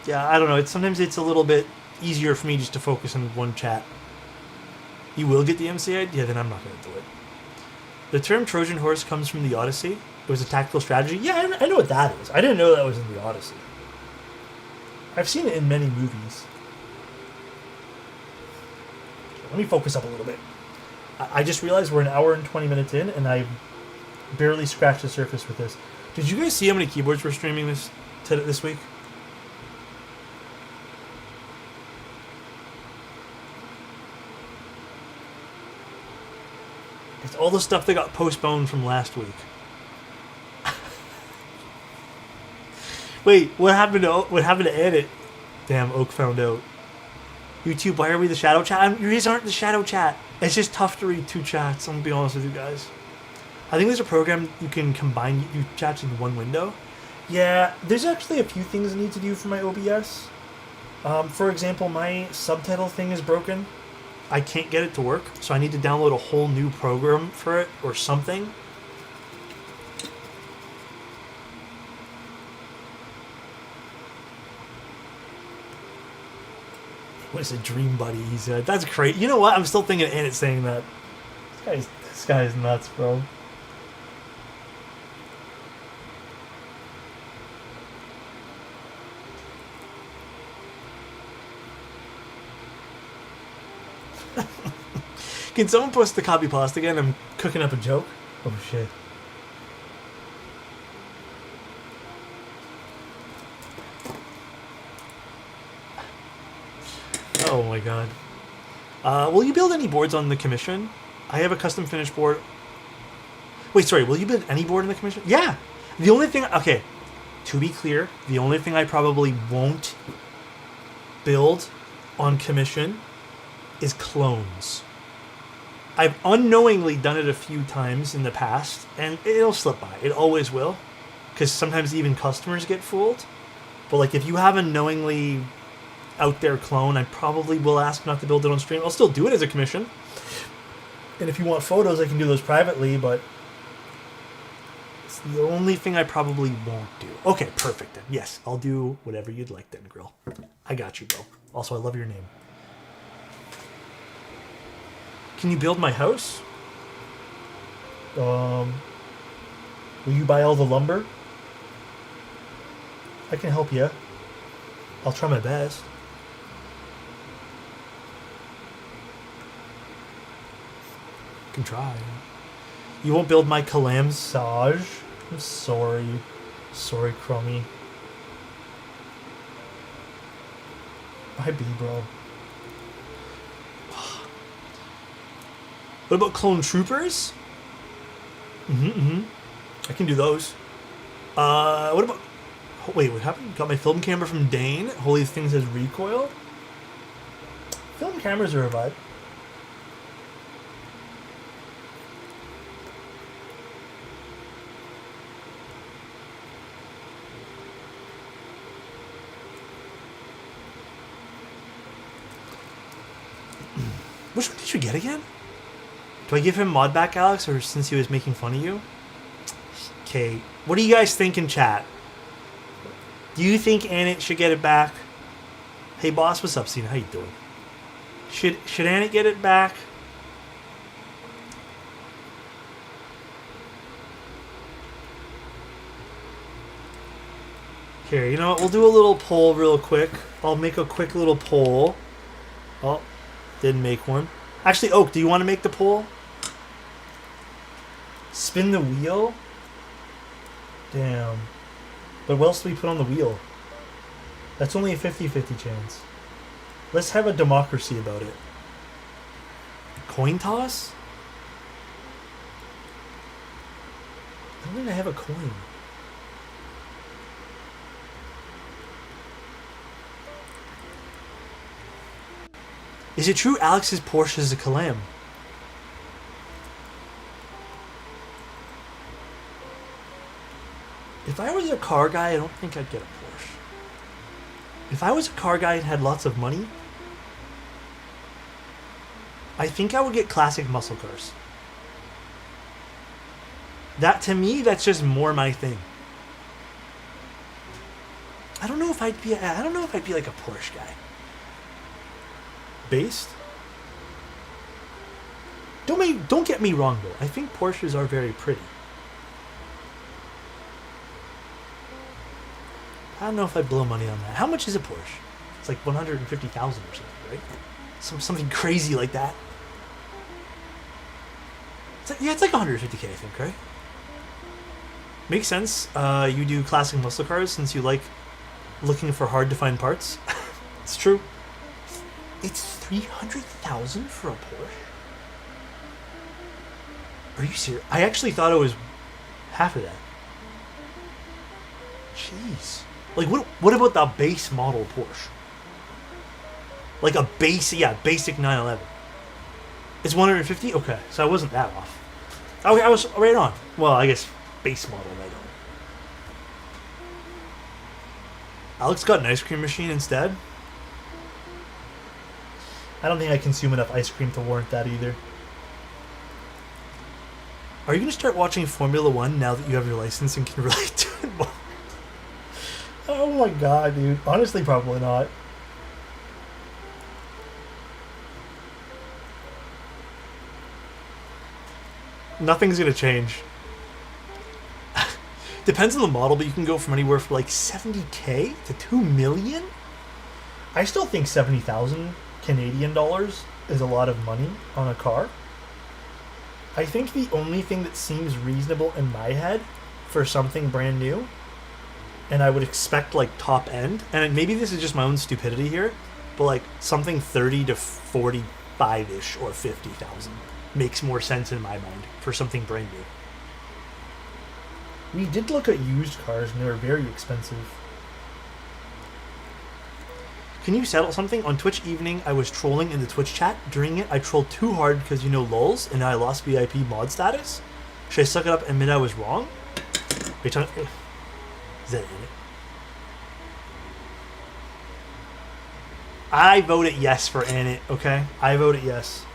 A: yeah, I don't know. Sometimes it's a little bit easier for me just to focus on one chat. You will get the MCI? Yeah, then I'm not going to do it. The term Trojan horse comes from the Odyssey. It was a tactical strategy. Yeah, I know what that is. I didn't know that was in the Odyssey. I've seen it in many movies. Let me focus up a little bit. I just realized we're an hour and 20 minutes in, and I barely scratched the surface with this. Did you guys see how many keyboards we're streaming this week? It's all the stuff that got postponed from last week. Wait, what happened to edit? Damn, Oak found out. YouTube, why are we the shadow chat? You guys aren't the shadow chat. It's just tough to read two chats. I'm gonna be honest with you guys. I think there's a program you can combine two chats in one window. Yeah, there's actually a few things I need to do for my OBS. For example, my subtitle thing is broken. I can't get it to work, so I need to download a whole new program for it or something. What is a dream buddy? He said. That's crazy. You know what? I'm still thinking Annette saying that. This guy is nuts, bro. Can someone post the copy pasta again? I'm cooking up a joke. Oh shit. Oh my god. Will you build any boards on the commission? I have a custom finished board. Wait, sorry, will you build any board in the commission? Yeah! The only thing... Okay, to be clear, the only thing I probably won't build on commission is clones. I've unknowingly done it a few times in the past, and it'll slip by. It always will. Because sometimes even customers get fooled. But like, if you have a knowingly out there clone, I probably will ask not to build it on stream. I'll still do it as a commission. And if you want photos, I can do those privately, but it's the only thing I probably won't do. Okay, perfect then. Yes, I'll do whatever you'd like then, Grill. I got you, bro. Also, I love your name. Can you build my house? Will you buy all the lumber? I can help you. I'll try my best. Can try. You won't build my Calam Sage? I'm sorry. Sorry, Crummy. Bye, B, bro. What about Clone Troopers? I can do those. What about... Wait, what happened? Got my film camera from Dane. Holy things has recoil. Film cameras are a vibe. Which one did you get again? Do I give him mod back, Alex, or since he was making fun of you? Okay, what do you guys think in chat? Do you think Annette should get it back? Hey boss, what's up, Cena? How you doing? Should Annette get it back? Here, you know what? We'll do a little poll real quick. I'll make a quick little poll. Oh, didn't make one. Actually, Oak, do you want to make the poll? Spin the wheel? Damn. But what else do we put on the wheel? That's only a 50-50 chance. Let's have a democracy about it. Coin toss? I don't think I have a coin. Is it true Alex's Porsche is a Calam? If I was a car guy, I don't think I'd get a Porsche. If I was a car guy and had lots of money, I think I would get classic muscle cars. That, to me, that's just more my thing. I don't know if I'd be like a Porsche guy. Based? Don't get me wrong though. I think Porsches are very pretty. I don't know if I'd blow money on that. How much is a Porsche? It's like 150,000 or something, right? Something crazy like that. It's like 150k, I think, right? Makes sense. You do classic muscle cars since you like looking for hard to find parts. It's true. It's 300,000 for a Porsche? Are you serious? I actually thought it was half of that. Jeez. Like, what about the base model Porsche? Like a basic 911. It's 150? Okay, so I wasn't that off. Okay, I was right on. Well, I guess base model right on. Alex got an ice cream machine instead? I don't think I consume enough ice cream to warrant that either. Are you going to start watching Formula 1 now that you have your license and can relate to it more? Oh my god, dude. Honestly, probably not. Nothing's going to change. Depends on the model, but you can go from anywhere from like 70k to 2 million? I still think 70,000 Canadian dollars is a lot of money on a car. I think the only thing that seems reasonable in my head for something brand new, and I would expect like top end, and maybe this is just my own stupidity here, but like something 30 to 45-ish or 50,000 makes more sense in my mind for something brand new. We did look at used cars and they were very expensive. Can you settle something? On Twitch evening, I was trolling in the Twitch chat. During it, I trolled too hard because, you know, lulz, and I lost VIP mod status. Should I suck it up and admit I was wrong? Is that in it? I voted yes for Annette, okay? I voted yes.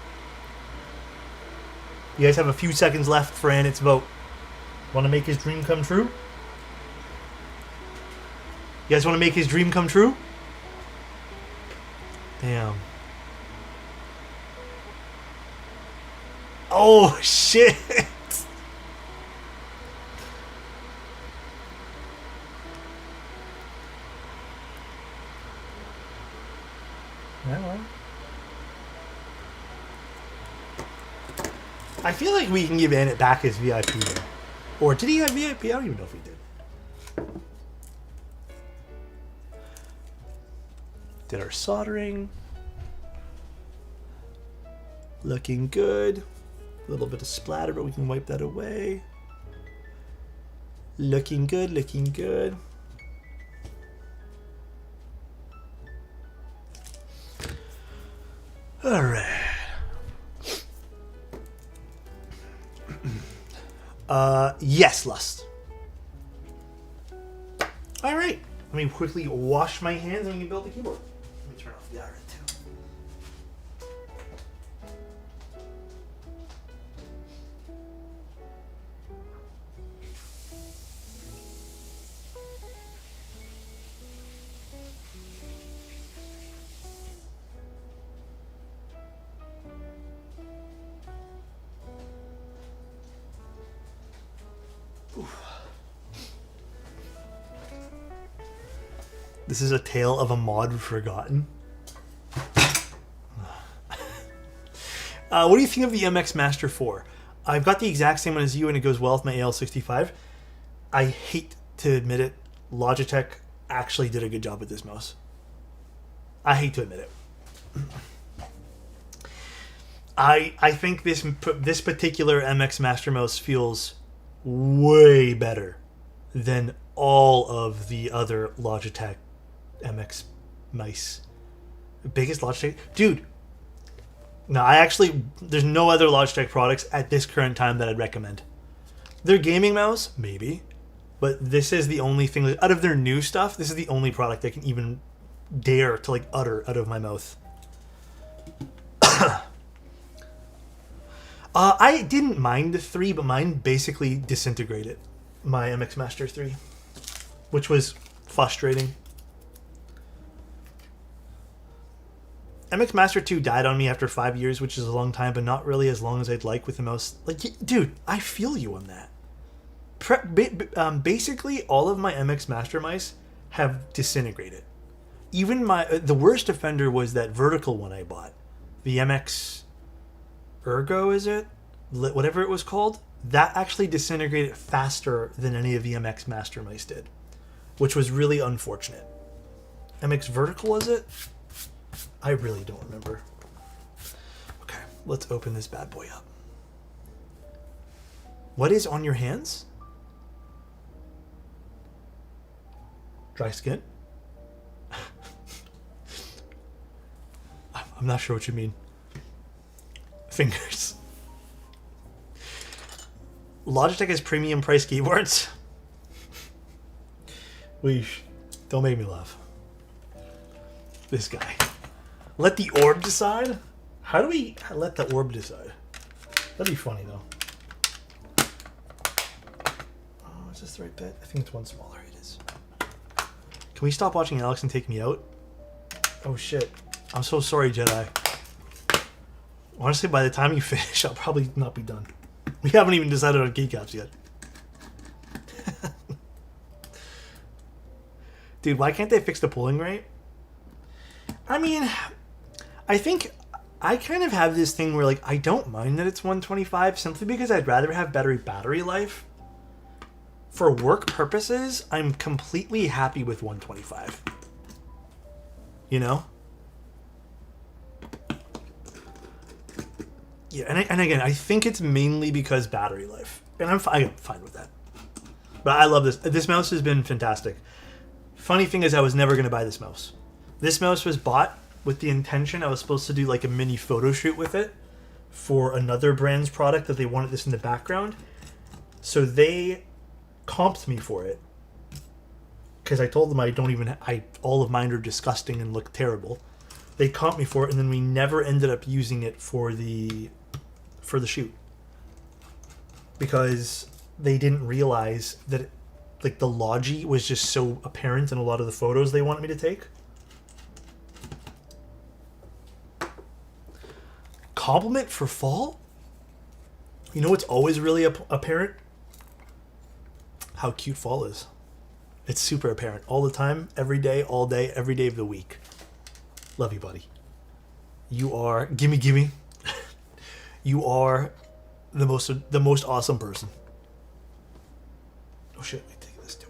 A: You guys have a few seconds left for Annette's vote. Want to make his dream come true? You guys want to make his dream come true? Damn. Oh, shit. Yeah, well. I feel like we can give Annette back his VIP though. Or did he have VIP? I don't even know if he did. Did our soldering. Looking good. A little bit of splatter, but we can wipe that away. Looking good, looking good. All right. Yes, Lust. All right. Let me quickly wash my hands and we can build the keyboard. Let me turn off the iron too. This is a tale of a mod forgotten. What do you think of the MX Master 4? I've got the exact same one as you and it goes well with my AL65. I hate to admit it, Logitech actually did a good job with this mouse. I hate to admit it. I think this particular MX Master mouse feels way better than all of the other Logitech MX mice. Biggest Logitech dude. No, there's no other Logitech products at this current time that I'd recommend. Their gaming mouse, maybe, but this is the only thing out of their new stuff. This is the only product I can even dare to utter out of my mouth. I didn't mind the 3, but mine basically disintegrated. My MX Master 3, which was frustrating. MX Master 2 died on me after 5 years, which is a long time, but not really as long as I'd like with the mouse. Dude, I feel you on that. Basically, all of my MX Master mice have disintegrated. Even the worst offender was that vertical one I bought. The MX Ergo, is it? Whatever it was called. That actually disintegrated faster than any of the MX Master mice did, which was really unfortunate. MX Vertical, was it? I really don't remember. Okay, let's open this bad boy up. What is on your hands? Dry skin? I'm not sure what you mean. Fingers. Logitech has premium price keyboards. Don't make me laugh. This guy. Let the orb decide? How do we let the orb decide? That'd be funny though. Oh, is this the right bit? I think it's one smaller. It is. Can we stop watching Alex and take me out? Oh shit. I'm so sorry, Jedi. Honestly, by the time you finish, I'll probably not be done. We haven't even decided on keycaps yet. Dude, why can't they fix the pulling rate? I mean, I think I kind of have this thing where I don't mind that it's 125 simply because I'd rather have better battery life. For work purposes, I'm completely happy with 125. You know? Yeah, and again, I think it's mainly because battery life. And I'm fine with that. But I love this. This mouse has been fantastic. Funny thing is, I was never going to buy this mouse. This mouse was bought with the intention I was supposed to do a mini photo shoot with it for another brand's product that they wanted this in the background. So they comped me for it. Because I told them all of mine are disgusting and look terrible. They comped me for it, and then we never ended up using it for the shoot. Because they didn't realize that the Logi was just so apparent in a lot of the photos they wanted me to take. Compliment for fall? You know what's always really apparent? How cute fall is. It's super apparent all the time, every day, all day, every day of the week. Love you, buddy. You are gimme. You are the most awesome person. Oh shit! Let me take this too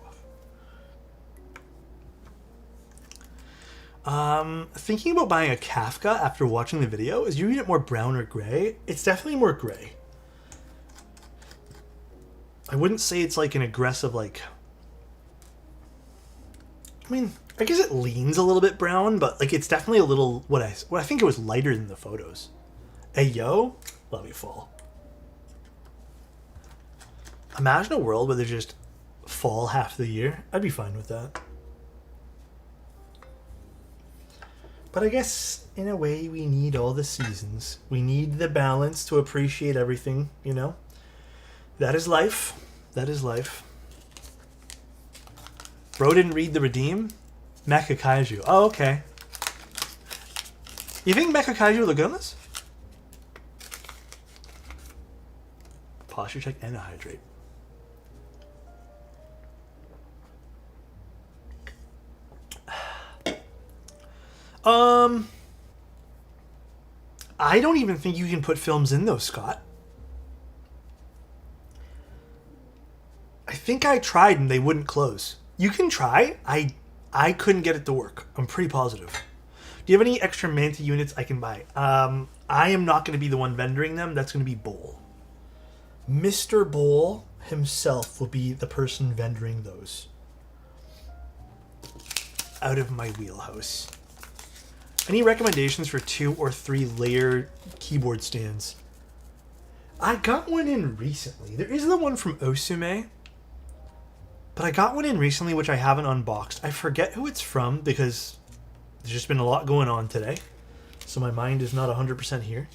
A: off. Thinking about buying a Kafka after watching the video. Is you it more brown or gray? It's definitely more gray. I wouldn't say it's like an aggressive like. I mean, I guess it leans a little bit brown, but like it's definitely a little what I think it was lighter than the photos. Hey yo, love you fall. Imagine a world where there's just fall half the year. I'd be fine with that. But I guess in a way we need all the seasons. We need the balance to appreciate everything, you know? That is life. That is life. Bro didn't read the Redeem? Mecha Kaiju. Oh, okay. You think Mecha Kaiju will look good on this? Posture check and a hydrate. I don't even think you can put films in those, Scott. I think I tried and they wouldn't close. You can try. I couldn't get it to work. I'm pretty positive. Do you have any extra Manta units I can buy? I am not going to be the one vendoring them. That's going to be Bowl. Mr. Bowl himself will be the person vendoring those. Out of my wheelhouse. Any recommendations for 2 or 3 layer keyboard stands? I got one in recently. There is the one from Osume. But I got one in recently which I haven't unboxed. I forget who it's from because there's just been a lot going on today. So my mind is not 100% here.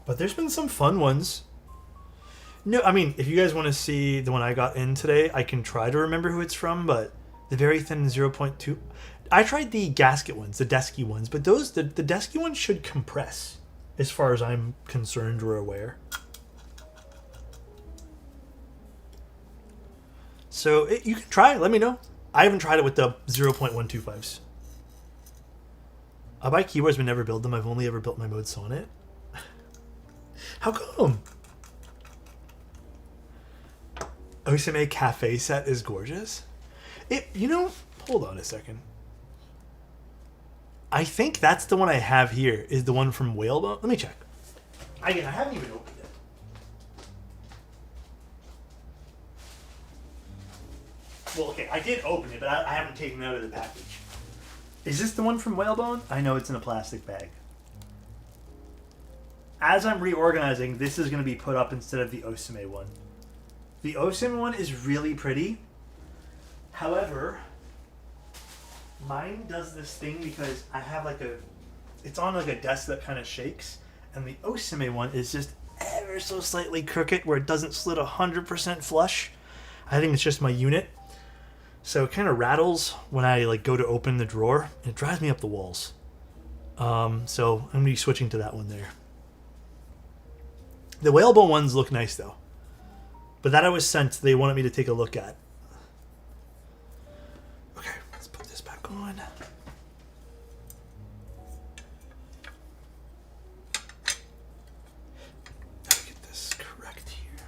A: But there's been some fun ones. No, I mean, if you guys want to see the one I got in today, I can try to remember who it's from, but the very thin 0.2. I tried the gasket ones, the desky ones, but those the desky ones should compress as far as I'm concerned or aware. So you can try it. Let me know. I haven't tried it with the 0.125s. I buy keyboards but never build them. I've only ever built my modes on it. How come? Osame Cafe set is gorgeous. You know, hold on a second. I think that's the one I have here. Is the one from Whalebone? Let me check. I haven't even opened it. Well, okay, I did open it, but I haven't taken it out of the package. Is this the one from Whalebone? I know it's in a plastic bag. As I'm reorganizing, this is going to be put up instead of the Osame one. The Osame one is really pretty. However, mine does this thing because I have like it's on like a desk that kind of shakes, and the Osame one is just ever so slightly crooked where it doesn't slit 100% flush. I think it's just my unit. So it kind of rattles when I like go to open the drawer. It drives me up the walls. So I'm going to be switching to that one there. The Whalebone ones look nice though. But that I was sent, they wanted me to take a look at. Okay, let's put this back on. Gotta get this correct here.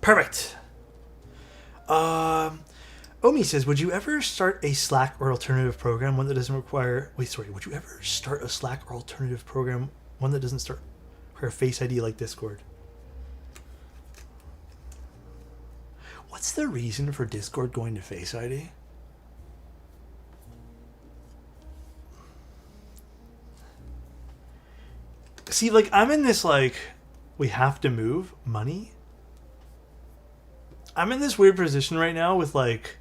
A: Perfect. Omi says, would you ever start a Slack or alternative program, one that doesn't require... would you ever start a Slack or alternative program, one that doesn't require Face ID like Discord? What's the reason for Discord going to Face ID? See, like, I'm in this, like, we have to move money. I'm in this weird position right now with, like...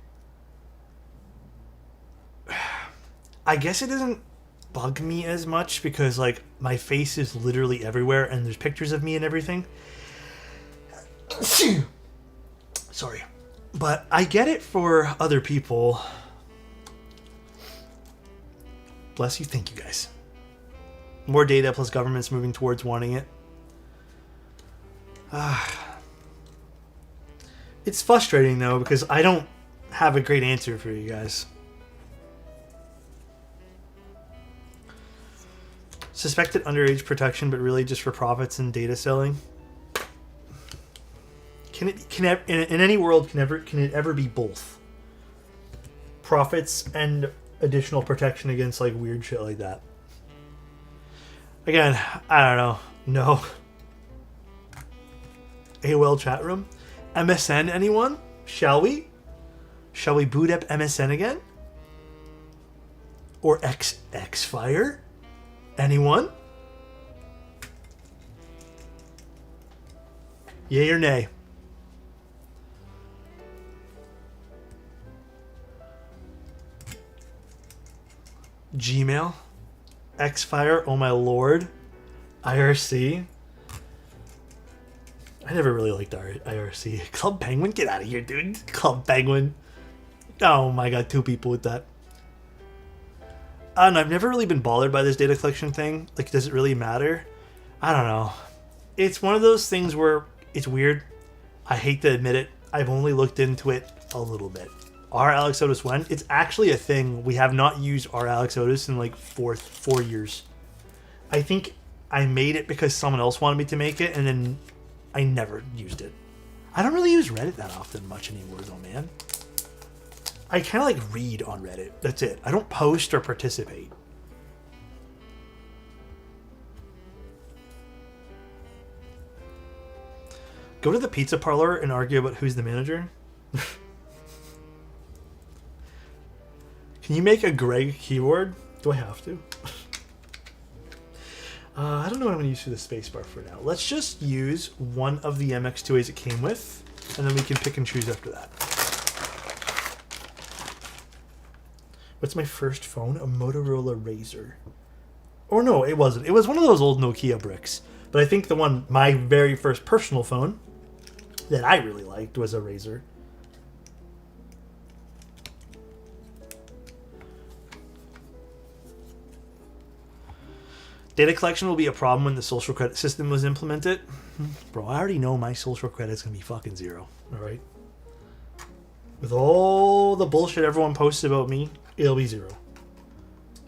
A: I guess it doesn't bug me as much because, like, my face is literally everywhere and there's pictures of me and everything. Sorry. But I get it for other people. Bless you. Thank you, guys. More data plus governments moving towards wanting it. It's frustrating, though, because I don't have a great answer for you guys. Suspected underage protection, but really just for profits and data selling. In any world can it ever be both? Profits and additional protection against like weird shit like that. Again, I don't know. No. AOL chat room? MSN, anyone? Shall we? Shall we boot up MSN again? Or Xfire? Anyone? Yay or nay? Gmail? Xfire? Oh my lord. IRC? I never really liked IRC. Club Penguin? Get out of here, dude. Club Penguin. Oh my god, 2 people with that. I don't know, I've never really been bothered by this data collection thing. Like, does it really matter? I don't know. It's one of those things where it's weird. I hate to admit it. I've only looked into it a little bit. Our alexotos when? It's actually a thing. We have not used our alexotos in like 4 years. I think I made it because someone else wanted me to make it, and then I never used it. I don't really use Reddit that often much anymore though, man. I kind of like read on Reddit. That's it. I don't post or participate. Go to the pizza parlor and argue about who's the manager? Can you make a Greg keyboard? Do I have to? I don't know what I'm going to use for the spacebar for now. Let's just use one of the MX2As it came with, and then we can pick and choose after that. What's my first phone? A Motorola Razr. Or no, it wasn't. It was one of those old Nokia bricks. But I think my very first personal phone that I really liked was a Razr. Data collection will be a problem when the social credit system was implemented. Bro, I already know my social credit's going to be fucking 0. Alright? With all the bullshit everyone posts about me, it'll be 0.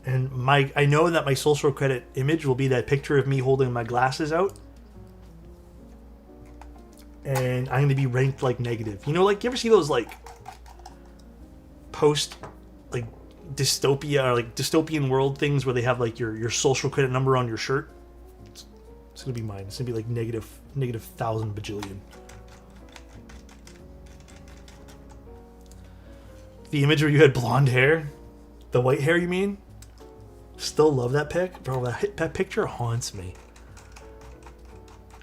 A: And I know that my social credit image will be that picture of me holding my glasses out. And I'm going to be ranked like negative. You know, like, you ever see those like post like dystopia or like dystopian world things where they have like your social credit number on your shirt? It's going to be mine. It's going to be like negative 1,000 bajillion. The image where you had blonde hair? The white hair, you mean? Still love that pic? Bro, that picture haunts me.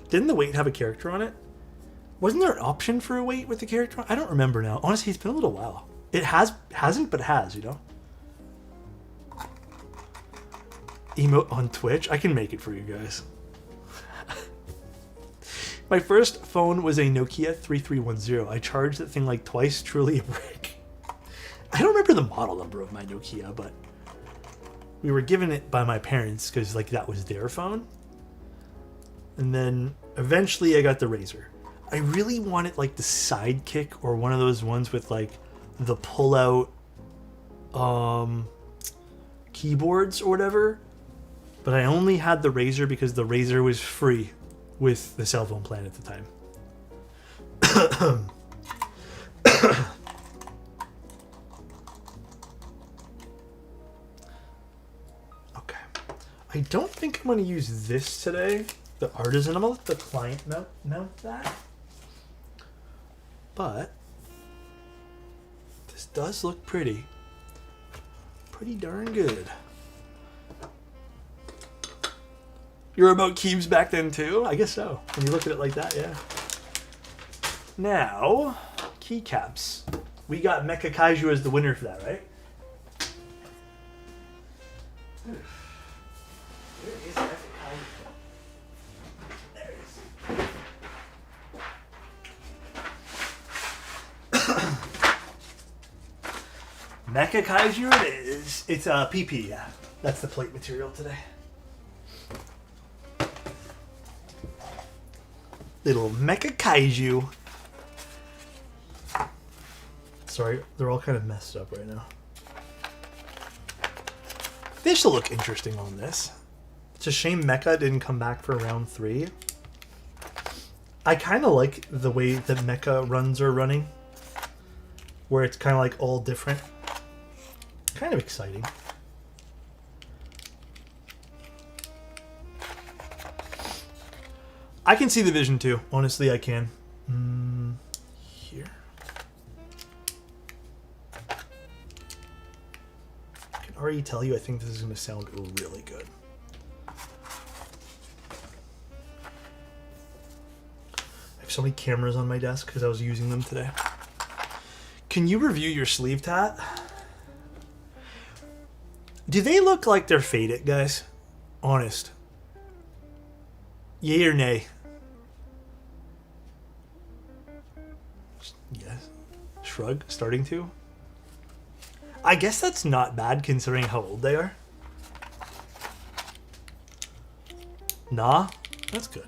A: Didn't the weight have a character on it? Wasn't there an option for a weight with the character on it? I don't remember now. Honestly, it's been a little while. It hasn't, but has, you know? Emote on Twitch? I can make it for you guys. My first phone was a Nokia 3310. I charged that thing like twice, truly a brick. I don't remember the model number of my Nokia, but we were given it by my parents because like that was their phone. And then eventually I got the Razr. I really wanted like the Sidekick or one of those ones with like the pull-out keyboards or whatever. But I only had the Razr because the Razr was free with the cell phone plan at the time. Okay. I don't think I'm going to use this today. The artisan. I'm going to let the client mount that. But this does look pretty. Pretty darn good. You were about Keebs back then too? I guess so. When you look at it like that, yeah. Now, keycaps. We got Mecha Kaiju as the winner for that, right? Where is Mecha Kaiju? There it is. Mecha Kaiju it is. It's a PP, yeah. That's the plate material today. Little Mecha Kaiju. sorry. They're all kind of messed up right now. This will look interesting on this. It's a shame Mecha didn't come back for round 3. I kind of like the way that Mecha runs are running. Where it's kind of like all different. Kind of exciting. I can see the vision too. Honestly, I can. Here. I can already tell you I think this is going to sound really good. I have so many cameras on my desk because I was using them today. Can you review your sleeve tat? Do they look like they're faded, guys? Honest. Yay or nay? Yes. Shrug. Starting to. I guess that's not bad considering how old they are. Nah. That's good.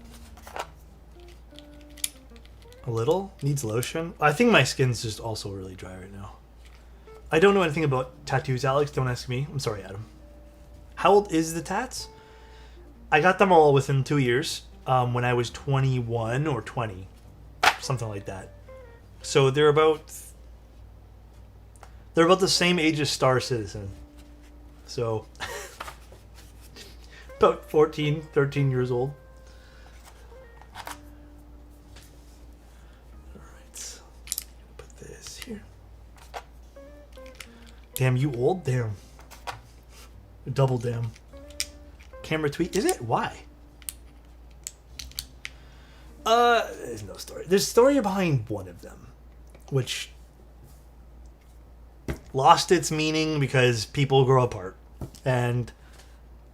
A: A little. Needs lotion. I think my skin's just also really dry right now. I don't know anything about tattoos, Alex. Don't ask me. I'm sorry, Adam. How old is the tats? I got them all within 2 years. When I was 21 or 20. Something like that. So they're about the same age as Star Citizen. So about 14, 13 years old. Alright. Put this here. Damn, you old? Damn. Double damn. Camera tweet. Is it? Why? There's no story. There's a story behind one of them, which lost its meaning because people grow apart, and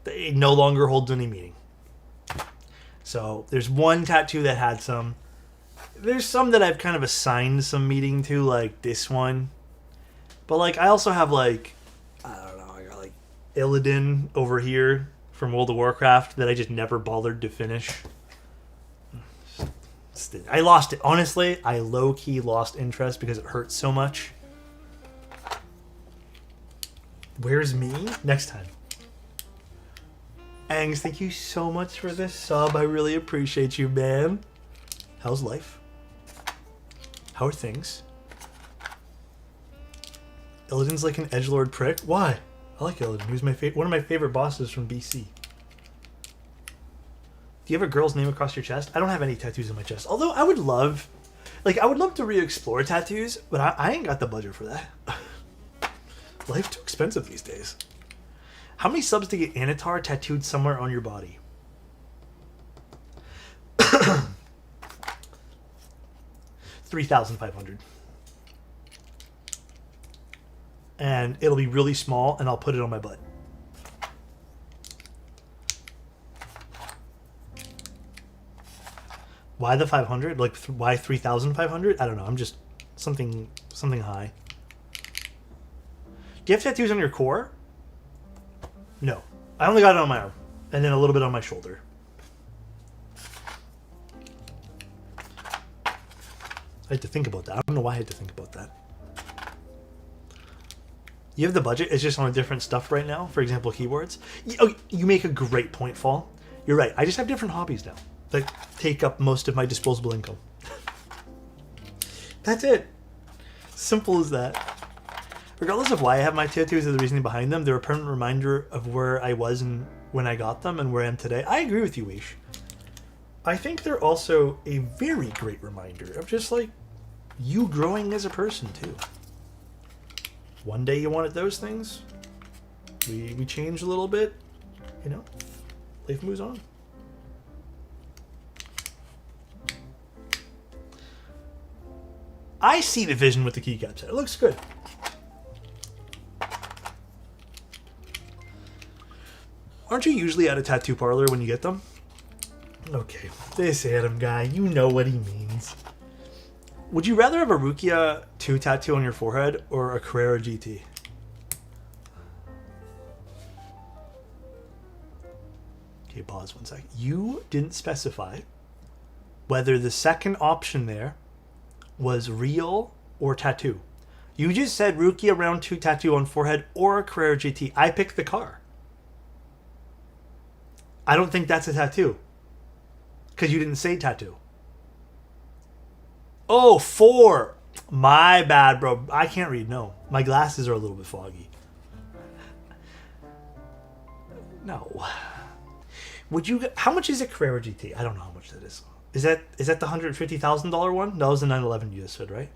A: it no longer holds any meaning. So there's one tattoo that had some. There's some that I've kind of assigned some meaning to, like this one. But like I also have like, I don't know, I got like Illidan over here from World of Warcraft that I just never bothered to finish. I lost it. Honestly, I low-key lost interest because it hurts so much. Where's me? Next time. Angs, thank you so much for this sub. I really appreciate you, man. How's life? How are things? Illidan's like an edgelord prick. Why? I like Illidan. He was one of my favorite bosses from BC. Do you have a girl's name across your chest? I don't have any tattoos on my chest. Although I would love to re-explore tattoos, but I ain't got the budget for that. Life's too expensive these days. How many subs to get Anatar tattooed somewhere on your body? 3,500. And it'll be really small, and I'll put it on my butt. Why the 500? Like, why 3,500? I don't know. I'm just something high. Do you have tattoos on your core? No. I only got it on my arm. And then a little bit on my shoulder. I had to think about that. I don't know why I had to think about that. You have the budget. It's just on different stuff right now. For example, keyboards. You make a great point, Fall. You're right. I just have different hobbies now that take up most of my disposable income. That's it. Simple as that. Regardless of why I have my tattoos or the reasoning behind them, they're a permanent reminder of where I was and when I got them and where I am today. I agree with you, Weish. I think they're also a very great reminder of just like you growing as a person too. One day you wanted those things. We change a little bit. You know, life moves on. I see the vision with the keycap set. It looks good. Aren't you usually at a tattoo parlor when you get them? Okay, this Adam guy, you know what he means. Would you rather have a Rukia 2 tattoo on your forehead or a Carrera GT? Okay, pause 1 second. You didn't specify whether the second option there was real or tattoo. You just said Rukia round 2 tattoo on forehead or a Carrera GT. I picked the car. I don't think that's a tattoo. Because you didn't say tattoo. Oh, 4. My bad, bro. I can't read, no. My glasses are a little bit foggy. No. Would you... How much is a Carrera GT? I don't know how much that is. Is that the $150,000 one? That was the 911 you just said, right?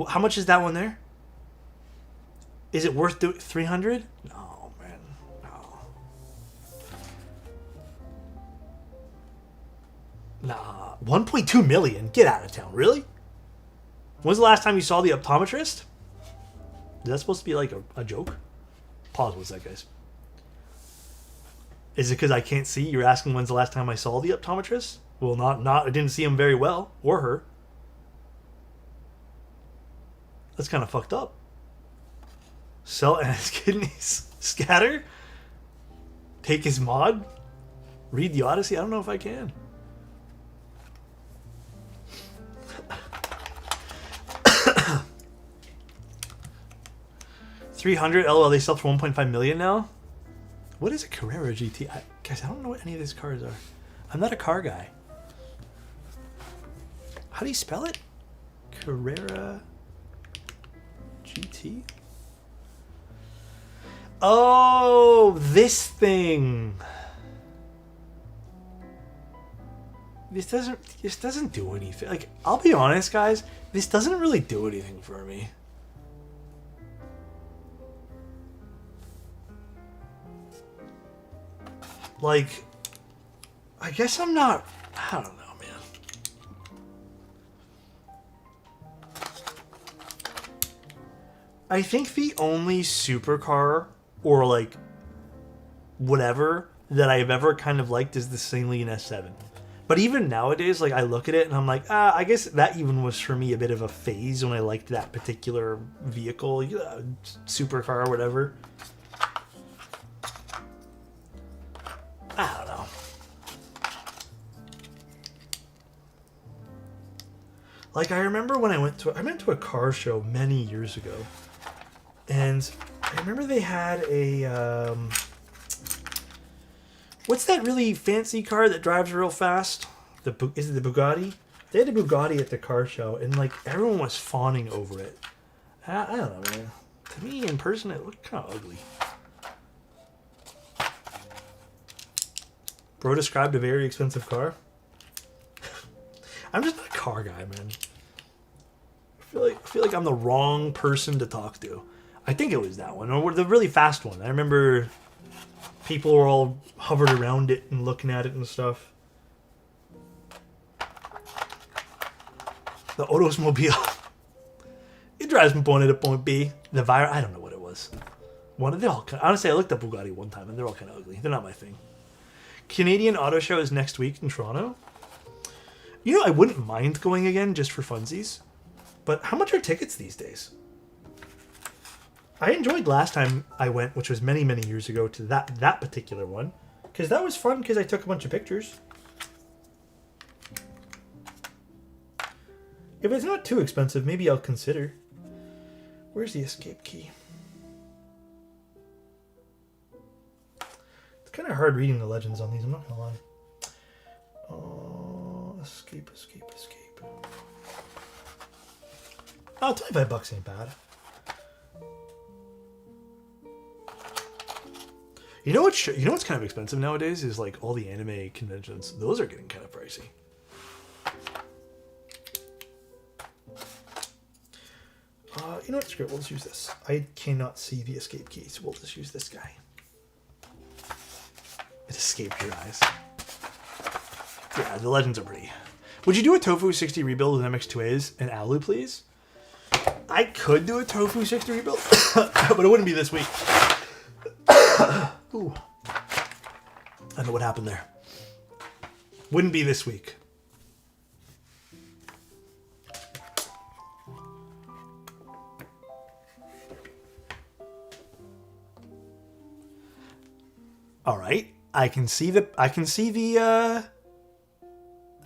A: How much is that one there? Is it worth doing 300? No, man. No. Nah. 1.2 million? Get out of town. Really? When's the last time you saw the optometrist? Is that supposed to be like a joke? Pause. What's that, guys? Is it because I can't see? You're asking when's the last time I saw the optometrist? Well, not. I didn't see him very well. Or her. That's kind of fucked up. Sell his kidneys. Scatter? Take his mod? Read the Odyssey? I don't know if I can. $300. LOL, they sell for 1.5 million now? What is a Carrera GT? Guys, I don't know what any of these cars are. I'm not a car guy. How do you spell it? Carrera GT? Oh, this thing. This doesn't do anything. Like, I'll be honest, guys. This doesn't really do anything for me. Like, I guess I'm not... I don't know, man. I think the only supercar or, like, whatever that I've ever kind of liked is the Saleen S7. But even nowadays, like, I look at it and I'm like, I guess that even was for me a bit of a phase when I liked that particular vehicle, supercar or whatever. I don't know. Like, I remember when I went to a car show many years ago, and I remember they had a what's that really fancy car that drives real fast? Is it the Bugatti? They had a Bugatti at the car show, and like everyone was fawning over it. I don't know, man. To me, in person, it looked kind of ugly. Bro described a very expensive car. I'm just not a car guy, man. I feel like I'm the wrong person to talk to. I think it was that one, or the really fast one. I remember people were all hovered around it and looking at it and stuff. The Oldsmobile. It drives from point A to point B. The Vira, I don't know what it was. Honestly, I looked up Bugatti one time, and they're all kind of ugly. They're not my thing. Canadian Auto Show is next week in Toronto. You know, I wouldn't mind going again just for funsies. But how much are tickets these days? I enjoyed last time I went, which was many, many years ago, to that particular one. Because that was fun because I took a bunch of pictures. If it's not too expensive, maybe I'll consider. Where's the escape key? Kind of hard reading the legends on these, I'm not gonna lie. Oh, escape. Oh, $25 ain't bad. You know what's kind of expensive nowadays is like all the anime conventions. Those are getting kind of pricey. You know what? Screw it. We'll just use this. I cannot see the escape key, so we'll just use this guy. It escaped your eyes. Yeah, the legends are pretty. Would you do a Tofu 60 rebuild with MX2As and Alu, please? I could do a Tofu 60 rebuild, but it wouldn't be this week. Ooh. I don't know what happened there. Wouldn't be this week. All right. I can see the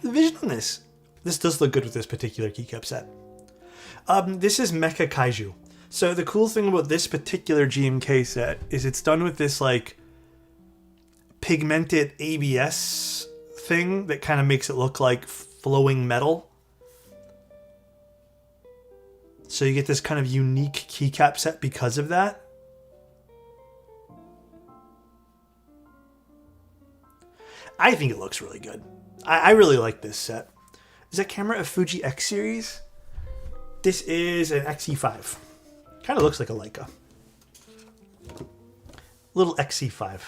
A: vision on this. This does look good with this particular keycap set. This is Mecha Kaiju. So the cool thing about this particular GMK set is it's done with this like pigmented ABS thing that kind of makes it look like flowing metal. So you get this kind of unique keycap set because of that. I think it looks really good. I really like this set. Is that camera a Fuji X series? This is an XE5. Kind of looks like a Leica. Little XE5.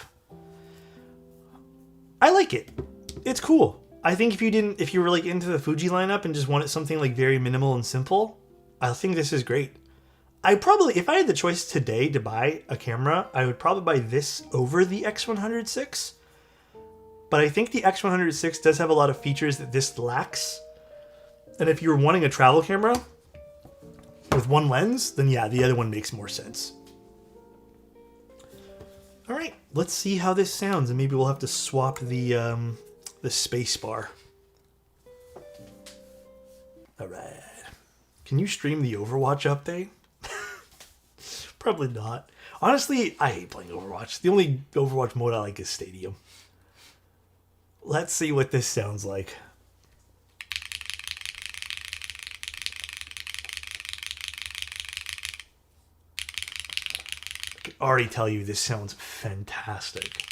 A: I like it. It's cool. I think if you were like into the Fuji lineup and just wanted something like very minimal and simple, I think this is great. If I had the choice today to buy a camera, I would probably buy this over the X100VI. But I think the X100VI does have a lot of features that this lacks. And if you're wanting a travel camera with one lens, then yeah, the other one makes more sense. All right, let's see how this sounds, and maybe we'll have to swap the space bar. All right. Can you stream the Overwatch update? Probably not. Honestly, I hate playing Overwatch. The only Overwatch mode I like is Stadium. Let's see what this sounds like. I can already tell you this sounds fantastic.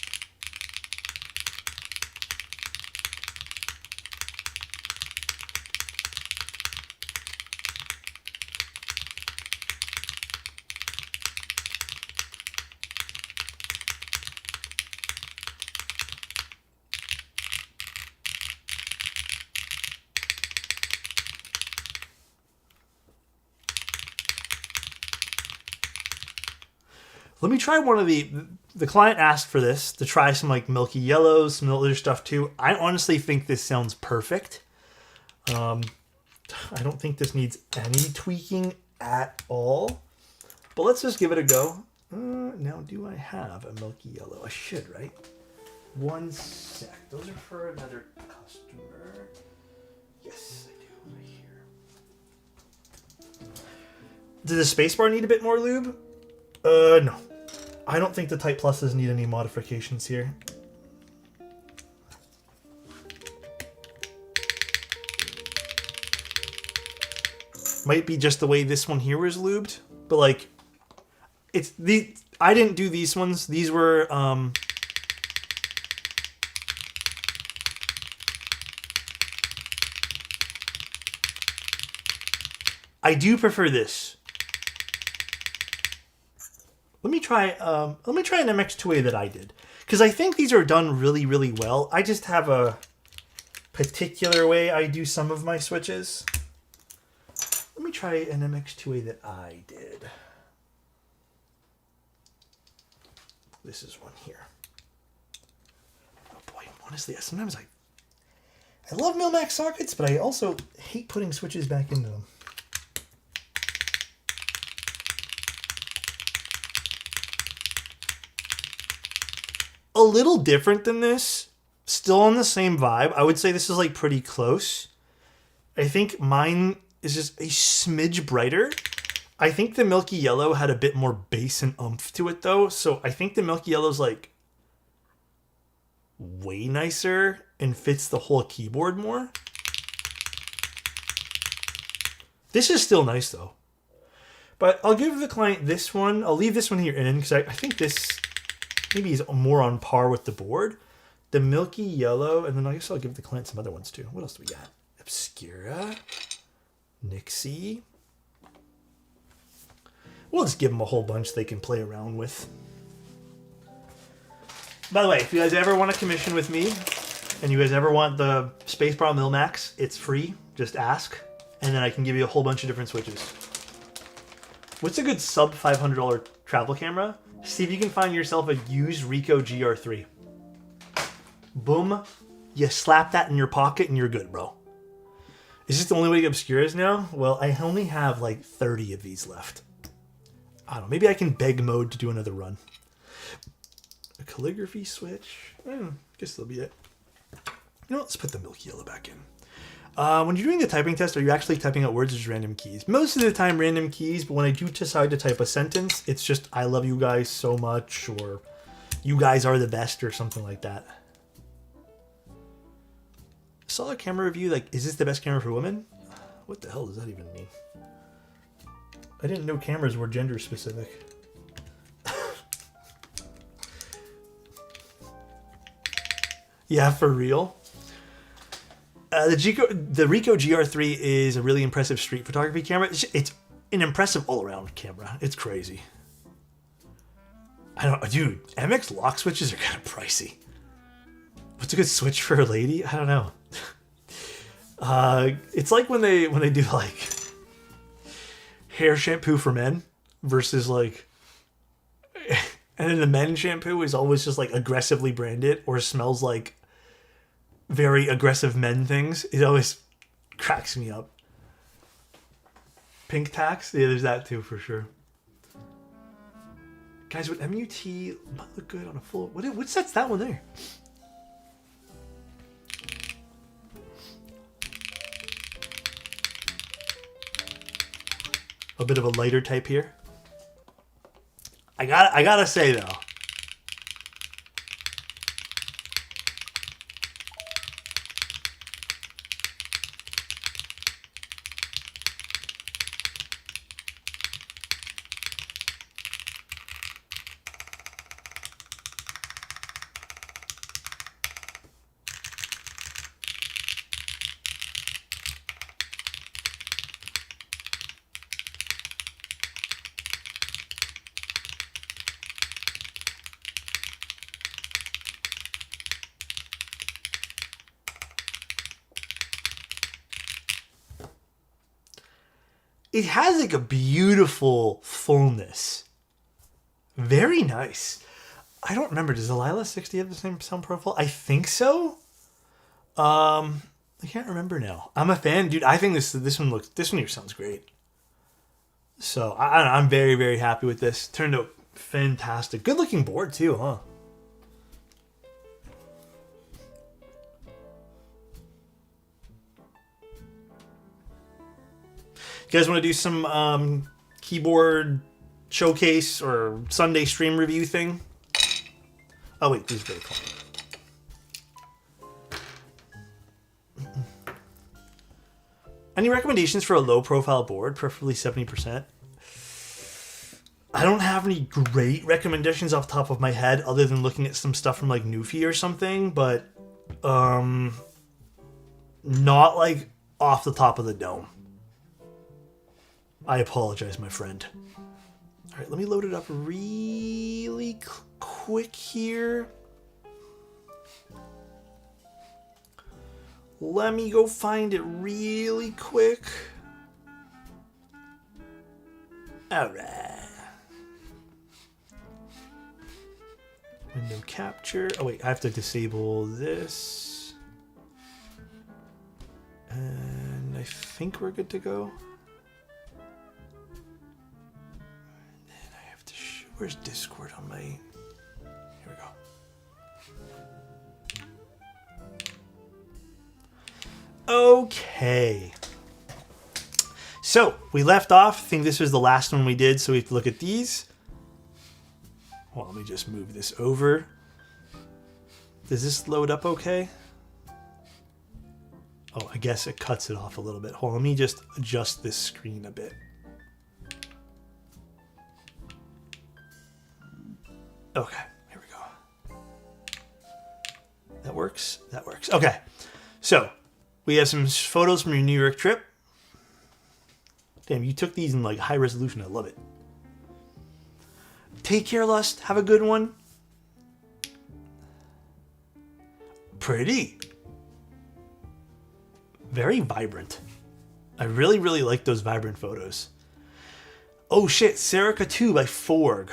A: Let me try one of the client asked for this to try some like milky yellows, some other stuff too. I honestly think this sounds perfect. I don't think this needs any tweaking at all, but let's just give it a go. Now, do I have a milky yellow? I should, right? One sec. Those are for another customer. Yes, I do, right here. Does the spacebar need a bit more lube? No. I don't think the Type Pluses need any modifications here. Might be just the way this one here was lubed, but like, I didn't do these ones. These were, I do prefer this. Let me try an MX2A that I did, because I think these are done really, really well. I just have a particular way I do some of my switches. Let me try an MX2A that I did. This is one here. Oh boy, honestly, sometimes I love Mil-Max sockets, but I also hate putting switches back into them. A little different than this, still on the same vibe. I would say this is like pretty close. I think mine is just a smidge brighter. I think the milky yellow had a bit more bass and oomph to it though. So I think the milky yellow's like way nicer and fits the whole keyboard more. This is still nice though. But I'll give the client this one. I'll leave this one here in because I think this maybe is more on par with the board. The milky yellow, and then I guess I'll give the client some other ones too. What else do we got? Obscura, Nixie. We'll just give them a whole bunch they can play around with. By the way, if you guys ever want to commission with me, and you guys ever want the Spacebar Mil-Max, it's free. Just ask, and then I can give you a whole bunch of different switches. What's a good sub $500 travel camera? See if you can find yourself a used Ricoh GR3. Boom. You slap that in your pocket and you're good, bro. Is this the only way to get Obscuras now? Well, I only have like 30 of these left. I don't know. Maybe I can beg mode to do another run. A calligraphy switch. I guess that'll be it. You know, let's put the milky yellow back in. When you're doing the typing test, are you actually typing out words or just random keys? Most of the time, random keys, but when I do decide to type a sentence, it's just, I love you guys so much, or you guys are the best, or something like that. Saw a camera review, like, is this the best camera for women? What the hell does that even mean? I didn't know cameras were gender specific. Yeah, for real. The Ricoh GR3 is a really impressive street photography camera. It's an impressive all-around camera. It's crazy. I don't, dude. MX lock switches are kind of pricey. What's a good switch for a lady? I don't know. It's like when they do like hair shampoo for men versus like, and then the men's shampoo is always just like aggressively branded or smells like very aggressive men things. It always cracks me up. Pink tax? Yeah, there's that too for sure. Guys, would MUT might look good on a full... What set's that one there? A bit of a lighter type here. I gotta say though, it has like a beautiful fullness. Very nice. I don't remember. Does the Lila 60 have the same sound profile? I think so. I can't remember now. I'm a fan, dude. I think this one here sounds great. So I'm very, very happy with this. Turned out fantastic. Good looking board too, huh? You guys want to do some keyboard showcase or Sunday stream review thing? Oh wait, these are very cool. Any recommendations for a low profile board, preferably 70%? I don't have any great recommendations off the top of my head other than looking at some stuff from like Newfie or something, but not like off the top of the dome. I apologize, my friend. All right, let me load it up really quick here. Let me go find it really quick. All right. Window capture. Oh, wait, I have to disable this. And I think we're good to go. Where's Discord on my... Here we go. Okay. So, we left off. I think this was the last one we did, so we have to look at these. Well, let me just move this over. Does this load up okay? Oh, I guess it cuts it off a little bit. Hold on, let me just adjust this screen a bit. Okay, here we go. That works. That works. Okay, so we have some photos from your New York trip. Damn, you took these in like high resolution. I love it. Take care, Lust. Have a good one. Pretty. Very vibrant. I really, really like those vibrant photos. Oh shit, Serica 2 by Forg.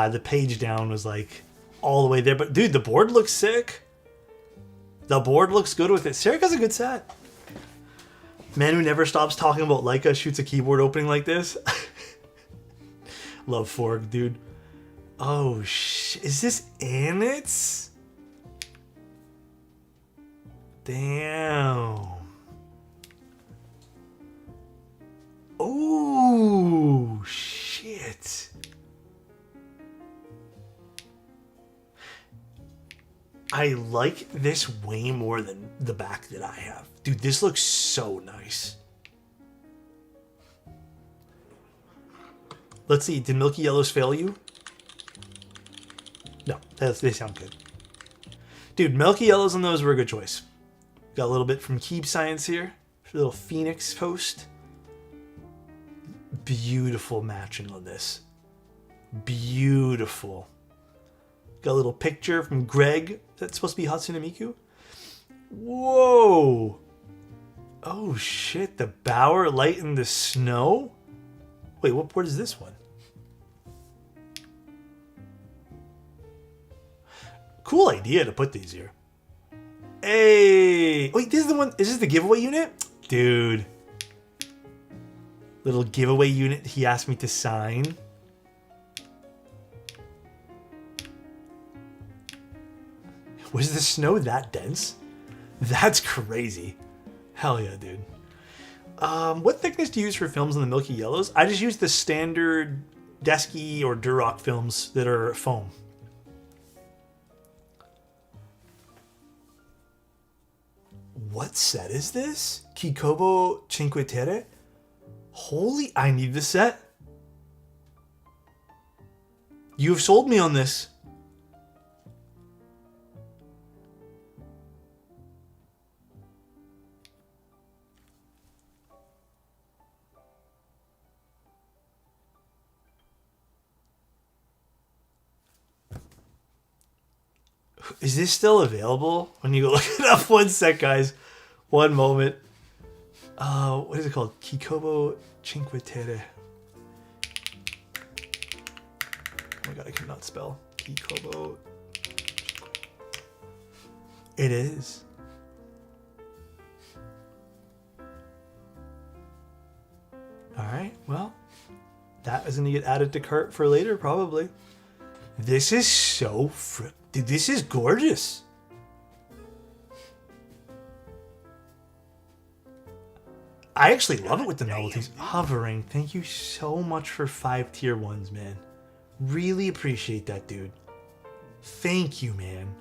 A: The page down was like all the way there. But dude, the board looks sick. The board looks good with it. Serica's a good set. Man who never stops talking about Leica shoots a keyboard opening like this. Love Forg, dude. Oh, is this Anit's? Damn. Oh, shit. I like this way more than the back that I have. Dude, this looks so nice. Let's see, did Milky Yellows fail you? No, they sound good. Dude, Milky Yellows on those were a good choice. Got a little bit from Keep Science here. A little Phoenix post. Beautiful matching on this. Beautiful. Got a little picture from Greg. That's supposed to be Hatsune Miku. Whoa. Oh shit, the Bower Light in the Snow? Wait, what board is this one? Cool idea to put these here. Hey! Wait, this is the one. Is this the giveaway unit? Dude. Little giveaway unit he asked me to sign. Was the snow that dense? That's crazy. Hell yeah, dude. What thickness do you use for films on the Milky Yellows? I just use the standard Desky or Durock films that are foam. What set is this? Kikobo Cinque Terre? Holy, I need this set. You've sold me on this. Is this still available? When you go look it up, one sec, guys. One moment. What is it called? Kikobo Cinque Terre. Oh my god, I cannot spell. Kikobo. It is. Alright, well. That is going to get added to cart for later, probably. This is so dude, this is gorgeous. I actually love it with the novelties. Hovering, thank you so much for 5 tier 1s, man. Really appreciate that, dude. Thank you, man.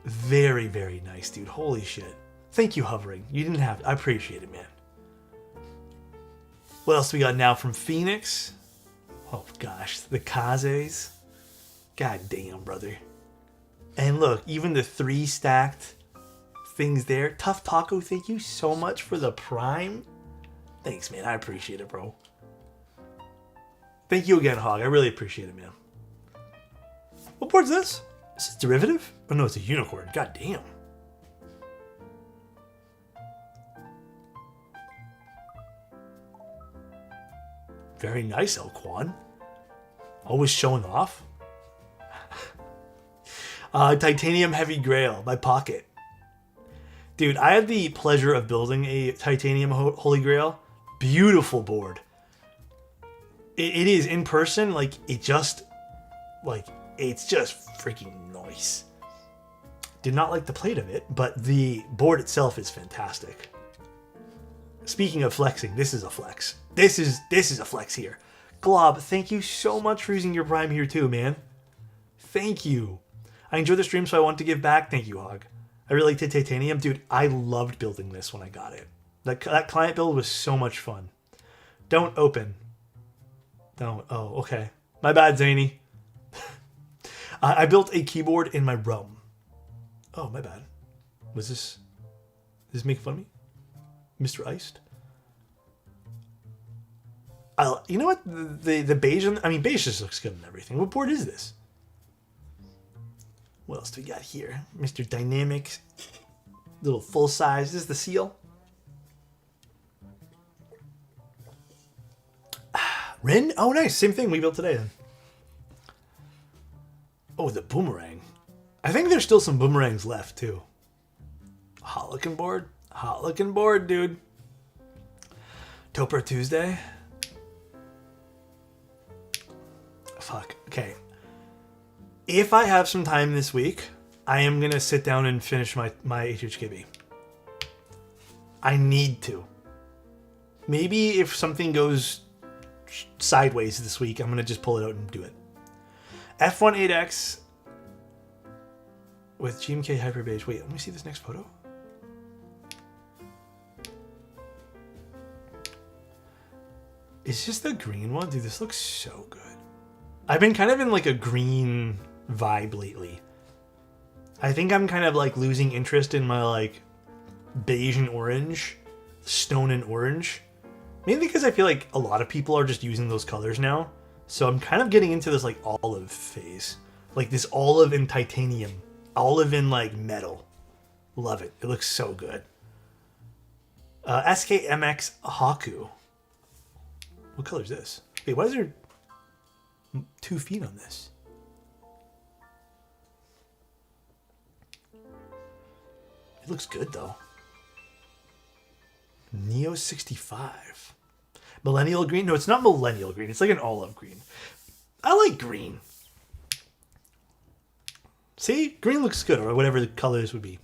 A: Very, very nice, dude. Holy shit. Thank you, Hovering. You didn't have to. I appreciate it, man. What else do we got now from Phoenix? Oh, gosh. The Kazes. God damn, brother. And look, even the 3 stacked things there. Tough Taco, thank you so much for the Prime. Thanks, man. I appreciate it, bro. Thank you again, Hog. I really appreciate it, man. What board's this? Is this Derivative? Oh, no, it's a Unicorn. God damn. Very nice, Elquan. Always showing off. Titanium Heavy Grail, my pocket. Dude, I had the pleasure of building a Titanium Holy Grail. Beautiful board. It is in person, like, it's just freaking nice. Did not like the plate of it, but the board itself is fantastic. Speaking of flexing, this is a flex. This is a flex here. Glob, thank you so much for using your Prime here too, man. Thank you. I enjoyed the stream, so I want to give back. Thank you, Hog. I really liked Titanium. Dude, I loved building this when I got it. That client build was so much fun. Don't open. Don't. Oh, okay. My bad, Zany. I built a keyboard in my room. Oh, my bad. Was this... Is this making fun of me? Mr. Iced? You know what? The beige... beige just looks good and everything. What board is this? What else do we got here? Mr. Dynamic. Little full size. This is the seal. Rin? Oh, nice. Same thing we built today then. Oh, the boomerang. I I think there's still some boomerangs left, too. Hot looking board. Hot looking board, dude. Topper Tuesday. Fuck. Okay. If I have some time this week, I am going to sit down and finish my HHKB. I need to. Maybe if something goes sideways this week, I'm going to just pull it out and do it. F18X with GMK Hyperbase. Wait, let me see this next photo. Is this the green one? Dude, this looks so good. I've been kind of in like a green vibe lately. I think I'm kind of like losing interest in my like beige and orange, stone and orange. Mainly because I feel like a lot of people are just using those colors now. So I'm kind of getting into this like olive phase. Like this olive in titanium. Olive in like metal. Love it. It looks so good. SKMX Haku. What color is this? Wait, why is there 2 feet on this? It looks good though. Neo 65. Millennial green? No, it's not millennial green. It's like an olive green. I like green. See? Green looks good, or whatever the colors would be.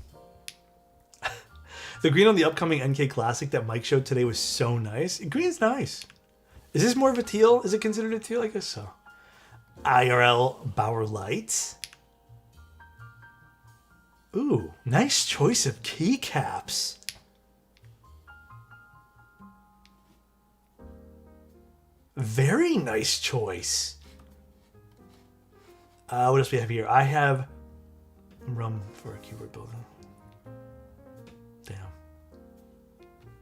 A: The green on the upcoming NK Classic that Mike showed today was so nice. Green's nice. Is this more of a teal? Is it considered a teal? I guess so. IRL Bauer Lights. Ooh, nice choice of keycaps. Very nice choice. What else do we have here? I have rum for a keyboard builder. Damn.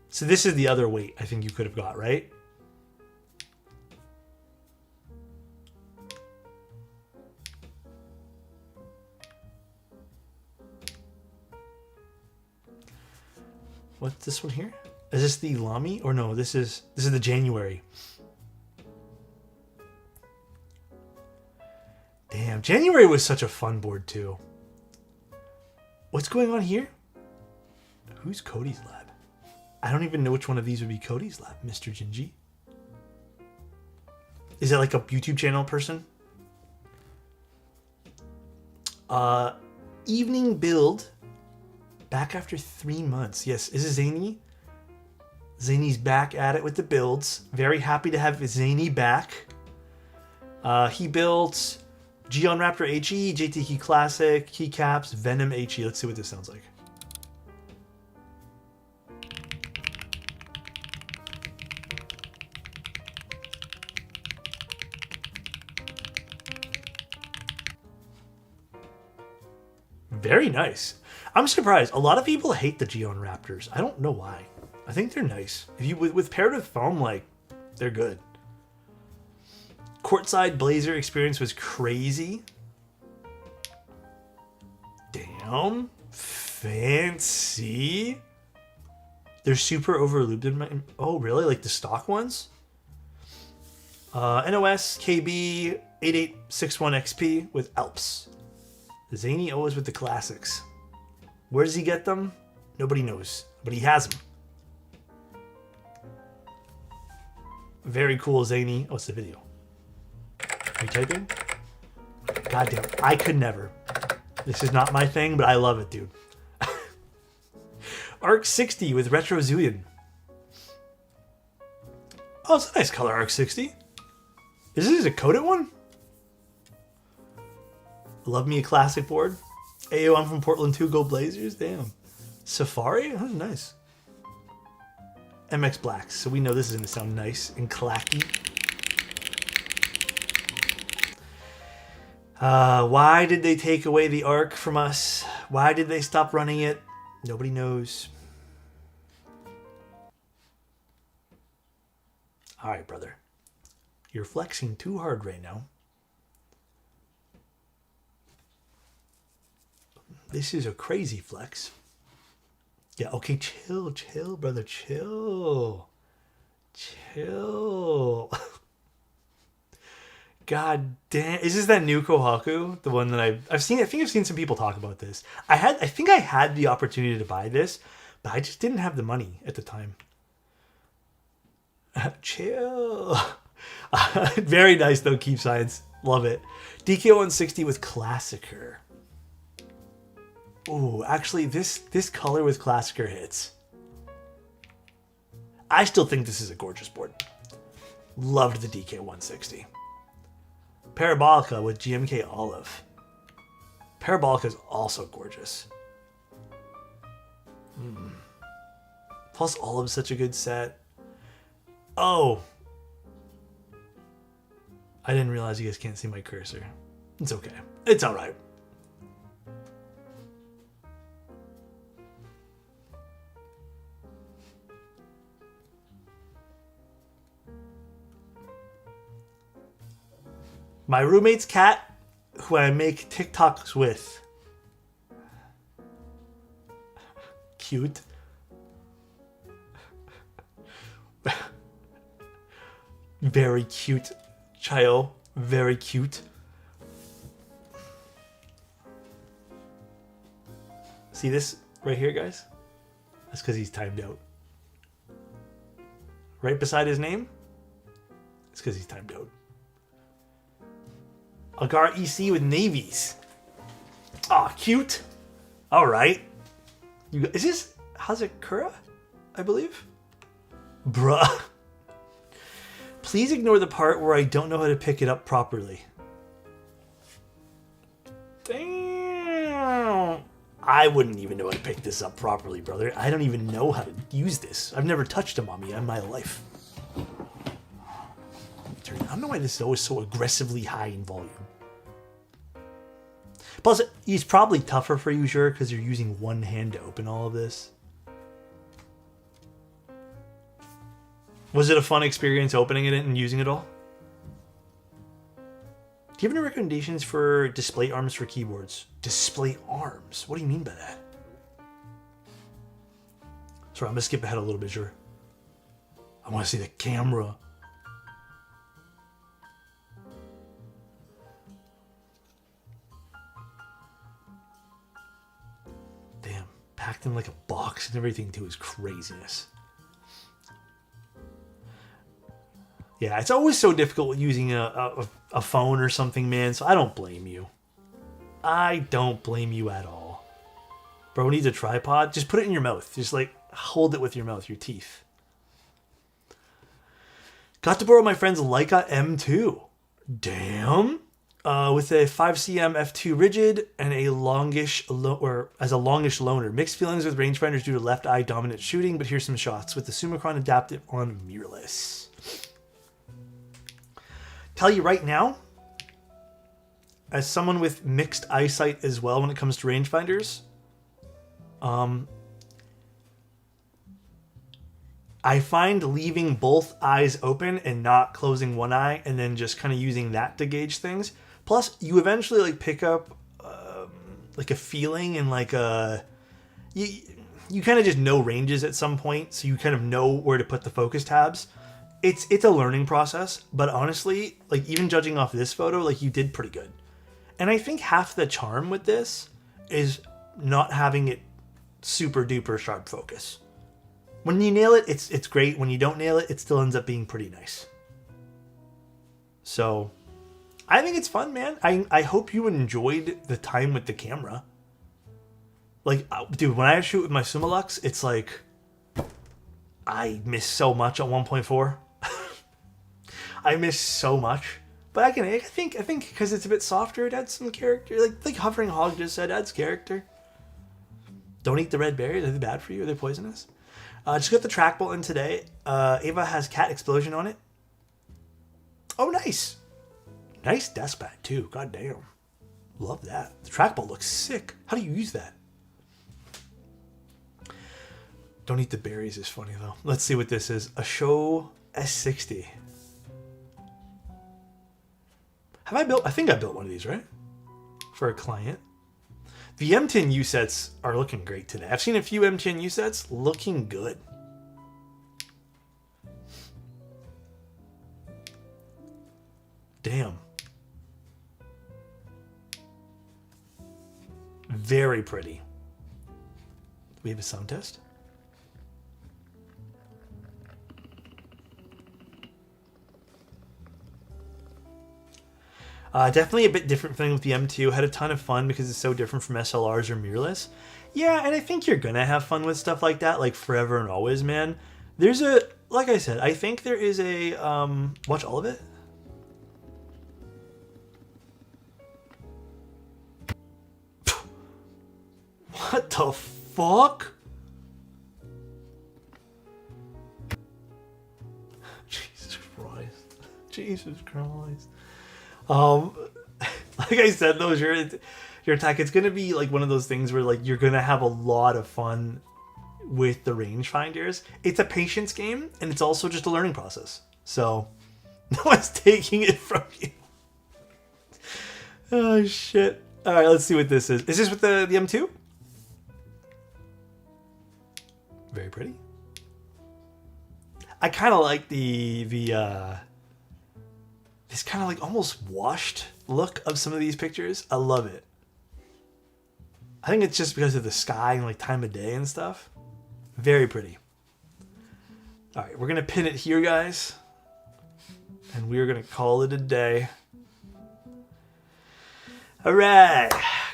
A: So this is the other weight I think you could have got, right? What's this one here? Is this the Lamy? Or no, this is the January. Damn, January was such a fun board too. What's going on here? Who's Cody's lab? I don't even know which one of these would be Cody's lab, Mr. Gingy. Is it like a YouTube channel person? Evening build. Back after 3 months. Yes, is it Zany? Zany's back at it with the builds. Very happy to have Zany back. He built Geon Raptor HE, JT Key Classic, Keycaps, Venom HE. Let's see what this sounds like. Very nice. I'm surprised. A lot of people hate the Geon Raptors. I don't know why. I think they're nice. If you with paired with foam, like, they're good. Courtside Blazer experience was crazy. Damn. Fancy. They're super overlooped in my... Oh, really? Like the stock ones? NOS KB 8861XP with Alps. Zany always with the classics. Where does he get them? Nobody knows, but he has them. Very cool, Zany. Oh, it's the video. Are you typing? Goddamn, I could never. This is not my thing, but I love it, dude. Arc60 with Retro Zuyan. Oh, it's a nice color, Arc60. Is this a coated one? Love me a classic board. Ayo, I'm from Portland too. Go Blazers. Damn. Safari? That's nice. MX Blacks. So we know this is going to sound nice and clacky. Why did they take away the ARC from us? Why did they stop running it? Nobody knows. All right, brother. You're flexing too hard right now. This is a crazy flex. Yeah, okay, chill, brother, chill. Chill. God damn! Is this that new Kohaku? The one that I've seen? I think I've seen some people talk about this. I think I had the opportunity to buy this, but I just didn't have the money at the time. Chill. Very nice though. Keep Science. Love it. DK160 with Classicer. Ooh, actually, this color with Classicer hits. I still think this is a gorgeous board. Loved the DK160. Parabolica with GMK Olive. Parabolica is also gorgeous. Plus, Olive's such a good set. Oh. I didn't realize you guys can't see my cursor. It's okay. It's alright. My roommate's cat, who I make TikToks with. Cute. Very cute. Chayo. Very cute. See this right here, guys? That's because he's timed out. Right beside his name? It's because he's timed out. Agar EC with navies. Aw, cute. Alright. Is this Hazakura? I believe? Bruh. Please ignore the part where I don't know how to pick it up properly. Damn. I wouldn't even know how to pick this up properly, brother. I don't even know how to use this. I've never touched a mummy in my life. I don't know why this is always so aggressively high in volume. Plus, he's probably tougher for you, sure, because you're using one hand to open all of this. Was it a fun experience opening it and using it all? Do you have any recommendations for display arms for keyboards? Display arms? What do you mean by that? Sorry, I'm going to skip ahead a little bit, sure. I want to see the camera. Damn, packed in like a box and everything too is craziness. Yeah, it's always so difficult using a phone or something, man, so I don't blame you. I don't blame you at all. Bro needs a tripod. Just put it in your mouth. Just like hold it with your mouth, your teeth. Got to borrow my friend's Leica M2. Damn. With a 5cm f2 rigid and a longish loaner. Mixed feelings with rangefinders due to left eye dominant shooting, but here's some shots with the Summicron adaptive on mirrorless. Tell you right now, as someone with mixed eyesight as well when it comes to rangefinders, I find leaving both eyes open and not closing one eye and then just kind of using that to gauge things. Plus, you eventually like pick up like a feeling and like you kind of just know ranges at some point, so you kind of know where to put the focus tabs. It's a learning process, but honestly, like even judging off this photo, like you did pretty good. And I think half the charm with this is not having it super duper sharp focus. When you nail it, it's great. When you don't nail it, it still ends up being pretty nice. So, I think it's fun, man. I hope you enjoyed the time with the camera. Like, dude, when I shoot with my Summilux, it's like I miss so much on 1.4. I miss so much. But I think because it's a bit softer, it adds some character. Like Hovering Hog just said, adds character. Don't eat the red berries. Are they bad for you? Are they poisonous? Just got the trackball in today. Ava has Cat Explosion on it. Oh, nice. Nice desk pad, too. God damn. Love that. The trackball looks sick. How do you use that? Don't eat the berries is funny, though. Let's see what this is. A Show S60. I think I built one of these, right? For a client. The M10U sets are looking great today. I've seen a few M10U sets looking good. Damn. Very pretty. We have a sound test. Definitely a bit different thing with the M2. Had a ton of fun because it's so different from SLRs or mirrorless. Yeah, and I think you're gonna have fun with stuff like that, like forever and always, man. There's a, like I said, I think there is a, watch all of it. What the fuck? Jesus Christ. Jesus Christ. Like I said, though, your attack, it's gonna be like one of those things where like you're gonna have a lot of fun with the rangefinders. It's a patience game, and it's also just a learning process. So no one's taking it from you. Oh shit. Alright, let's see what this is. Is this with the M2? Very pretty. I kinda like this kind of like almost washed look of some of these pictures. I love it. I think it's just because of the sky and like time of day and stuff. Very pretty. All right, we're going to pin it here, guys. And we're going to call it a day. All right.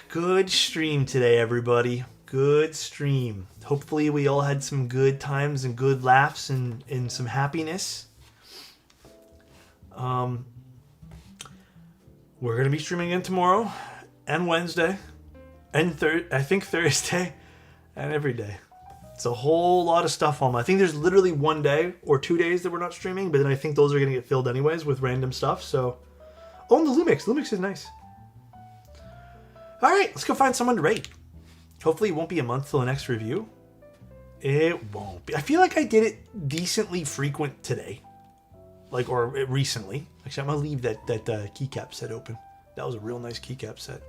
A: Good stream today, everybody. Good stream. Hopefully we all had some good times and good laughs and some happiness. We're going to be streaming again tomorrow and Wednesday and I think Thursday and every day. It's a whole lot of stuff on. I think there's literally 1 day or 2 days that we're not streaming, but then I think those are going to get filled anyways with random stuff. So, oh, and the Lumix. Lumix is nice. All right, let's go find someone to rate. Hopefully it won't be a month till the next review. It won't be. I feel like I did it decently frequent today. Like, or recently. Actually, I'm going to leave that keycap set open. That was a real nice keycap set.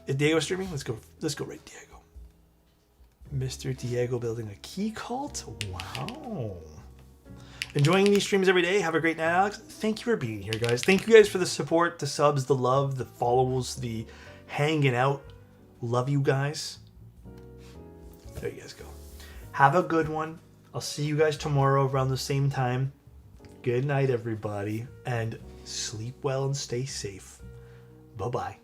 A: Is Diego streaming? Let's go right Diego. Mr. Diego building a key cult? Wow. Enjoying these streams every day. Have a great night, Alex. Thank you for being here, guys. Thank you guys for the support, the subs, the love, the follows, the hanging out. Love you guys. There you guys go. Have a good one. I'll see you guys tomorrow around the same time. Good night, everybody. And sleep well and stay safe. Bye-bye.